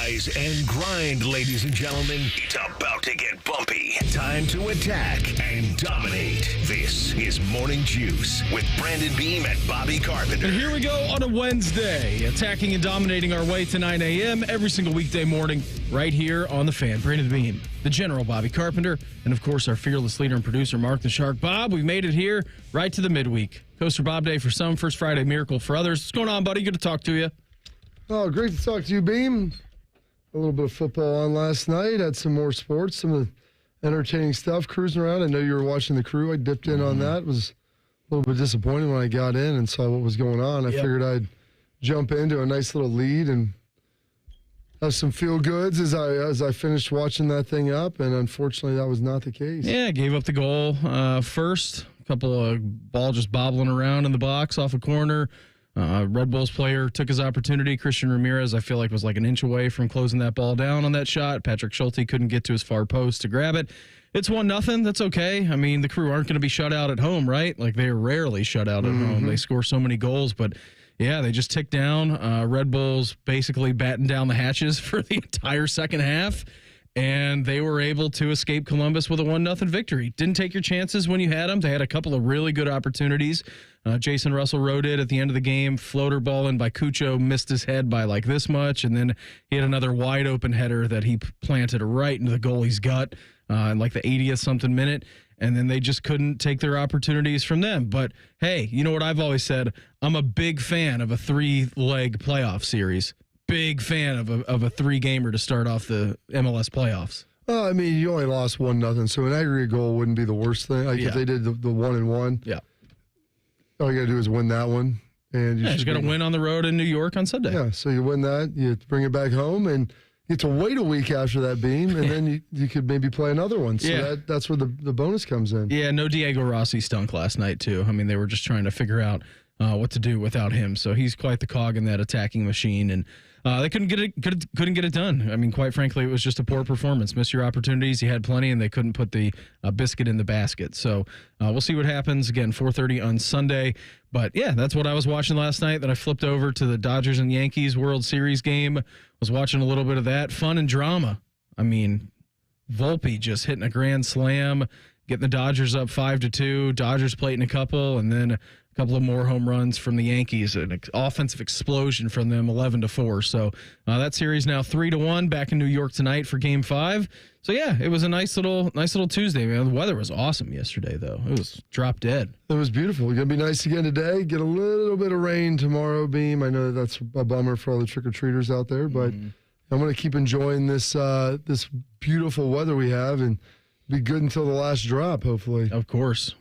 Rise and grind, ladies and gentlemen. It's about to get bumpy. Time to attack and dominate. This is Morning Juice with Brandon Beam and Bobby Carpenter. And here we go on a Wednesday, attacking and dominating our way to 9 a.m. every single weekday morning right here on The Fan. Brandon Beam, the General Bobby Carpenter, and of course our fearless leader and producer Mark the Shark Bob. We made it here right to the midweek. Coaster Bob Day for some, First Friday Miracle for others. What's going on, buddy? Good to talk to you. Oh, great to talk to you, Beam. A little bit of football on last night. Had some more sports, some of the entertaining stuff cruising around. I know you were watching the Crew. I dipped in on that. Was a little bit disappointed when I got in and saw what was going on. I figured I'd jump into a nice little lead and have some feel goods as I finished watching that thing up, and unfortunately that was not the case. Yeah, gave up the goal first. A couple of ball just bobbling around in the box off a corner. Red Bulls player took his opportunity. Christian Ramirez, I feel like, was like an inch away from closing that ball down on that shot. Patrick Schulte couldn't get to his far post to grab it. It's 1-0. That's okay. I mean, the Crew aren't going to be shut out at home, right? Like, they're rarely shut out at home. They score so many goals, but yeah, they just ticked down. Red Bulls basically battened down the hatches for the entire second half, and they were able to escape Columbus with a 1-0 victory. Didn't take your chances when you had them. They had a couple of really good opportunities. Jason Russell rode it at the end of the game. Floater ball in by Cucho, missed his head by like this much, and then he had another wide open header that he planted right into the goalie's gut in like the 80th something minute. And then they just couldn't take their opportunities from them. But hey, you know what I've always said? I'm a big fan of a 3-leg playoff series. Big fan of a 3-gamer to start off the MLS playoffs. Well, I mean, you only lost 1-0, so an aggregate goal wouldn't be the worst thing. Like if they did the 1-1, all you got to do is win that one. And you just got to win on the road in New York on Sunday. Yeah, so you win that, you bring it back home, and you get to wait a week after that, Beam, and then you could maybe play another one. So that's where the bonus comes in. Yeah, no Diego Rossi stunk last night, too. I mean, they were just trying to figure out what to do without him. So he's quite the cog in that attacking machine, and they couldn't get it done. I mean, quite frankly, it was just a poor performance. Missed your opportunities. You had plenty, and they couldn't put the biscuit in the basket. So we'll see what happens. Again, 4:30 on Sunday. But, yeah, that's what I was watching last night. Then I flipped over to the Dodgers and Yankees World Series game. Was watching a little bit of that. Fun and drama. I mean, Volpe just hitting a grand slam, getting the Dodgers up 5-2. Dodgers plating a couple, and then a couple of more home runs from the Yankees. An offensive explosion from them, 11-4. So that series now 3-1. Back in New York tonight for Game 5. So yeah, it was a nice little Tuesday, man. The weather was awesome yesterday, though. It was drop dead. It was beautiful. It's gonna be nice again today. Get a little bit of rain tomorrow, Beam. I know that's a bummer for all the trick or treaters out there, but I'm gonna keep enjoying this this beautiful weather we have and be good until the last drop, hopefully. Of course.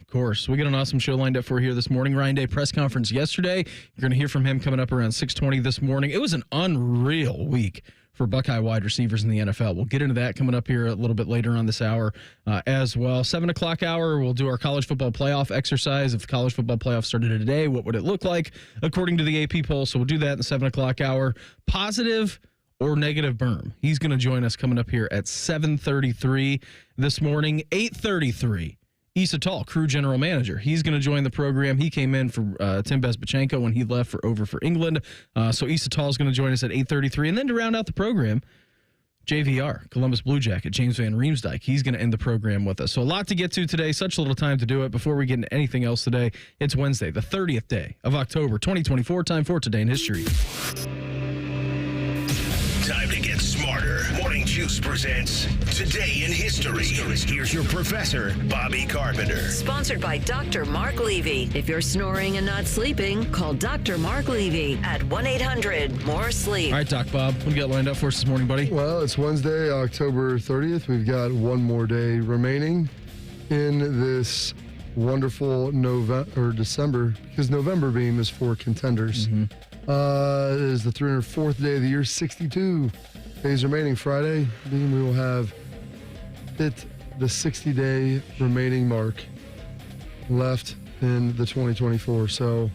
We got an awesome show lined up for you here this morning. Ryan Day press conference yesterday. You're going to hear from him coming up around 6:20 this morning. It was an unreal week for Buckeye wide receivers in the NFL. We'll get into that coming up here a little bit later on this hour as well. 7 o'clock hour, we'll do our college football playoff exercise. If the college football playoff started today, what would it look like according to the AP poll? So we'll do that in the 7 o'clock hour. Positive or negative Berm. He's going to join us coming up here at 7:33 this morning. 8:33, Issa Tall, Crew General Manager. He's going to join the program. He came in for Tim Bezbachenko when he left for England. So Issa Tall is going to join us at 8:33. And then to round out the program, JVR, Columbus Blue Jacket, James Van Riemsdyk. He's going to end the program with us. So a lot to get to today. Such little time to do it. Before we get into anything else today, it's Wednesday, the 30th day of October, 2024. Time for Today in History. Time to get smarter. Morning Juice presents Today in History. Here's your professor, Bobby Carpenter. Sponsored by Dr. Mark Levy. If you're snoring and not sleeping, call Dr. Mark Levy at 1-800-MORE-SLEEP. All right, Doc Bob, what do you got lined up for us this morning, buddy? Well, it's Wednesday, October 30th. We've got one more day remaining in this wonderful December, because November, Beam, is for contenders. It is the 304th day of the year, 62 days remaining. Friday, Beam, we will have hit the 60-day remaining mark left in the 2024. So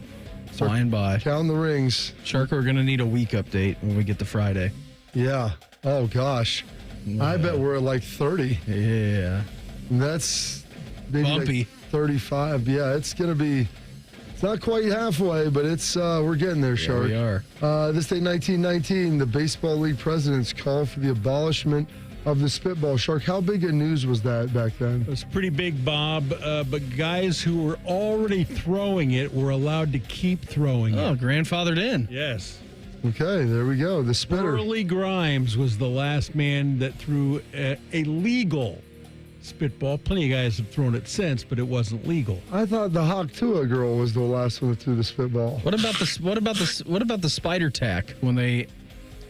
flying by. Counting the rings. Shark, we're going to need a week update when we get to Friday. Yeah. Oh, gosh. Yeah. I bet we're at like 30. Yeah. And that's maybe bumpy. Like 35. Yeah, it's going to be It's not quite halfway, but it's we're getting there, Shark. we are. This day, 1919, the Baseball League presidents called for the abolishment of the spitball. Shark, how big a news was that back then? It was pretty big, Bob, but guys who were already throwing it were allowed to keep throwing it. Oh, grandfathered in. Yes. Okay, there we go. The spitter. Burley Grimes was the last man that threw a legal spitball. Plenty of guys have thrown it since, but it wasn't legal. I thought the Hawk-Tua girl was the last one that threw the spitball. What about the spider tack when they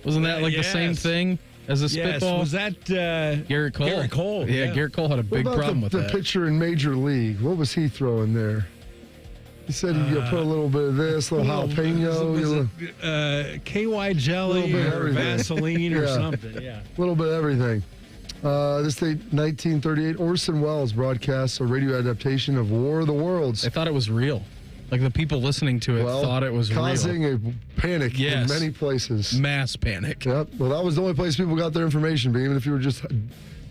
wasn't that like the same thing as a spitball? Was that Garrett Cole? Garrett Cole. Yeah, Garrett Cole had a big problem with the that. pitcher in Major League? What was he throwing there? He said you put a little bit of this, a little jalapeno, KY jelly Little bit or everything. Vaseline or Yeah. something. Yeah. a little bit of everything. This day, 1938, Orson Welles broadcasts a radio adaptation of War of the Worlds. They thought it was real. Like the people listening to it thought it was causing real. a panic Yes. in many places. Mass panic. Yep. Well, that was the only place people got their information. But even if you were just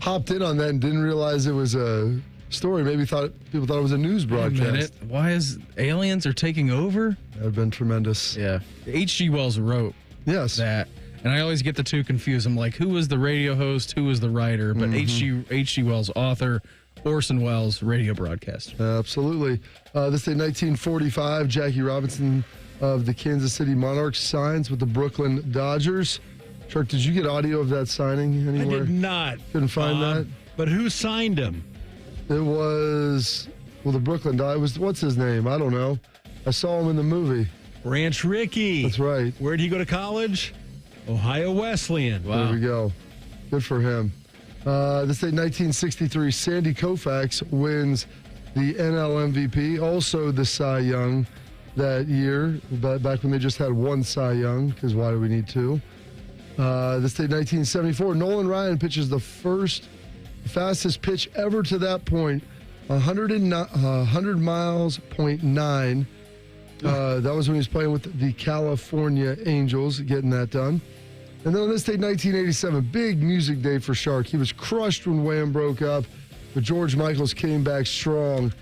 hopped in on that and didn't realize it was a story, maybe people thought it was a news Wait a broadcast. minute. Why is aliens are taking over? That would have been tremendous. Yeah. H.G. Wells wrote Yes. that. And I always get the two confused. I'm like, who was the radio host? Who was the writer? But H.G. Wells, author, Orson Welles, radio broadcaster. Absolutely. This day, 1945, Jackie Robinson of the Kansas City Monarchs signs with the Brooklyn Dodgers. Shark, did you get audio of that signing anywhere? I did not. Couldn't find that? But who signed him? It was, the Brooklyn Dodgers. What's his name? I don't know. I saw him in the movie. Ranch Rickey. That's right. Where'd he go to college? Ohio Wesleyan. There we go. Good for him. This day, 1963, Sandy Koufax wins the NL MVP. Also the Cy Young that year, back when they just had one Cy Young, because why do we need two? This day, 1974, Nolan Ryan pitches the fastest pitch ever to that point, 100 miles, 0.9. That was when he was playing with the California Angels, getting that done. And then on this day, 1987, big music day for Shark. He was crushed when Wham broke up, but George Michaels came back strong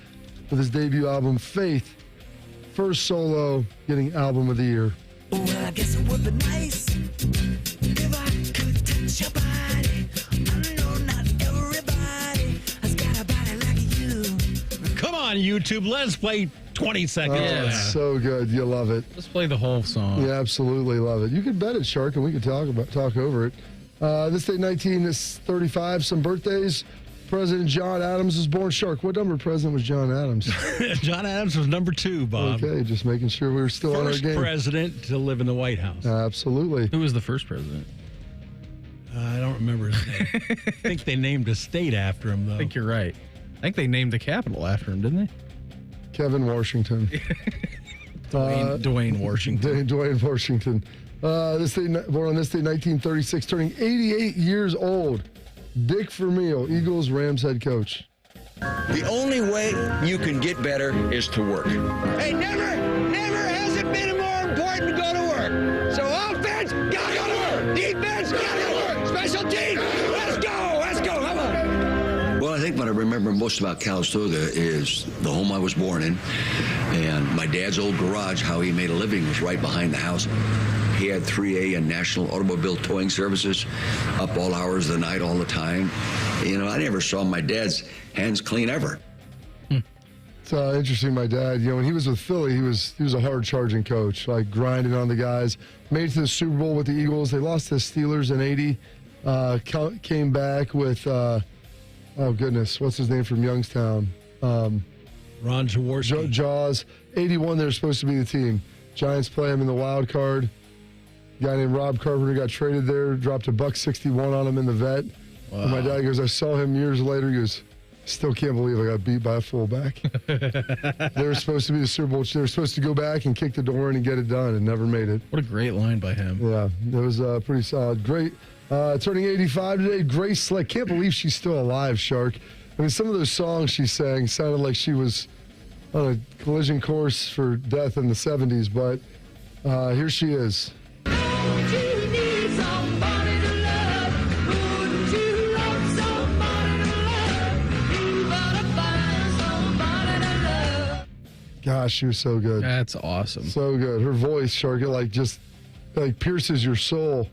with his debut album, Faith. First solo, getting Album of the Year. Well, I guess it would be nice if I could touch your body. I know not everybody has got a body like you. Come on, YouTube. Let's play 20 seconds of that. So good. You love it. Let's play the whole song. You absolutely love it. You could bet it, Shark, and we could talk over it. This day, 1935, some birthdays. President John Adams was born. Shark, what number president was John Adams? John Adams was number 2, Bob. Okay, just making sure we were still on our First game. president to live in the White House. Absolutely. Who was the first president? I don't remember his name. I think they named a state after him, though. I think you're right. I think they named the capital after him, didn't they? Kevin Washington. Dwayne Washington. Dwayne Washington. Born on this day, 1936, turning 88 years old. Dick Vermeil, Eagles Rams head coach. The only way you can get better is to work. Hey, never has it been more important to go to work. So offense, gotta go to work. Defense, gotta go to work. Special teams, let's go, come on. Well, I think what I remember most about Calistoga is the home I was born in, and my dad's old garage, how he made a living, was right behind the house. He had 3A and National Automobile Towing Services up all hours of the night, all the time. You know, I never saw my dad's hands clean ever. It's interesting. My dad, when he was with Philly, he was a hard-charging coach, like grinding on the guys. Made it to the Super Bowl with the Eagles. They lost to the Steelers in '80. Came back with, oh goodness, what's his name from Youngstown? Ron Jaworski. Jaws. '81, they were supposed to be the team. Giants play him in the wild card. A guy named Rob Carpenter got traded there, dropped $161 on him in the vet. Wow. And my dad goes, I saw him years later. He goes, still can't believe I got beat by a fullback. They were supposed to be the Super Bowl. They were supposed to go back and kick the door in and get it done, and never made it. What a great line by him. Yeah, it was pretty solid. Great. Turning 85 today, Grace Slick. Can't believe she's still alive, Shark. I mean, some of those songs she sang sounded like she was on a collision course for death in the 70s, but here she is. God, gosh, she was so good. That's awesome. So good. Her voice, Sharky, just pierces your soul.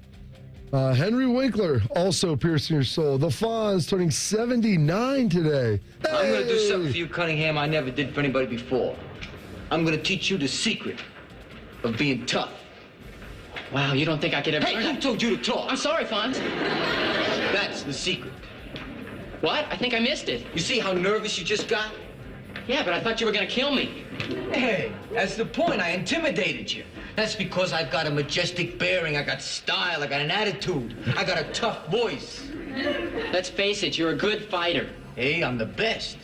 Henry Winkler, also piercing your soul. The Fonz turning 79 today. Hey! I'm going to do something for you, Cunningham, I never did for anybody before. I'm going to teach you the secret of being tough. Wow, you don't think I could ever... Hey, who told you to talk? I'm sorry, Fonz. That's the secret. What? I think I missed it. You see how nervous you just got? Yeah, but I thought you were going to kill me. Hey, that's the point. I intimidated you. That's because I've got a majestic bearing. I got style. I got an attitude. I got a tough voice. Let's face it, you're a good fighter. Hey, I'm the best.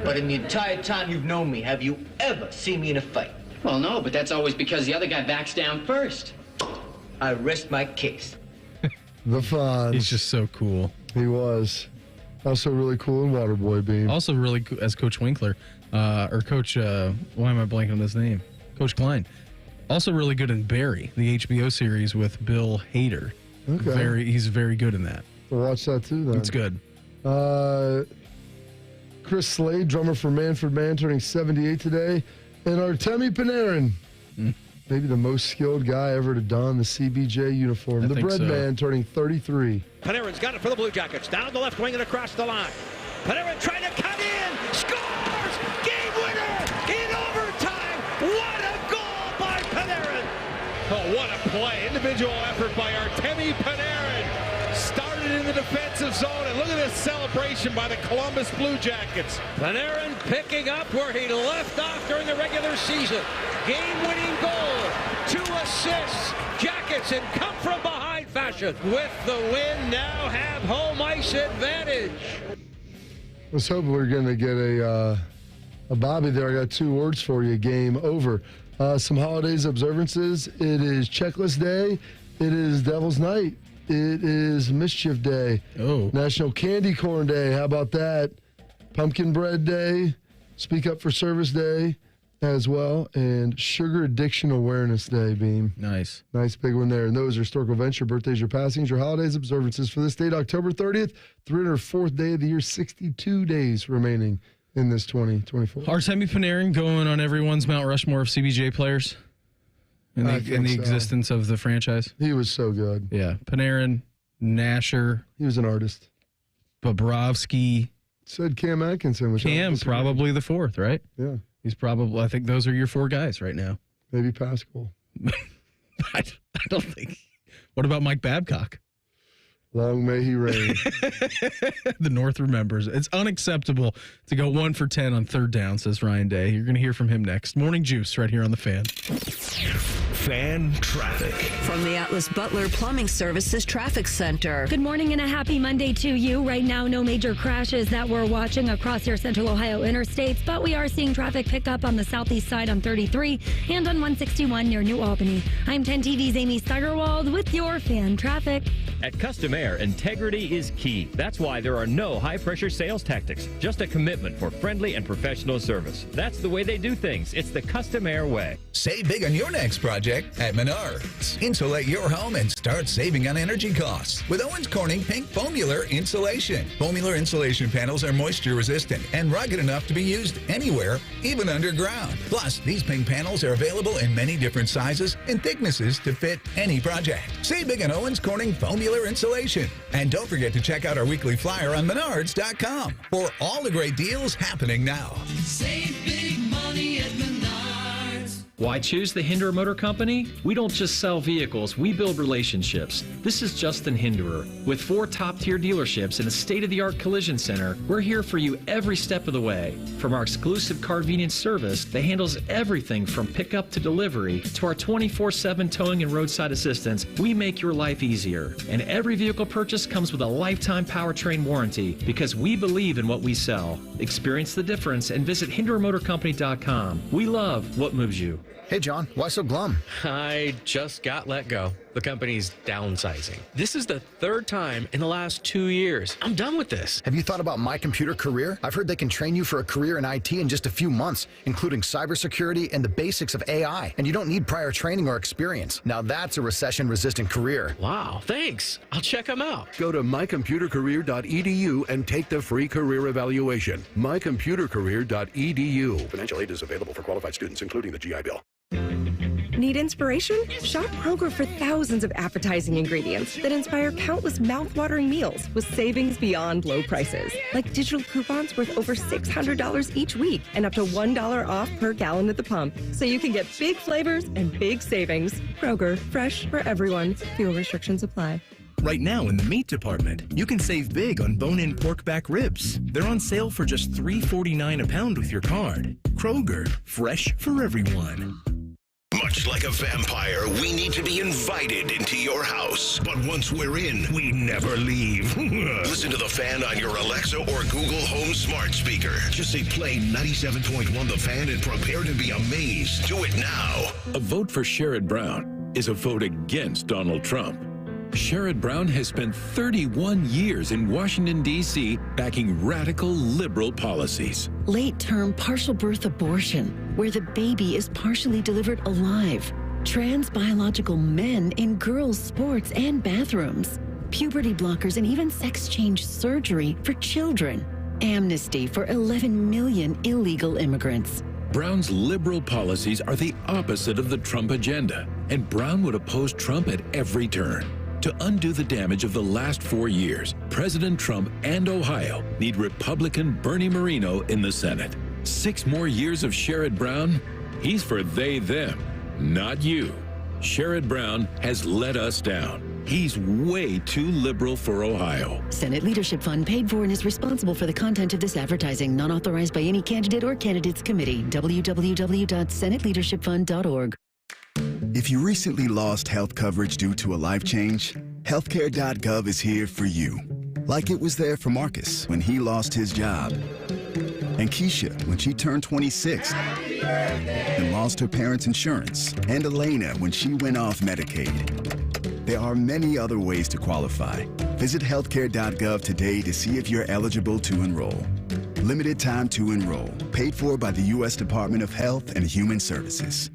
But in the entire time you've known me, have you ever seen me in a fight? Well, no, but that's always because the other guy backs down first. I rest my case. The Fonz. He's just so cool. He was. Also really cool in Waterboy Beam. Also really cool as Coach Winkler. Or Coach, why am I blanking on his name? Coach Klein. Also really good in Barry, the HBO series with Bill Hader. Okay. He's very good in that. We'll watch that too then. It's good. Chris Slade, drummer for Manfred Mann, turning 78 today. And Artemi Panarin, maybe the most skilled guy ever to don the CBJ uniform. The Bread Man, turning 33. Panarin's got it for the Blue Jackets. Down the left wing and across the line. Panarin trying to cut in. Scores! Game winner in overtime. What a goal by Panarin. Oh, what a play. Individual effort by Artemi Panarin. Started in the defensive zone, and look at this celebration by the Columbus Blue Jackets. Panarin picking up where he left off during the regular season. Game-winning goal, 2 assists. Jackets in come-from-behind fashion. With the win, now have home ice advantage. I was hoping we were going to get a Bobby there. I got 2 words for you. Game over. Some holidays observances. It is Checklist Day. It is Devil's Night. It is Mischief Day. Oh. National Candy Corn Day. How about that? Pumpkin Bread Day. Speak Up for Service Day as well. And Sugar Addiction Awareness Day, Beam. Nice. Nice big one there. And those are historical events, your birthdays, your passings, your holidays, observances for this date, October 30th, 304th day of the year, 62 days remaining in this 2024. Artemi Panarin going on everyone's Mount Rushmore of CBJ players in the existence of the franchise. He was so good. Yeah. Panarin, Nasher. He was an artist. Bobrovsky. Said Cam Atkinson. Which Cam, probably the 4th, right? Yeah. He's probably, I think those are your 4 guys right now. Maybe Pascal. I don't think. What about Mike Babcock? Long may he reign. The North remembers. It's unacceptable to go 1 for 10 on 3rd down, says Ryan Day. You're going to hear from him next. Morning Juice right here on The Fan. Fan traffic. From the Atlas Butler Plumbing Services Traffic Center. Good morning and a happy Monday to you. Right now, no major crashes that we're watching across your Central Ohio interstates, but we are seeing traffic pick up on the southeast side on 33 and on 161 near New Albany. I'm 10 TV's Amy Steigerwald with your Fan traffic. At Custom Air, integrity is key. That's why there are no high-pressure sales tactics, just a commitment for friendly and professional service. That's the way they do things. It's the Custom Air way. Save big on your next project at Menards. Insulate your home and start saving on energy costs with Owens Corning Pink Foamular Insulation. Foamular insulation panels are moisture resistant and rugged enough to be used anywhere, even underground. Plus, these pink panels are available in many different sizes and thicknesses to fit any project. Save big on Owens Corning Foamular Insulation. And don't forget to check out our weekly flyer on Menards.com for all the great deals happening now. Save big money at Menards. Why choose the Hinderer Motor Company? We don't just sell vehicles, we build relationships. This is Justin Hinderer. With 4 top-tier dealerships and a state-of-the-art collision center, we're here for you every step of the way. From our exclusive Carvenience service that handles everything from pickup to delivery to our 24/7 towing and roadside assistance, we make your life easier. And every vehicle purchase comes with a lifetime powertrain warranty because we believe in what we sell. Experience the difference and visit HindererMotorCompany.com. We love what moves you. Hey, John, why so glum? I just got let go. The company's downsizing. This is the third time in the last 2 years. I'm done with this. Have you thought about My Computer Career? I've heard they can train you for a career in IT in just a few months, including cybersecurity and the basics of AI. And you don't need prior training or experience. Now that's a recession-resistant career. Wow, thanks. I'll check them out. Go to mycomputercareer.edu and take the free career evaluation. mycomputercareer.edu. Financial aid is available for qualified students, including the GI Bill. Need inspiration? Shop Kroger for thousands of appetizing ingredients that inspire countless mouth-watering meals with savings beyond low prices. Like digital coupons worth over $600 each week and up to $1 off per gallon at the pump. So you can get big flavors and big savings. Kroger, fresh for everyone. Fuel restrictions apply. Right now in the meat department, you can save big on bone-in pork back ribs. They're on sale for just $3.49 a pound with your card. Kroger, fresh for everyone. Much like a vampire, we need to be invited into your house. But once we're in, we never leave. Listen to The Fan on your Alexa or Google Home smart speaker. Just say play 97.1 The Fan and prepare to be amazed. Do it now. A vote for Sherrod Brown is a vote against Donald Trump. Sherrod Brown has spent 31 years in Washington, D.C., backing radical liberal policies. Late-term partial birth abortion, where the baby is partially delivered alive. Trans biological men in girls' sports and bathrooms. Puberty blockers and even sex change surgery for children. Amnesty for 11 million illegal immigrants. Brown's liberal policies are the opposite of the Trump agenda, and Brown would oppose Trump at every turn. To undo the damage of the last 4 years, President Trump and Ohio need Republican Bernie Moreno in the Senate. 6 more years of Sherrod Brown? He's for they, them, not you. Sherrod Brown has let us down. He's way too liberal for Ohio. Senate Leadership Fund paid for and is responsible for the content of this advertising, not authorized by any candidate or candidates committee. www.senateleadershipfund.org. If you recently lost health coverage due to a life change, healthcare.gov is here for you. Like it was there for Marcus when he lost his job, and Keisha when she turned 26 and lost her parents' insurance, and Elena when she went off Medicaid. There are many other ways to qualify. Visit healthcare.gov today to see if you're eligible to enroll. Limited time to enroll. Paid for by the U.S. Department of Health and Human Services.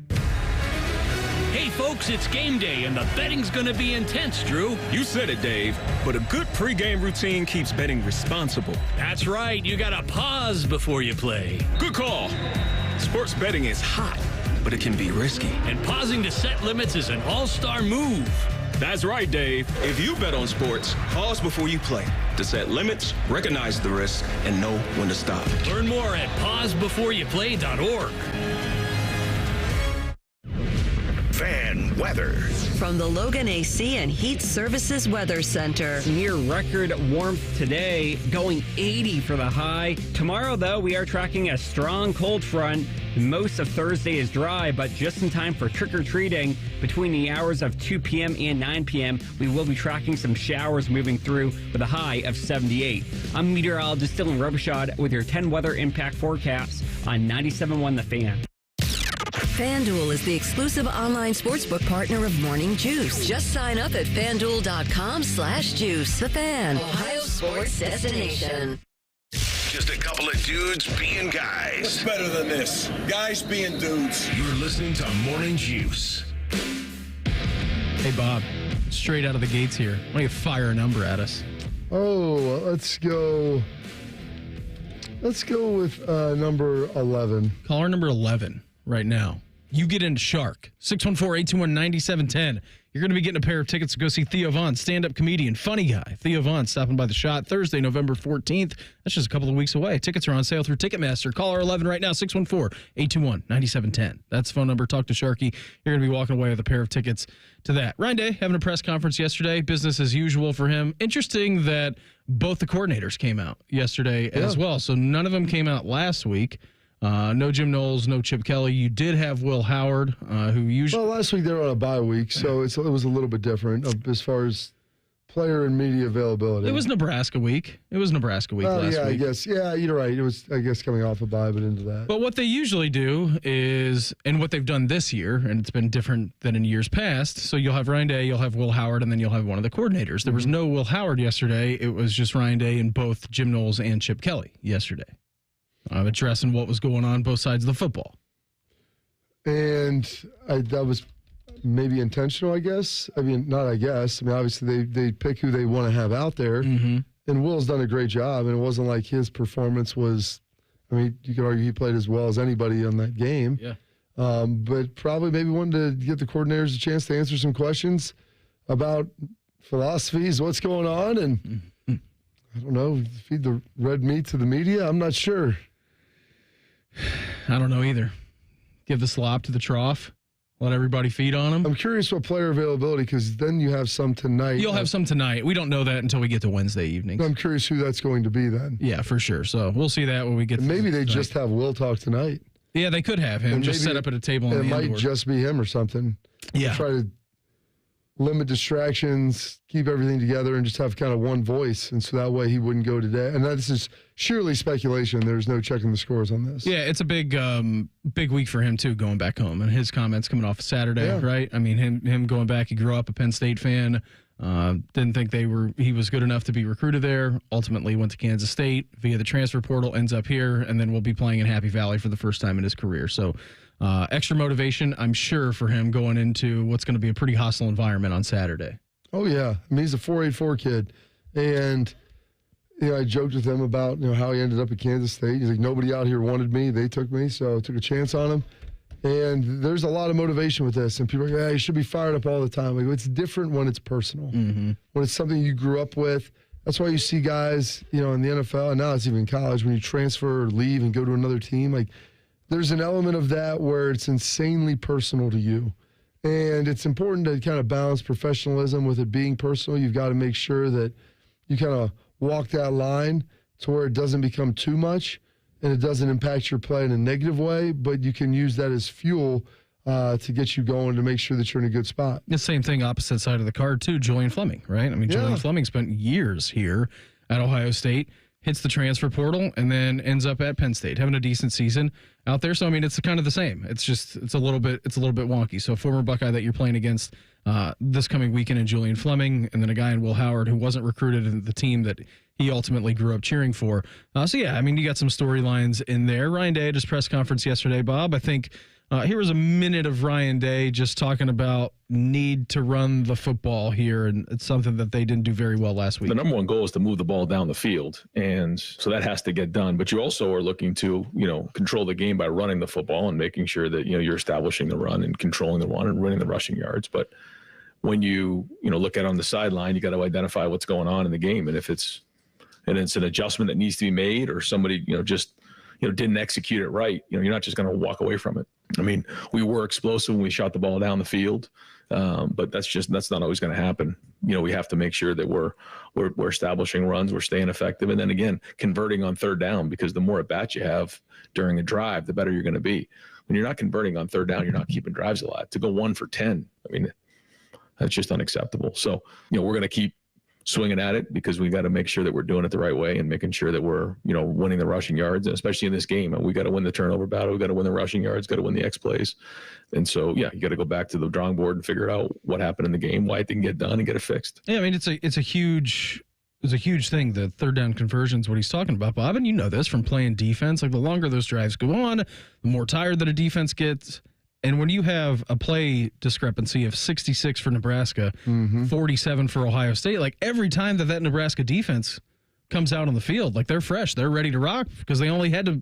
Hey, folks, it's game day, and the betting's going to be intense, Drew. You said it, Dave, but a good pregame routine keeps betting responsible. That's right. You got to pause before you play. Good call. Sports betting is hot, but it can be risky. And pausing to set limits is an all-star move. That's right, Dave. If you bet on sports, pause before you play to set limits, recognize the risk, and know when to stop. Learn more at pausebeforeyouplay.org. Fan weather. From the Logan AC and Heat Services Weather Center. Near record warmth today, going 80 for the high. Tomorrow, though, we are tracking a strong cold front. Most of Thursday is dry, but just in time for trick-or-treating. Between the hours of 2 p.m. and 9 p.m., we will be tracking some showers moving through with a high of 78. I'm meteorologist Dylan Robichaud with your 10 weather impact forecasts on 97.1 The Fan. FanDuel is the exclusive online sportsbook partner of Morning Juice. Just sign up at FanDuel.com/juice. The Fan, Ohio sports destination. Just a couple of dudes being guys. What's better than this? Guys being dudes. You're listening to Morning Juice. Hey, Bob, straight out of the gates here. Why don't you fire a number at us? Oh, let's go. Let's go with number 11. Caller number 11 right now. You get into Shark. 614-821-9710. You're going to be getting a pair of tickets to go see Theo Von, stand-up comedian, funny guy. Theo Von stopping by the Shot Thursday, November 14th. That's just a couple of weeks away. Tickets are on sale through Ticketmaster. Caller 11 right now, 614-821-9710. That's the phone number. Talk to Sharky. You're going to be walking away with a pair of tickets to that. Ryan Day having a press conference yesterday. Business as usual for him. Interesting that both the coordinators came out yesterday as well. So none of them came out last week. No Jim Knowles, no Chip Kelly. You did have Will Howard, who usually... Well, last week they were on a bye week, so it was a little bit different as far as player and media availability. It was Nebraska week. Last week. I guess. Yeah, you're right. It was, I guess, coming off a bye, but into that. But what they usually do is, and what they've done this year, and it's been different than in years past, so you'll have Ryan Day, you'll have Will Howard, and then you'll have one of the coordinators. There was no Will Howard yesterday. It was just Ryan Day and both Jim Knowles and Chip Kelly yesterday, addressing what was going on both sides of the football. And that was maybe intentional, I guess. I mean, not I guess. I mean, obviously they pick who they want to have out there. And Will's done a great job, and it wasn't like his performance was, I mean, you could argue he played as well as anybody on that game. Yeah. But probably maybe wanted to give the coordinators a chance to answer some questions about philosophies, what's going on, and I don't know, feed the red meat to the media. I'm not sure. I don't know either. Give the slop to the trough. Let everybody feed on them. I'm curious what player availability, because then you have some tonight. You'll have some tonight. We don't know that until we get to Wednesday evening. I'm curious who that's going to be then. Yeah, for sure. So we'll see that when we get. And maybe they just have Will talk tonight. Yeah, they could have him just set up at a table. It might just be him or something. Yeah. Try to limit distractions, keep everything together, and just have kind of one voice. And so that way he wouldn't go today. And this is surely speculation. There's no checking the scores on this. Yeah, it's a big week for him, too, going back home. And his comments coming off of Saturday, right? I mean, him going back, he grew up a Penn State fan. Didn't think he was good enough to be recruited there. Ultimately went to Kansas State via the transfer portal, ends up here, and then will be playing in Happy Valley for the first time in his career. So extra motivation, I'm sure, for him going into what's going to be a pretty hostile environment on Saturday. Oh, yeah. I mean, he's a 4.84 kid. And, I joked with him about, how he ended up at Kansas State. He's like, nobody out here wanted me. They took me, so I took a chance on him. And there's a lot of motivation with this. And people are like, you should be fired up all the time. Like, it's different when it's personal. When it's something you grew up with. That's why you see guys, in the NFL, and now it's even college, when you transfer or leave and go to another team, like, there's an element of that where it's insanely personal to you. And it's important to kind of balance professionalism with it being personal. You've got to make sure that you kind of walk that line to where it doesn't become too much and it doesn't impact your play in a negative way, but you can use that as fuel to get you going to make sure that you're in a good spot. The same thing, opposite side of the card, too, Julian Fleming, right? I mean, Julian Fleming spent years here at Ohio State, hits the transfer portal, and then ends up at Penn State, having a decent season out there. So, I mean, it's kind of the same. It's a little bit wonky. So, a former Buckeye that you're playing against this coming weekend in Julian Fleming, and then a guy in Will Howard who wasn't recruited in the team that he ultimately grew up cheering for. So, yeah, I mean, you got some storylines in there. Ryan Day at his press conference yesterday, Bob, I think here was a minute of Ryan Day just talking about need to run the football here, and it's something that they didn't do very well last week. The number one goal is to move the ball down the field, and so that has to get done. But you also are looking to, control the game by running the football and making sure that, you're establishing the run and controlling the run and running the rushing yards. But when you, look at it on the sideline, you got to identify what's going on in the game. And if it's an adjustment that needs to be made, or somebody, just didn't execute it right, you're not just going to walk away from it. I mean, we were explosive when we shot the ball down the field, but that's not always going to happen. We have to make sure that we're establishing runs, we're staying effective, and then again converting on third down, because the more at bats you have during a drive, the better you're going to be. When you're not converting on third down, you're not keeping drives alive. To go 1 for 10, I mean, that's just unacceptable. So we're going to keep swinging at it, because we got to make sure that we're doing it the right way and making sure that we're, winning the rushing yards, and especially in this game. We got to win the turnover battle. We got to win the rushing yards, got to win the X plays. And so, you got to go back to the drawing board and figure out what happened in the game, why it didn't get done, and get it fixed. Yeah, I mean, it's a huge thing, the third down conversions, what he's talking about, Bob. And you know this from playing defense. Like, the longer those drives go on, the more tired that a defense gets. And when you have a play discrepancy of 66 for Nebraska, 47 for Ohio State, like, every time that Nebraska defense comes out on the field, like, they're fresh, they're ready to rock, because they only had to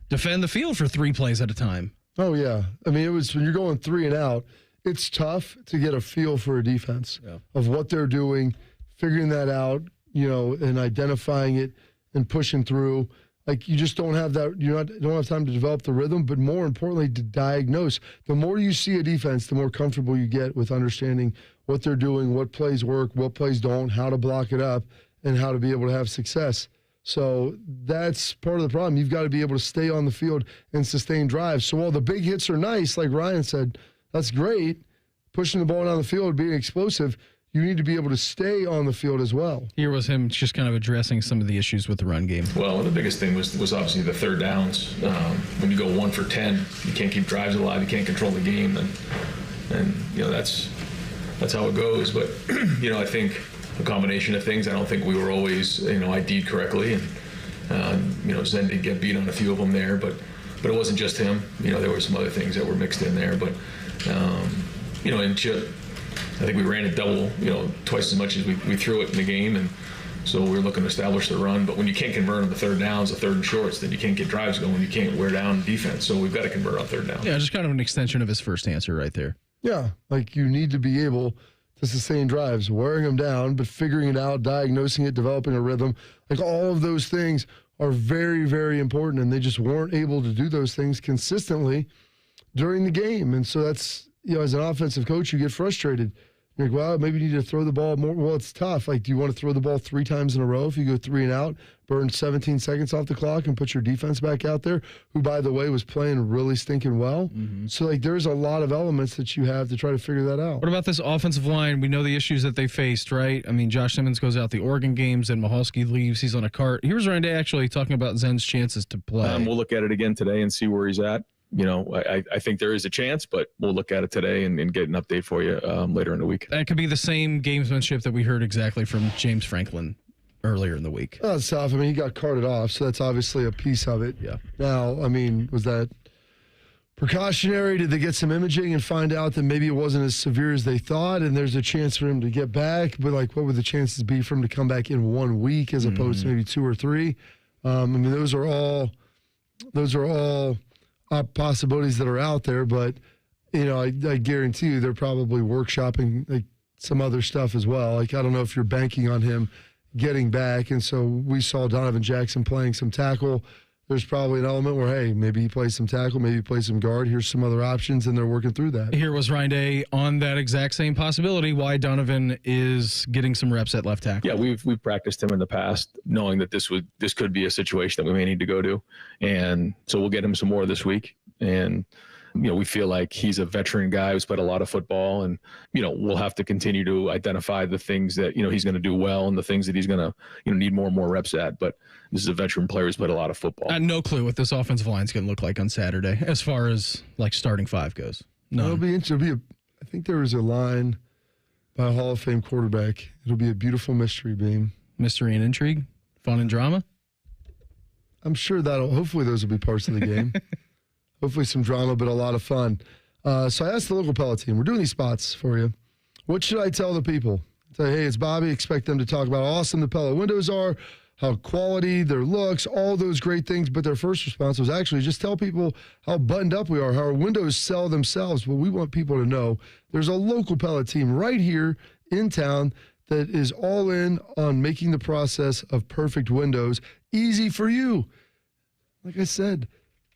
defend the field for 3 plays at a time. Oh, yeah. I mean, it was, when you're going 3 and out, it's tough to get a feel for a defense of what they're doing, figuring that out, and identifying it and pushing through. Like, you just don't have that. You don't have time to develop the rhythm, but more importantly, to diagnose. The more you see a defense, the more comfortable you get with understanding what they're doing, what plays work, what plays don't, how to block it up, and how to be able to have success. So that's part of the problem. You've got to be able to stay on the field and sustain drives. So while the big hits are nice, like Ryan said, that's great, pushing the ball down the field, being explosive, you need to be able to stay on the field as well. Here was him just kind of addressing some of the issues with the run game. Well, the biggest thing was obviously the third downs. When you go 1 for 10, you can't keep drives alive, you can't control the game, and that's how it goes. But I think a combination of things. I don't think we were always ID'd correctly, and Zen did get beat on a few of them there, but it wasn't just him. There were some other things that were mixed in there, but and Chip, I think we ran it double, twice as much as we threw it in the game, and so we're looking to establish the run. But when you can't convert on the third downs, the third and shorts, then you can't get drives going. You can't wear down defense. So we've got to convert on third down. Yeah, just kind of an extension of his first answer right there. Yeah, like you need to be able to sustain drives, wearing them down, but figuring it out, diagnosing it, developing a rhythm. Like all of those things are very, very important, and they just weren't able to do those things consistently during the game. And so that's, as an offensive coach, you get frustrated. You're like, well, maybe you need to throw the ball more. Well, it's tough. Like, do you want to throw the ball 3 times in a row if you go 3 and out, burn 17 seconds off the clock and put your defense back out there, who, by the way, was playing really stinking well? Mm-hmm. So, there's a lot of elements that you have to try to figure that out. What about this offensive line? We know the issues that they faced, right? I mean, Josh Simmons goes out the Oregon games, and Mahalski leaves. He's on a cart. Here's Randy actually talking about Zen's chances to play. We'll look at it again today and see where he's at. I think there is a chance, but we'll look at it today and get an update for you later in the week. That could be the same gamesmanship that we heard exactly from James Franklin earlier in the week. Oh, it's tough. I mean, he got carted off, so that's obviously a piece of it. Yeah. Now, I mean, was that precautionary? Did they get some imaging and find out that maybe it wasn't as severe as they thought, and there's a chance for him to get back? But, what would the chances be for him to come back in 1 week as opposed to maybe 2 or 3? I mean, those are all possibilities that are out there, but I guarantee you they're probably workshopping some other stuff as well. I don't know if you're banking on him getting back, and so we saw Donovan Jackson playing some tackle. There's probably an element where, hey, maybe he plays some tackle, maybe he plays some guard. Here's some other options, and they're working through that. Here was Ryan Day on that exact same possibility, why Donovan is getting some reps at left tackle. Yeah, we've practiced him in the past, knowing that this could be a situation that we may need to go to, and so we'll get him some more this week. And we feel like he's a veteran guy who's played a lot of football, and we'll have to continue to identify the things that he's going to do well and the things that he's going to need more and more reps at. But this is a veteran player who's played a lot of football. I have no clue what this offensive line is going to look like on Saturday as far as starting 5 goes. No, it'll be interesting. I think there was a line by a Hall of Fame quarterback. It'll be a beautiful mystery, Beam. Mystery and intrigue, fun and drama. I'm sure hopefully those will be parts of the game. Hopefully some drama, but a lot of fun. So I asked the local Pella team, we're doing these spots for you. What should I tell the people? Say, hey, it's Bobby. Expect them to talk about how awesome the Pella windows are, how quality, their looks, all those great things. But their first response was actually just tell people how buttoned up we are, how our windows sell themselves. But we want people to know there's a local Pella team right here in town that is all in on making the process of perfect windows easy for you. Like I said,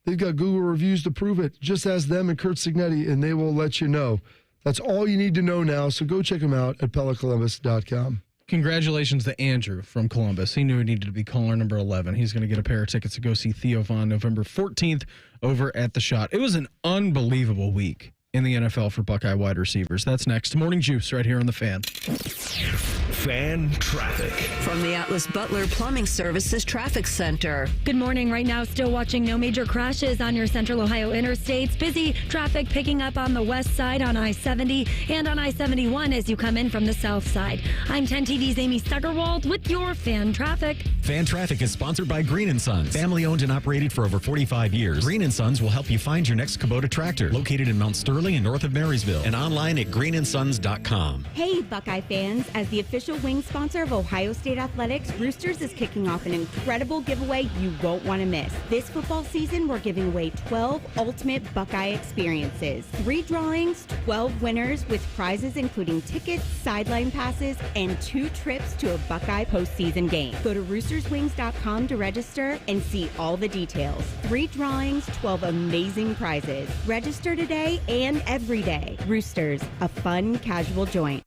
they've got Google reviews to prove it. Just ask them and Kurt Signetti, and they will let you know. That's all you need to know now, so go check them out at PellaColumbus.com. Congratulations to Andrew from Columbus. He knew he needed to be caller number 11. He's going to get a pair of tickets to go see Theo Von November 14th over at The Shot. It was an unbelievable week in the NFL for Buckeye wide receivers. That's next. Morning Juice right here on The Fan. Fan traffic. From the Atlas Butler Plumbing Services Traffic Center. Good morning. Right now, still watching no major crashes on your Central Ohio interstates. Busy traffic picking up on the west side on I-70 and on I-71 as you come in from the south side. I'm 10 TV's Amy Stuggerwald with your Fan Traffic. Fan Traffic is sponsored by Green & Sons. Family owned and operated for over 45 years. Green & Sons will help you find your next Kubota tractor. Located in Mount Sterling and north of Marysville. And online at greenandsons.com. Hey, Buckeye fans. As the official wing sponsor of Ohio State Athletics, Roosters is kicking off an incredible giveaway you won't want to miss. This football season, we're giving away 12 ultimate Buckeye experiences. 3 drawings, 12 winners with prizes including tickets, sideline passes, and 2 trips to a Buckeye postseason game. Go to roosterswings.com to register and see all the details. 3 drawings, 12 amazing prizes. Register today and every day. Roosters, a fun, casual joint.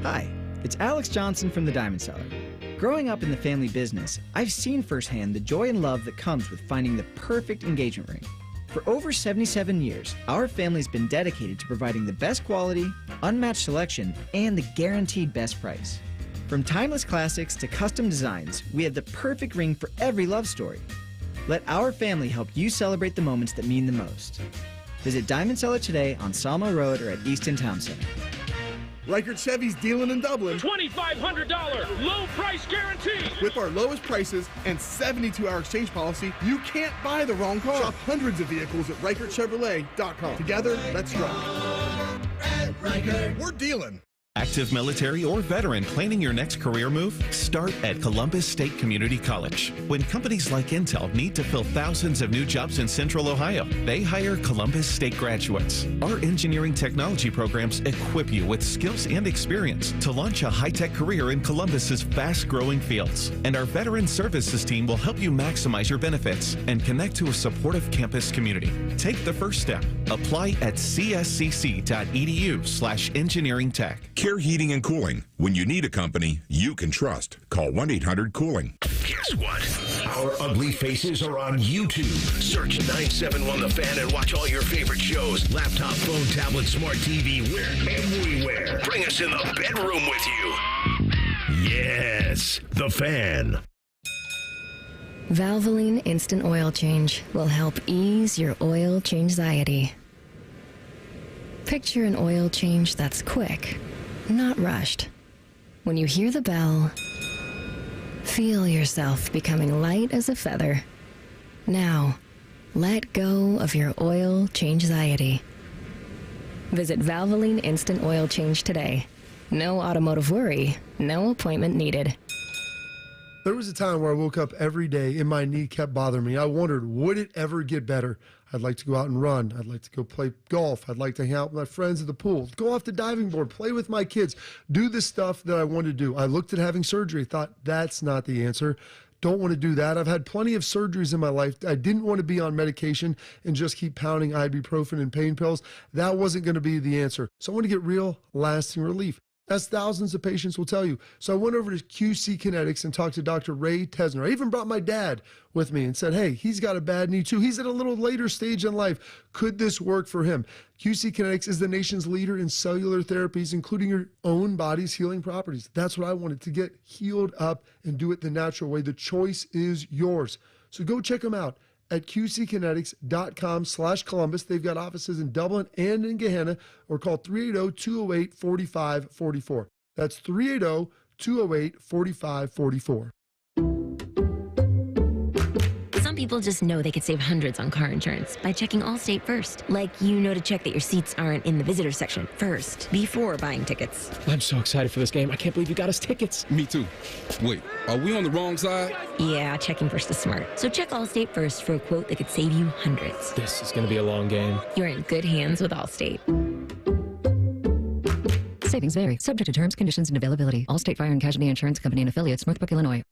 Hi, it's Alex Johnson from the Diamond Cellar. Growing up in the family business, I've seen firsthand the joy and love that comes with finding the perfect engagement ring. For over 77 years, our family's been dedicated to providing the best quality, unmatched selection, and the guaranteed best price. From timeless classics to custom designs, we have the perfect ring for every love story. Let our family help you celebrate the moments that mean the most. Visit Diamond Cellar today on Salmo Road or at Easton Town Center. Reichert Chevy's dealing in Dublin. $2,500 low price guarantee. With our lowest prices and 72-hour exchange policy, you can't buy the wrong car. Shop hundreds of vehicles at ReichertChevrolet.com. Together, let's drive. We're dealing. Active military or veteran planning your next career move? Start at Columbus State Community College. When companies like Intel need to fill thousands of new jobs in Central Ohio, they hire Columbus State graduates. Our engineering technology programs equip you with skills and experience to launch a high-tech career in Columbus's fast-growing fields. And our veteran services team will help you maximize your benefits and connect to a supportive campus community. Take the first step. Apply at cscc.edu/engineeringtech. Care Heating and Cooling. When you need a company you can trust, call 1-800-COOLING. Guess what? Our ugly faces are on YouTube. Search 971 The Fan and watch all your favorite shows. Laptop, phone, tablet, smart TV, we're everywhere. Bring us in the bedroom with you. Yes, The Fan. Valvoline Instant Oil Change will help ease your oil change-anxiety. Picture an oil change that's quick, not rushed. When you hear the bell, feel yourself becoming light as a feather. Now, let go of your oil change-anxiety. Visit Valvoline Instant Oil Change today. No automotive worry, no appointment needed. There was a time where I woke up every day and my knee kept bothering me. I wondered, would it ever get better? I'd like to go out and run. I'd like to go play golf. I'd like to hang out with my friends at the pool, go off the diving board, play with my kids, do the stuff that I wanted to do. I looked at having surgery, thought that's not the answer. Don't want to do that. I've had plenty of surgeries in my life. I didn't want to be on medication and just keep pounding ibuprofen and pain pills. That wasn't going to be the answer. So I want to get real, lasting relief. As thousands of patients will tell you. So I went over to QC Kinetics and talked to Dr. Ray Tesner. I even brought my dad with me and said, hey, he's got a bad knee too. He's at a little later stage in life. Could this work for him? QC Kinetics is the nation's leader in cellular therapies, including your own body's healing properties. That's what I wanted, to get healed up and do it the natural way. The choice is yours. So go check them out at qckinetics.com/Columbus. They've got offices in Dublin and in Gehenna, or call 380-208-4544. That's 380-208-4544. Some people just know they could save hundreds on car insurance by checking Allstate first. Like, you know, to check that your seats aren't in the visitor section first, before buying tickets. I'm so excited for this game. I can't believe you got us tickets. Me too. Wait, are we on the wrong side? Yeah, checking first is smart. So check Allstate first for a quote that could save you hundreds. This is going to be a long game. You're in good hands with Allstate. Savings vary. Subject to terms, conditions, and availability. Allstate Fire and Casualty Insurance Company and affiliates, Northbrook, Illinois.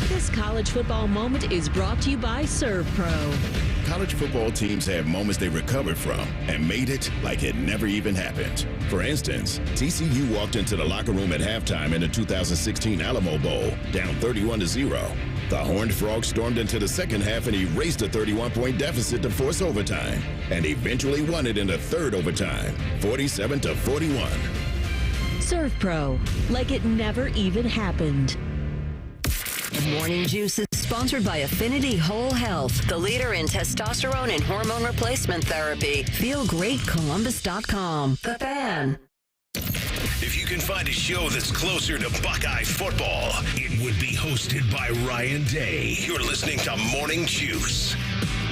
This college football moment is brought to you by ServPro. College football teams have moments they recovered from and made it like it never even happened. For instance, TCU walked into the locker room at halftime in the 2016 Alamo Bowl, down 31-0. The Horned Frogs stormed into the second half and erased a 31-point deficit to force overtime, and eventually won it in the third overtime, 47-41. ServPro, like it never even happened. Morning Juice is sponsored by Affinity Whole Health, the leader in testosterone and hormone replacement therapy. FeelGreatColumbus.com. The Fan. If you can find a show that's closer to Buckeye football, it would be hosted by Ryan Day. You're listening to Morning Juice.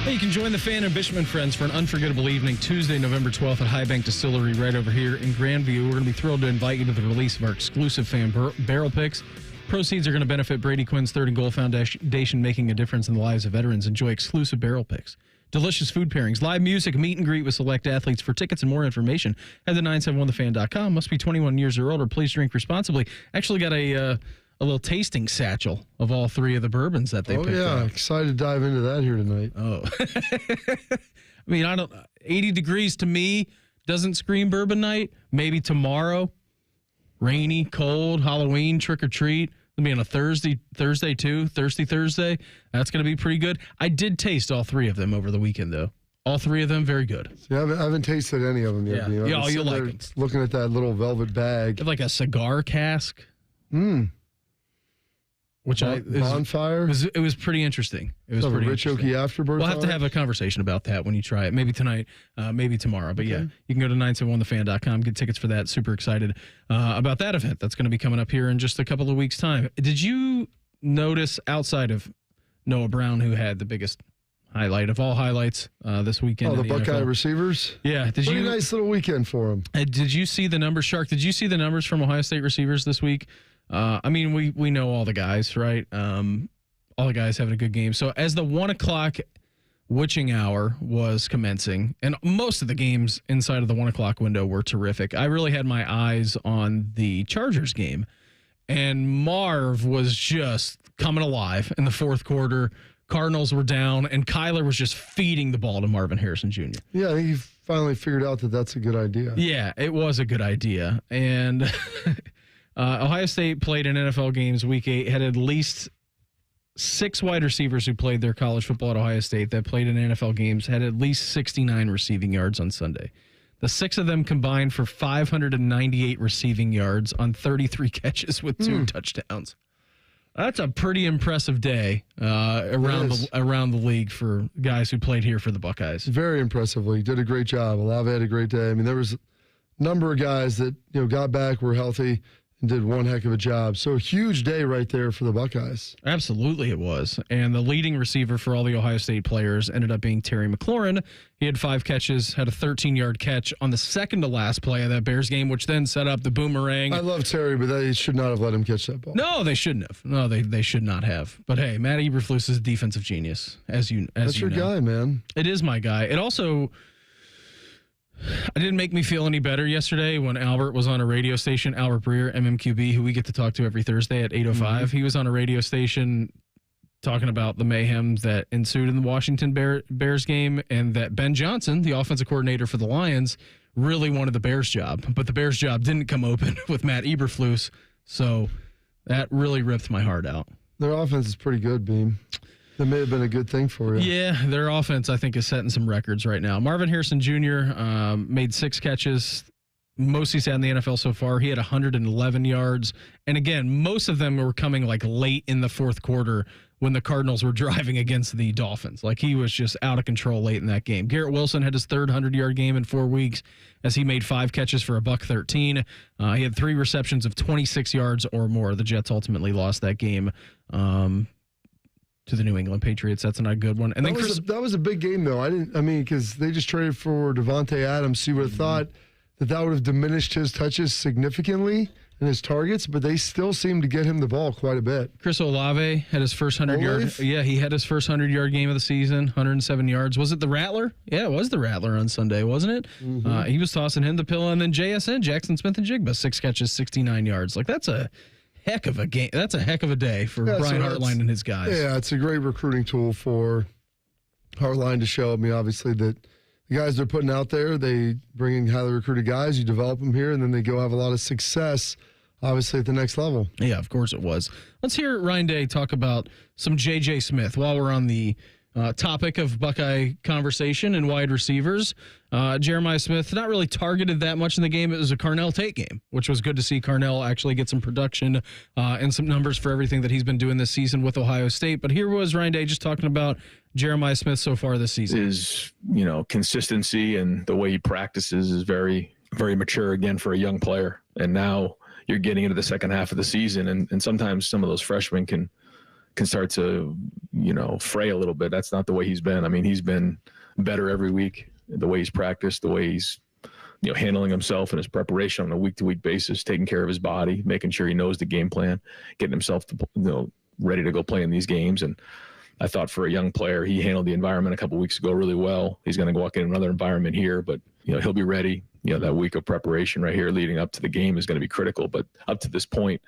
Hey, you can join the Fan and Bishop and Friends for an unforgettable evening Tuesday, November 12th at High Bank Distillery right over here in Grandview. We're going to be thrilled to invite you to the release of our exclusive fan barrel picks. Proceeds are going to benefit Brady Quinn's Third and Goal Foundation, making a difference in the lives of veterans. Enjoy exclusive barrel picks, delicious food pairings, live music, meet and greet with select athletes. For tickets and more information, head to 971thefan.com. Must be 21 years or older. Please drink responsibly. Actually got a little tasting satchel of all three of the bourbons that they picked up. Excited to dive into that here tonight. Oh. I mean, 80 degrees to me doesn't scream bourbon night. Maybe tomorrow, rainy, cold, Halloween, trick or treat. It'll be on a Thursday too, Thirsty Thursday. That's going to be pretty good. I did taste all three of them over the weekend, though. All three of them, very good. See, I haven't tasted any of them yet. Yeah, You'll like them. Looking at that little velvet bag. Like a cigar cask. Which bonfire. It was pretty interesting. It was pretty rich oaky afterbirth. We'll have to have a conversation about that when you try it. Maybe tonight, maybe tomorrow. But yeah, you can go to 971thefan.com, get tickets for that. Super excited about that event. That's going to be coming up here in just a couple of weeks' time. Did you notice, outside of Noah Brown, who had the biggest highlight of all highlights this weekend? Oh, the Buckeye receivers? Yeah. Pretty nice little weekend for them. Did you see the numbers, Shark? Did you see the numbers from Ohio State receivers this week? I mean, we know all the guys, right? All the guys having a good game. So as the 1 o'clock witching hour was commencing, and most of the games inside of the 1 o'clock window were terrific, I really had my eyes on the Chargers game. And Marv was just coming alive in the fourth quarter. Cardinals were down, and Kyler was just feeding the ball to Marvin Harrison Jr. Yeah, I think he finally figured out that that's a good idea. Yeah, it was a good idea. And Ohio State played in NFL games week 8, had at least 6 wide receivers who played their college football at Ohio State that played in NFL games, had at least 69 receiving yards on Sunday. The 6 of them combined for 598 receiving yards on 33 catches with 2 touchdowns. That's a pretty impressive day around the league for guys who played here for the Buckeyes. Very impressively. Did a great job. Olave had a great day. I mean, there was a number of guys that got back, were healthy, and did one heck of a job. So a huge day right there for the Buckeyes. Absolutely it was. And the leading receiver for all the Ohio State players ended up being Terry McLaurin. He had 5 catches, had a 13-yard catch on the second to last play of that Bears game, which then set up the boomerang. I love Terry, but they should not have let him catch that ball. No, they shouldn't have. No, they should not have. But hey, Matt Eberflus is a defensive genius, as you know. That's your guy, man. It is my guy. It also... It didn't make me feel any better yesterday when Albert was on a radio station, Albert Breer, MMQB, who we get to talk to every Thursday at 8:05. He was on a radio station talking about the mayhem that ensued in the Washington Bears game, and that Ben Johnson, the offensive coordinator for the Lions, really wanted the Bears job. But the Bears job didn't come open with Matt Eberflus, so that really ripped my heart out. Their offense is pretty good, Beam. That may have been a good thing for you. Yeah, their offense, I think, is setting some records right now. Marvin Harrison Jr. Made 6 catches, most he's had in the NFL so far. He had 111 yards. And again, most of them were coming like late in the fourth quarter when the Cardinals were driving against the Dolphins. Like, he was just out of control late in that game. Garrett Wilson had his third 100-yard game in 4 weeks as he made 5 catches for $113. He had 3 receptions of 26 yards or more. The Jets ultimately lost that game to the New England Patriots. That's not a good one. And then that was a big game, though. Because they just traded for Devontae Adams. So you would have thought that would have diminished his touches significantly and his targets, but they still seemed to get him the ball quite a bit. Chris Olave had his first 100-yard. Yeah, he had his first 100-yard game of the season, 107 yards. Was it the Rattler? Yeah, it was the Rattler on Sunday, wasn't it? Mm-hmm. He was tossing him the pillow, and then JSN, Jackson Smith-Njigba, 6 catches, 69 yards. Like, that's a heck of a game. That's a heck of a day for Brian Hartline and his guys. Yeah, it's a great recruiting tool for Hartline to show. I mean, obviously, that the guys they're putting out there, they bring in highly recruited guys, you develop them here, and then they go have a lot of success, obviously, at the next level. Yeah, of course it was. Let's hear Ryan Day talk about some J.J. Smith while we're on the topic of Buckeye conversation and wide receivers. Jeremiah Smith, not really targeted that much in the game. It was a Carnell Tate game, which was good to see Carnell actually get some production and some numbers for everything that he's been doing this season with Ohio State. But here was Ryan Day just talking about Jeremiah Smith so far this season. His, consistency and the way he practices is very, very mature again for a young player. And now you're getting into the second half of the season, and sometimes some of those freshmen can start to, fray a little bit. That's not the way he's been. I mean, he's been better every week, the way he's practiced, the way he's, handling himself and his preparation on a week-to-week basis, taking care of his body, making sure he knows the game plan, getting himself ready to go play in these games. And I thought for a young player, he handled the environment a couple weeks ago really well. He's going to go walk in another environment here, but, he'll be ready. That week of preparation right here leading up to the game is going to be critical. But up to this point,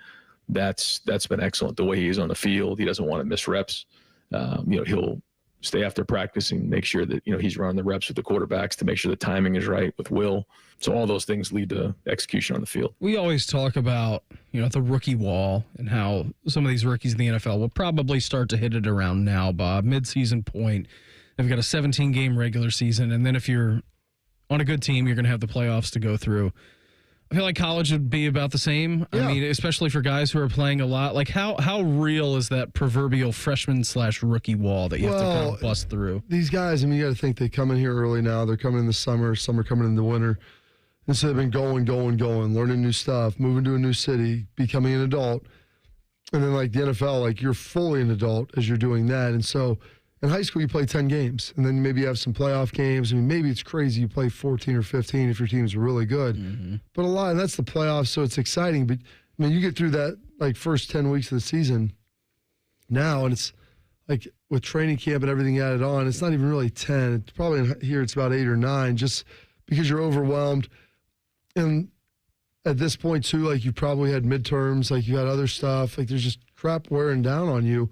that's been excellent. The way he is on the field, he doesn't want to miss reps. He'll stay after practice and make sure that, he's running the reps with the quarterbacks to make sure the timing is right with Will. So all those things lead to execution on the field. We always talk about, the rookie wall and how some of these rookies in the NFL will probably start to hit it around now, Bob. Midseason point. They've got a 17-game regular season, and then if you're on a good team, you're going to have the playoffs to go through. I feel like college would be about the same. Yeah. I mean, especially for guys who are playing a lot. Like, how real is that proverbial freshman/rookie wall that you have to kind of bust through? These guys, I mean, you got to think they come in here early now. They're coming in the summer. Some are coming in the winter. And so they've been going, learning new stuff, moving to a new city, becoming an adult. And then, like, the NFL, like, you're fully an adult as you're doing that. And so in high school, you play 10 games. And then maybe you have some playoff games. I mean, maybe it's crazy. You play 14 or 15 if your team's really good. Mm-hmm. But a lot, and that's the playoffs, so it's exciting. But, I mean, you get through that, like, first 10 weeks of the season now, and it's, like, with training camp and everything added on, it's not even really 10. It's probably here it's about 8 or 9 just because you're overwhelmed. And at this point, too, like, you probably had midterms, like, you had other stuff. Like, there's just crap wearing down on you.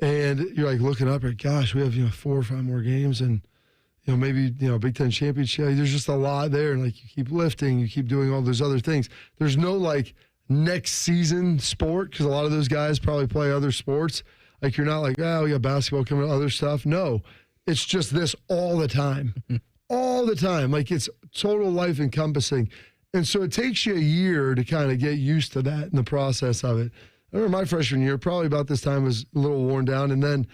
And you're, like, looking up at, gosh, we have, 4 or 5 more games and, maybe, Big Ten championship. There's just a lot there. And, like, you keep lifting, you keep doing all those other things. There's no, like, next season sport because a lot of those guys probably play other sports. Like, you're not like, we got basketball coming, other stuff. No, it's just this all the time. All the time. Like, it's total life encompassing. And so it takes you a year to kind of get used to that in the process of it. I remember my freshman year, probably about this time, was a little worn down. And then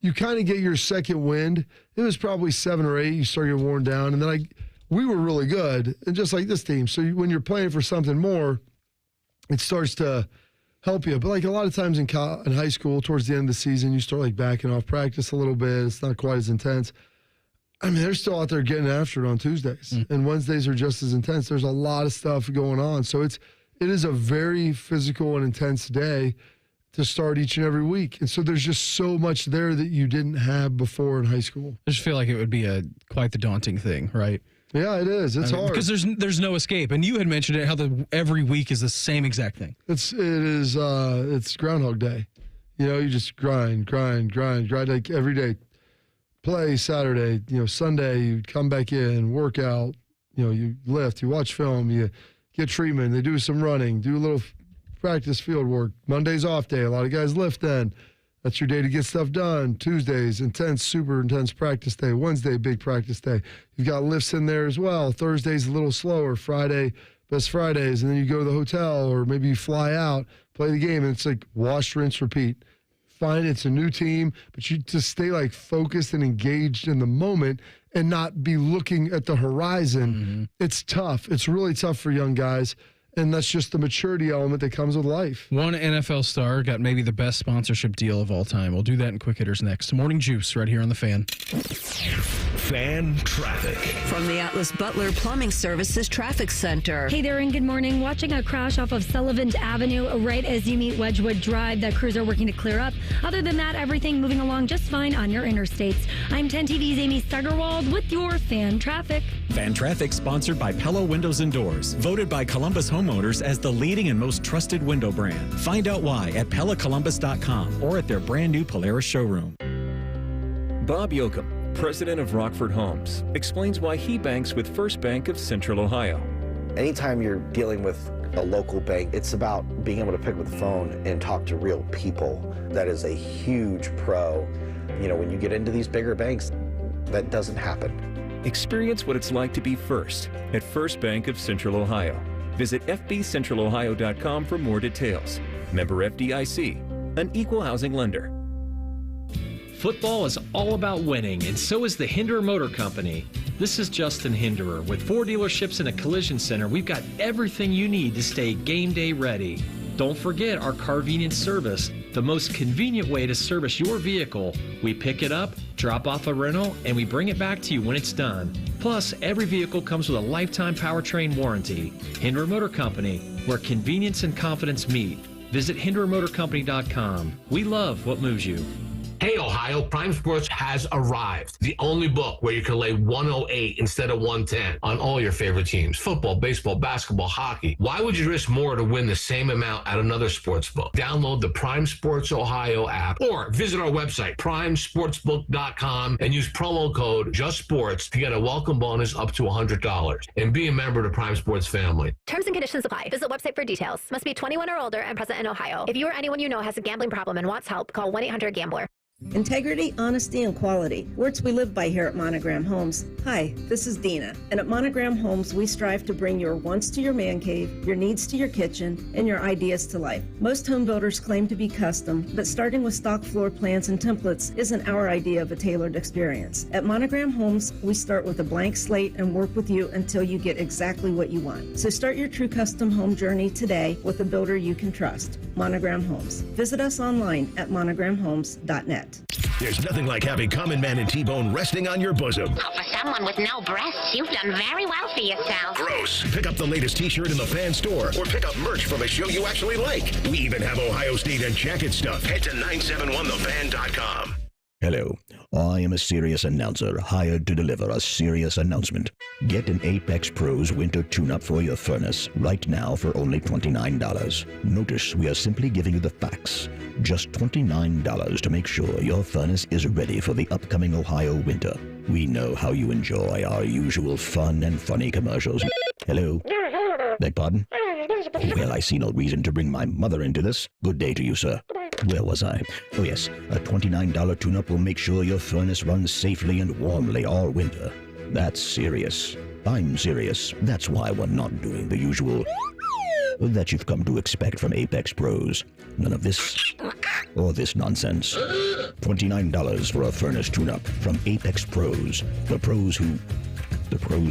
you kind of get your second wind. It was probably 7 or 8. You start getting worn down. And then we were really good, and just like this team. So when you're playing for something more, it starts to help you. But like a lot of times in high school, towards the end of the season, you start like backing off practice a little bit. It's not quite as intense. I mean, they're still out there getting after it on Tuesdays, and Wednesdays are just as intense. There's a lot of stuff going on. So it is a very physical and intense day to start each and every week. And so there's just so much there that you didn't have before in high school. I just feel like it would be quite the daunting thing, right? Yeah, it is. It's hard. Because there's no escape. And you had mentioned it, how every week is the same exact thing. It's Groundhog Day. You just grind like every day. Play Saturday, Sunday, you come back in, work out, you lift, you watch film, you get treatment, they do some running, do a little practice field work. Monday's off day. A lot of guys lift then. That's your day to get stuff done. Tuesdays, super intense practice day. Wednesday, big practice day. You've got lifts in there as well. Thursday's a little slower. Friday, best Fridays. And then you go to the hotel or maybe you fly out, play the game, and it's like wash, rinse, repeat. Fine, it's a new team, but you just stay like focused and engaged in the moment and not be looking at the horizon. Mm-hmm. It's tough. It's really tough for young guys. And that's just the maturity element that comes with life. One NFL star got maybe the best sponsorship deal of all time. We'll do that in Quick Hitters next. Morning Juice right here on The Fan. Fan traffic. From the Atlas Butler Plumbing Services Traffic Center. Hey there and good morning. Watching a crash off of Sullivan Avenue right as you meet Wedgwood Drive. That crews are working to clear up. Other than that, everything moving along just fine on your interstates. I'm 10 TV's Amy Steigerwald with your Fan Traffic. Fan Traffic sponsored by Pella Windows and Doors. Voted by Columbus homeowners as the leading and most trusted window brand. Find out why at PellaColumbus.com or at their brand new Polaris showroom. Bob Yoakum, president of Rockford Homes, explains why he banks with First Bank of Central Ohio. Anytime you're dealing with a local bank, it's about being able to pick up the phone and talk to real people. That is a huge pro. When you get into these bigger banks, that doesn't happen. Experience what it's like to be first at First Bank of Central Ohio. Visit fbcentralohio.com for more details. Member FDIC, an equal housing lender. Football is all about winning, and so is the Hinderer Motor Company. This is Justin Hinderer. With 4 dealerships and a collision center, we've got everything you need to stay game day ready. Don't forget our Carvenience service, the most convenient way to service your vehicle. We pick it up, drop off a rental, and we bring it back to you when it's done. Plus, every vehicle comes with a lifetime powertrain warranty. Hinderer Motor Company, where convenience and confidence meet. Visit HindererMotorCompany.com. We love what moves you. Hey, Ohio, Prime Sports has arrived. The only book where you can lay 108 instead of 110 on all your favorite teams. Football, baseball, basketball, hockey. Why would you risk more to win the same amount at another sports book? Download the Prime Sports Ohio app or visit our website, primesportsbook.com, and use promo code JUSTSPORTS to get a welcome bonus up to $100. And be a member of the Prime Sports family. Terms and conditions apply. Visit website for details. Must be 21 or older and present in Ohio. If you or anyone you know has a gambling problem and wants help, call 1-800-GAMBLER. Integrity, honesty, and quality. Words we live by here at Monogram Homes. Hi, this is Dina. And at Monogram Homes, we strive to bring your wants to your man cave, your needs to your kitchen, and your ideas to life. Most home builders claim to be custom, but starting with stock floor plans and templates isn't our idea of a tailored experience. At Monogram Homes, we start with a blank slate and work with you until you get exactly what you want. So start your true custom home journey today with a builder you can trust. Monogram Homes. Visit us online at monogramhomes.net. There's nothing like having Common Man and T-Bone resting on your bosom. Oh, for someone with no breasts, you've done very well for yourself. Gross. Pick up the latest T-shirt in the fan store or pick up merch from a show you actually like. We even have Ohio State and jacket stuff. Head to 971thefan.com. Hello, I am a serious announcer hired to deliver a serious announcement. Get an Apex Pros winter tune-up for your furnace right now for only $29. Notice we are simply giving you the facts. Just $29 to make sure your furnace is ready for the upcoming Ohio winter. We know how you enjoy our usual fun and funny commercials. Hello? Beg pardon? Well, I see no reason to bring my mother into this. Good day to you, sir. Where was I? Oh, yes. A $29 tune-up will make sure your furnace runs safely and warmly all winter. That's serious. I'm serious. That's why we're not doing the usual that you've come to expect from Apex Pros. None of this or this nonsense. $29 for a furnace tune-up from Apex Pros. The pros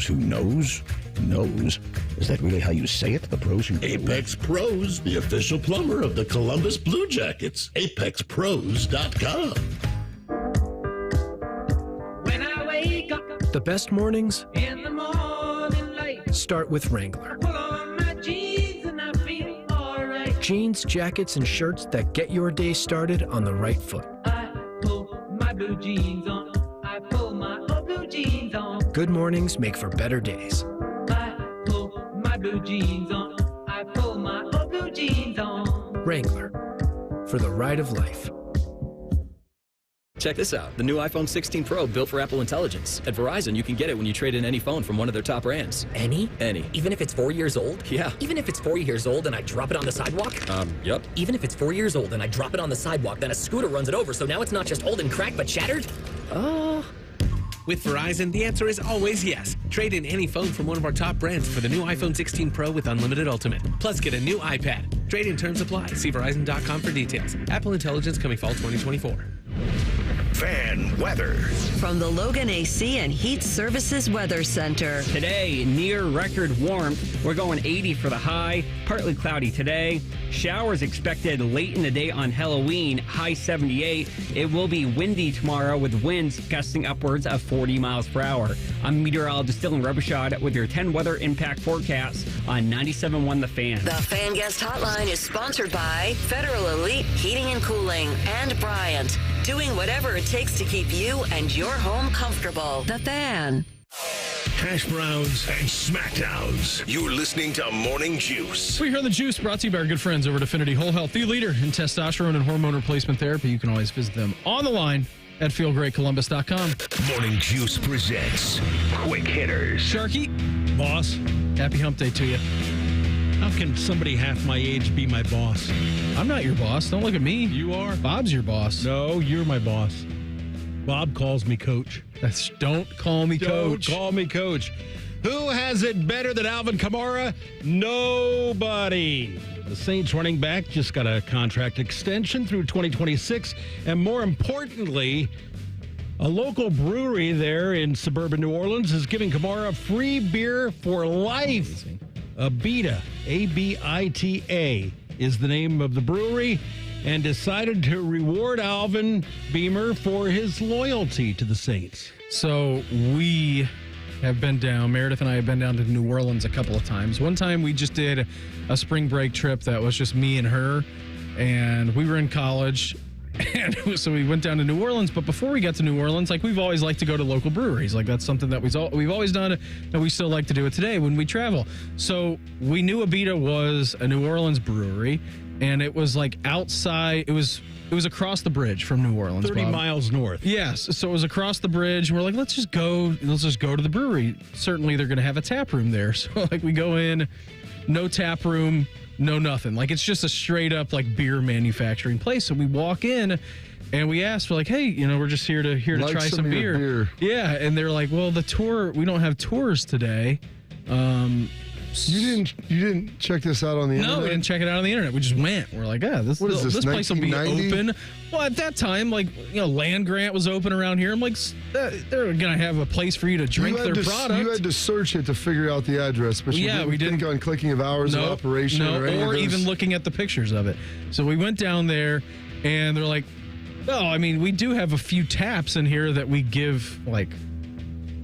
who knows? Knows? Is that really how you say it? The pros who... Apex Pros, the official plumber of the Columbus Blue Jackets. ApexPros.com. When I wake up, the best mornings in the morning light start with Wrangler. Pull on my jeans and I feel all right. Jeans, jackets, and shirts that get your day started on the right foot. I pull my blue jeans on. I pull my old blue jeans on. Good mornings make for better days. My blue jeans on. I pull my old blue jeans on. Wrangler, for the ride of life. Check this out. The new iPhone 16 Pro built for Apple Intelligence. At Verizon, you can get it when you trade in any phone from one of their top brands. Any? Any. Even if it's 4 years old? Yeah. Even if it's 4 years old and I drop it on the sidewalk? Yep. Even if it's 4 years old and I drop it on the sidewalk, then a scooter runs it over, so now it's not just old and cracked, but shattered? With Verizon, the answer is always yes. Trade in any phone from one of our top brands for the new iPhone 16 Pro with unlimited Ultimate. Plus, get a new iPad. Trade-in terms apply. See Verizon.com for details. Apple Intelligence coming fall 2024. Fan weather. From the Logan AC and Heat Services Weather Center. Today, near record warmth. We're going 80 for the high. Partly cloudy today. Showers expected late in the day on Halloween. High 78. It will be windy tomorrow with winds gusting upwards of 40 miles per hour. I'm meteorologist Dylan Robichaud with your 10 weather impact forecasts on 97.1 The Fan. The Fan Guest Hotline is sponsored by Federal Elite Heating and Cooling and Bryant. Doing whatever it takes to keep you and your home comfortable. The Fan. Hash browns and smackdowns. You're listening to Morning Juice. We hear the Juice brought to you by our good friends over at Affinity Whole Health, the leader in testosterone and hormone replacement therapy. You can always visit them on the line at feelgreatcolumbus.com. Morning Juice presents Quick Hitters. Sharky, boss, happy hump day to you. How can somebody half my age be my boss? I'm not your boss. Don't look at me. You are? Bob's your boss. No, you're my boss. Bob calls me coach. Don't call me coach. Don't call me coach. Who has it better than Alvin Kamara? Nobody. The Saints running back just got a contract extension through 2026. And more importantly, a local brewery there in suburban New Orleans is giving Kamara free beer for life. Abita, A-B-I-T-A, is the name of the brewery, and decided to reward Alvin Beamer for his loyalty to the Saints. So we have been down, Meredith and I have been down to New Orleans a couple of times. One time we just did a spring break trip that was just me and her, and we were in college. And so we went down to New Orleans, but before we got to New Orleans, like, we've always liked to go to local breweries. Like, that's something that we've always done, and we still like to do it today when we travel. So we knew Abita was a New Orleans brewery, and it was like outside. It was across the bridge from New Orleans, 30 Bob. miles north. Yes, so it was across the bridge. And we're like, let's just go to the brewery. Certainly, they're going to have a tap room there. So like, we go in, no tap room. no nothing. Like, it's just a straight up like beer manufacturing place. So we walk in and we asked, we're like, hey, we're just here to try some beer. Yeah, and they're like, well, the tour, we don't have tours today. You didn't check this out on the internet? No, we didn't check it out on the internet. We just went. We're like, this place will be open. Well, at that time, Land Grant was open around here. I'm like, they're going to have a place for you to drink their product. You had to search it to figure out the address, but we didn't think on clicking of hours of operation or even looking at the pictures of it. So we went down there, and they're like, we do have a few taps in here that we give,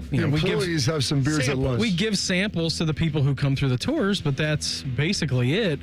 employees have some beers at lunch. We give samples to the people who come through the tours, but that's basically it.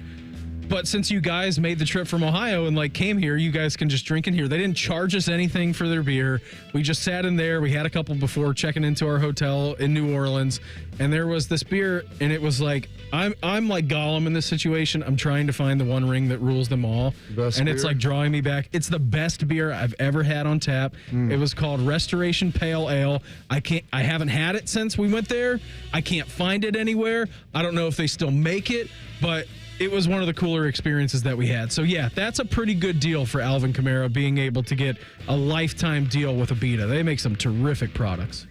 But since you guys made the trip from Ohio and came here, you guys can just drink in here. They didn't charge us anything for their beer. We just sat in there. We had a couple before checking into our hotel in New Orleans, and there was this beer, and it was like, I'm like Gollum in this situation. I'm trying to find the one ring that rules them all, and it's like drawing me back. It's the best beer I've ever had on tap. It was called Restoration Pale Ale. I haven't had it since we went there. I can't find it anywhere. I don't know if they still make it, but it was one of the cooler experiences that we had. So, yeah, that's a pretty good deal for Alvin Kamara, being able to get a lifetime deal with Abita. They make some terrific products.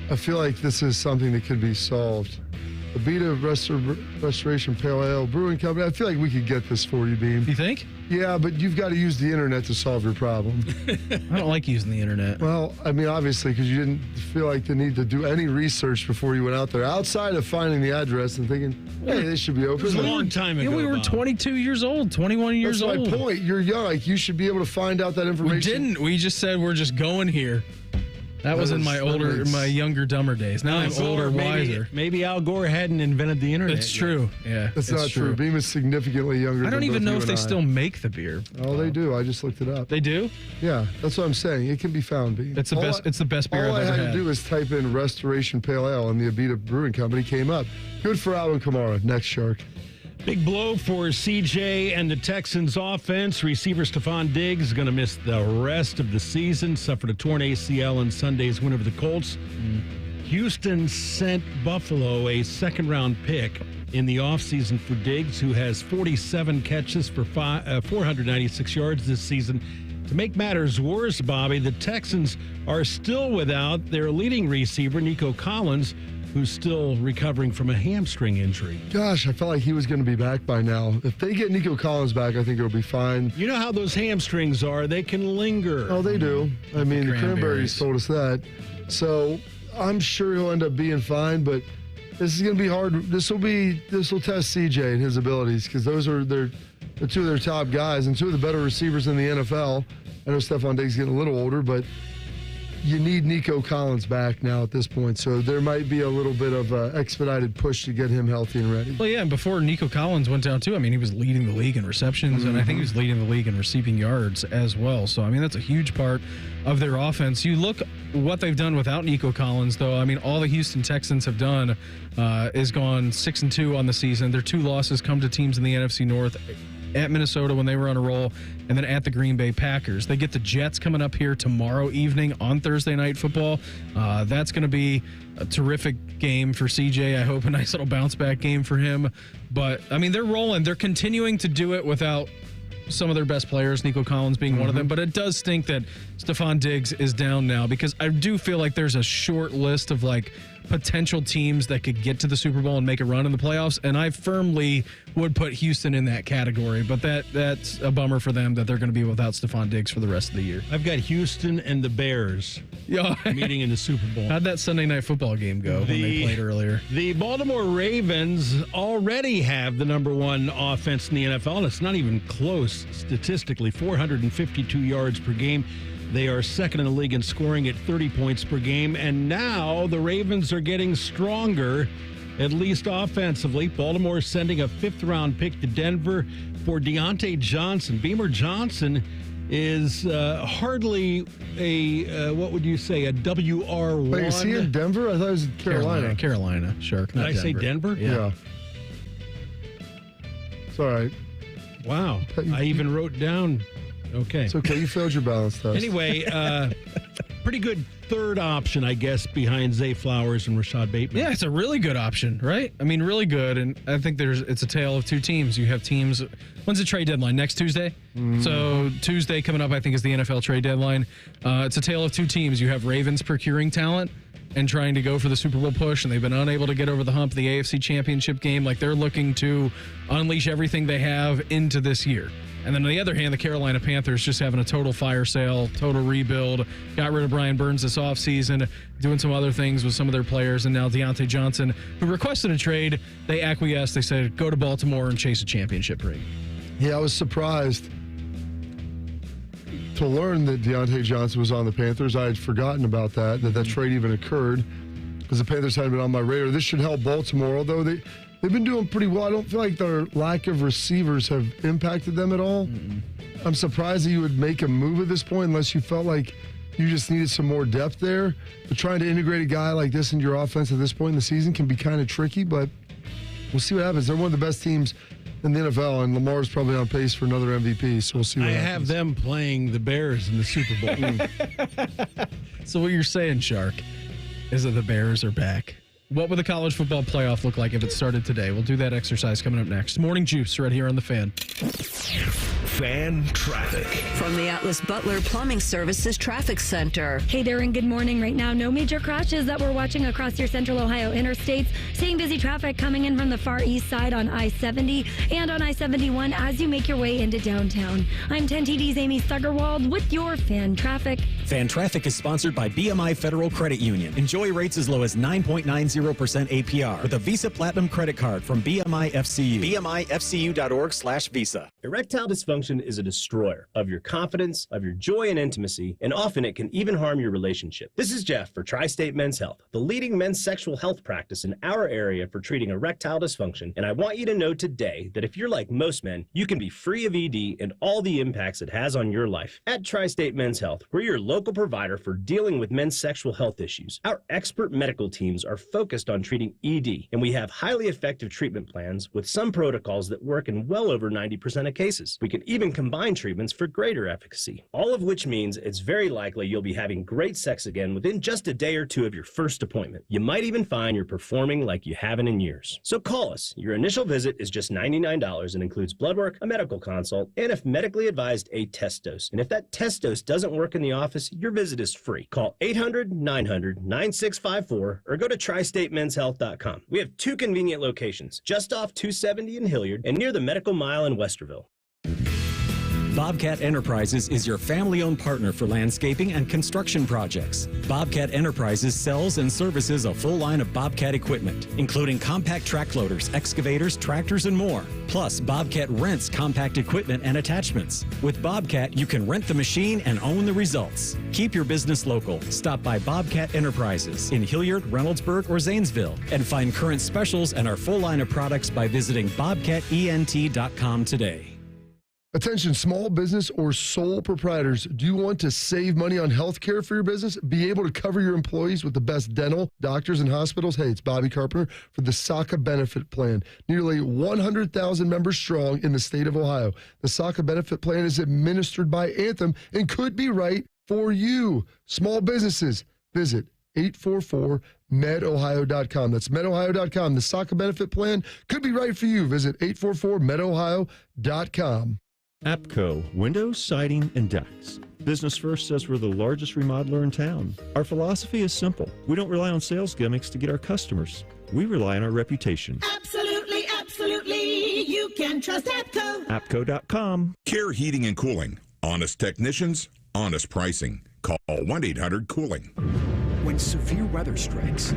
I feel like this is something that could be solved. Abita Restoration Pale Ale Brewing Company, I feel like we could get this for you, Beam. You think? Yeah, but you've got to use the internet to solve your problem. I don't like using the internet. Well, obviously, because you didn't feel like the need to do any research before you went out there, outside of finding the address and thinking, hey, they should be open. It was a long time ago. We were 22 years old, 21 years old. That's my point. You're young. You should be able to find out that information. We didn't. We just said we're just going here. That was in my younger, dumber days. Now I'm older, wiser. Maybe Al Gore hadn't invented the internet. That's true. Yeah, that's not true. Beam is significantly younger. I don't even know if they still make the beer. Oh, they do. I just looked it up. They do? Yeah, that's what I'm saying. It can be found, Beam. It's the best. It's the best beer I've ever had. All I had to do is type in Restoration Pale Ale, and the Abita Brewing Company came up. Good for Alvin Kamara. Next, Shark. Big blow for CJ and the Texans offense. Receiver Stephon Diggs is going to miss the rest of the season. Suffered a torn ACL in Sunday's win over the Colts. Houston sent Buffalo a second-round pick in the offseason for Diggs, who has 47 catches for 496 yards this season. To make matters worse, Bobby, the Texans are still without their leading receiver, Nico Collins, who's still recovering from a hamstring injury. Gosh, I felt like he was going to be back by now. If they get Nico Collins back, I think it'll be fine. You know how those hamstrings are. They can linger. Oh, they do. The Cranberries told us that. So I'm sure he'll end up being fine, but this is going to be hard. This will test CJ and his abilities, because those are the two of their top guys and two of the better receivers in the NFL. I know Stephon Diggs is getting a little older, but you need Nico Collins back now at this point, so there might be a little bit of an expedited push to get him healthy and ready. Well, yeah, and before Nico Collins went down, too, he was leading the league in receptions, and I think he was leading the league in receiving yards as well. So, that's a huge part of their offense. You look what they've done without Nico Collins, though. All the Houston Texans have done is gone 6-2 on the season. Their two losses come to teams in the NFC North, at Minnesota when they were on a roll, and then at the Green Bay Packers. They get the Jets coming up here tomorrow evening on Thursday Night Football. That's going to be a terrific game for CJ. I hope a nice little bounce-back game for him. But, they're rolling. They're continuing to do it without some of their best players, Nico Collins being one of them. But it does stink that Stephon Diggs is down now, because I do feel like there's a short list of, potential teams that could get to the Super Bowl and make a run in the playoffs, and I firmly would put Houston in that category, but that's a bummer for them that they're going to be without Stephon Diggs for the rest of the year. I've got Houston and the Bears meeting in the Super Bowl. How'd that Sunday Night Football game go when they played earlier? The Baltimore Ravens already have the number one offense in the NFL, and it's not even close statistically, 452 yards per game. They are second in the league in scoring at 30 points per game. And now the Ravens are getting stronger, at least offensively. Baltimore is sending a fifth-round pick to Denver for Deontay Johnson. Beamer Johnson is hardly a, what would you say, a WR1. Wait, is he in Denver? I thought it was Carolina. Carolina, Shark. Did I say Denver? Yeah. It's all right. Wow. I even wrote down Okay. It's okay. You failed your balance test. Anyway, pretty good third option, I guess, behind Zay Flowers and Rashad Bateman. Yeah, it's a really good option, right? I mean, really good. And I think it's a tale of two teams. You have teams. When's the trade deadline? Next Tuesday? So Tuesday coming up, I think, is the NFL trade deadline. It's a tale of two teams. You have Ravens procuring talent and trying to go for the Super Bowl push, and they've been unable to get over the hump, the AFC Championship game. Like, they're looking to unleash everything they have into this year. And then on the other hand, the Carolina Panthers just having a total fire sale, total rebuild, got rid of Brian Burns this offseason, doing some other things with some of their players, and now Deontay Johnson, who requested a trade, they acquiesced. They said, go to Baltimore and chase a championship ring. Yeah, I was surprised to learn that Deontay Johnson was on the Panthers. I had forgotten about that trade even occurred because the Panthers hadn't been on my radar. This should help Baltimore, although they've been doing pretty well. I don't feel like their lack of receivers have impacted them at all. I'm surprised that you would make a move at this point unless you felt like you just needed some more depth there. But trying to integrate a guy like this into your offense at this point in the season can be kind of tricky, but we'll see what happens. They're one of the best teams in the NFL, and Lamar's probably on pace for another MVP, so we'll see what happens. I have them playing the Bears in the Super Bowl. So what you're saying, Shark, is that the Bears are back. What would the college football playoff look like if it started today? We'll do that exercise coming up next. Morning Juice right here on The Fan. Fan traffic. From the Atlas Butler Plumbing Services Traffic Center. Hey there, and good morning. Right now, no major crashes that we're watching across your central Ohio interstates. Seeing busy traffic coming in from the far east side on I-70 and on I-71 as you make your way into downtown. I'm 10 TD's Amy Stuggerwald with your Fan Traffic. Fan Traffic is sponsored by BMI Federal Credit Union. Enjoy rates as low as 9.90% APR with a Visa Platinum credit card from BMI FCU. BMIFCU.org/Visa. Erectile dysfunction is a destroyer of your confidence, of your joy and intimacy, and often it can even harm your relationship. This is Jeff for Tri-State Men's Health, the leading men's sexual health practice in our area for treating erectile dysfunction. And I want you to know today that if you're like most men, you can be free of ED and all the impacts it has on your life. At Tri-State Men's Health, we're your local provider for dealing with men's sexual health issues. Our expert medical teams are focused on treating ED, and we have highly effective treatment plans with some protocols that work in well over 90% of cases. We can even combine treatments for greater efficacy, all of which means it's very likely you'll be having great sex again within just a day or two of your first appointment. You might even find you're performing like you haven't in years. So call us. Your initial visit is just $99 and includes blood work, a medical consult, and if medically advised, a test dose. And if that test dose doesn't work in the office, your visit is free. Call 800-900-9654 or go to tristatemenshealth.com. We have 2 convenient locations, just off 270 in Hilliard and near the Medical Mile in Westerville. Bobcat Enterprises is your family-owned partner for landscaping and construction projects. Bobcat Enterprises sells and services a full line of Bobcat equipment, including compact track loaders, excavators, tractors, and more. Plus, Bobcat rents compact equipment and attachments. With Bobcat, you can rent the machine and own the results. Keep your business local. Stop by Bobcat Enterprises in Hilliard, Reynoldsburg, or Zanesville, and find current specials and our full line of products by visiting bobcatent.com today. Attention, small business or sole proprietors. Do you want to save money on health care for your business? Be able to cover your employees with the best dental, doctors, and hospitals? Hey, it's Bobby Carpenter for the SACA Benefit Plan. Nearly 100,000 members strong in the state of Ohio. The SACA Benefit Plan is administered by Anthem and could be right for you. Small businesses, visit 844-medohio.com. That's medohio.com. The SACA Benefit Plan could be right for you. Visit 844-medohio.com. APCO, windows, siding, and decks. Business First says we're the largest remodeler in town. Our philosophy is simple. We don't rely on sales gimmicks to get our customers. We rely on our reputation. Absolutely, absolutely. You can trust APCO. APCO.com. Care Heating and Cooling. Honest technicians, honest pricing. Call 1-800-COOLING. When severe weather strikes,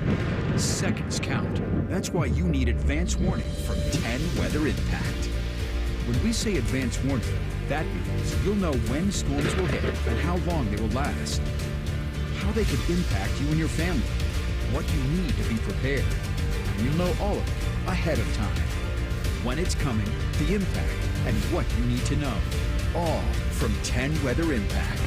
seconds count. That's why you need advance warning from 10 Weather Impact. When we say advance warning, that means you'll know when storms will hit and how long they will last, how they could impact you and your family, what you need to be prepared. And you'll know all of it ahead of time. When it's coming, the impact, and what you need to know. All from 10 Weather Impact.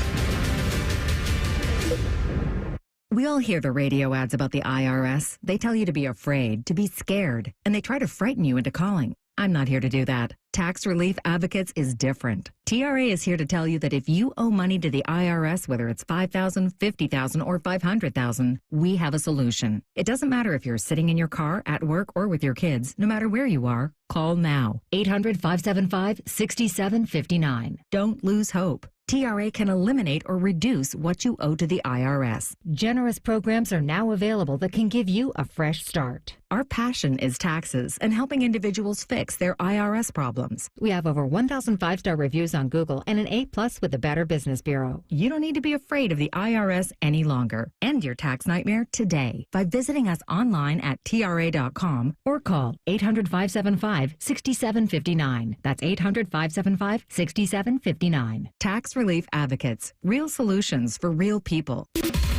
We all hear the radio ads about the IRS. They tell you to be afraid, to be scared, and they try to frighten you into calling. I'm not here to do that. Tax Relief Advocates is different. TRA is here to tell you that if you owe money to the IRS, whether it's $5,000, $50,000, or $500,000, we have a solution. It doesn't matter if you're sitting in your car, at work, or with your kids. No matter where you are, call now. 800-575-6759. Don't lose hope. TRA can eliminate or reduce what you owe to the IRS. Generous programs are now available that can give you a fresh start. Our passion is taxes and helping individuals fix their IRS problems. We have over 1,000 5-star reviews on Google and an A+ with the Better Business Bureau. You don't need to be afraid of the IRS any longer. End your tax nightmare today by visiting us online at TRA.com or call 800-575-6759. That's 800-575-6759. Tax Relief Advocates. Real solutions for real people.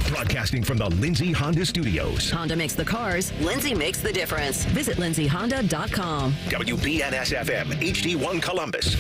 Broadcasting from the Lindsay Honda Studios. Honda makes the cars. Lindsay makes the difference. Visit lindsayhonda.com. WBNS-FM, HD1 Columbus.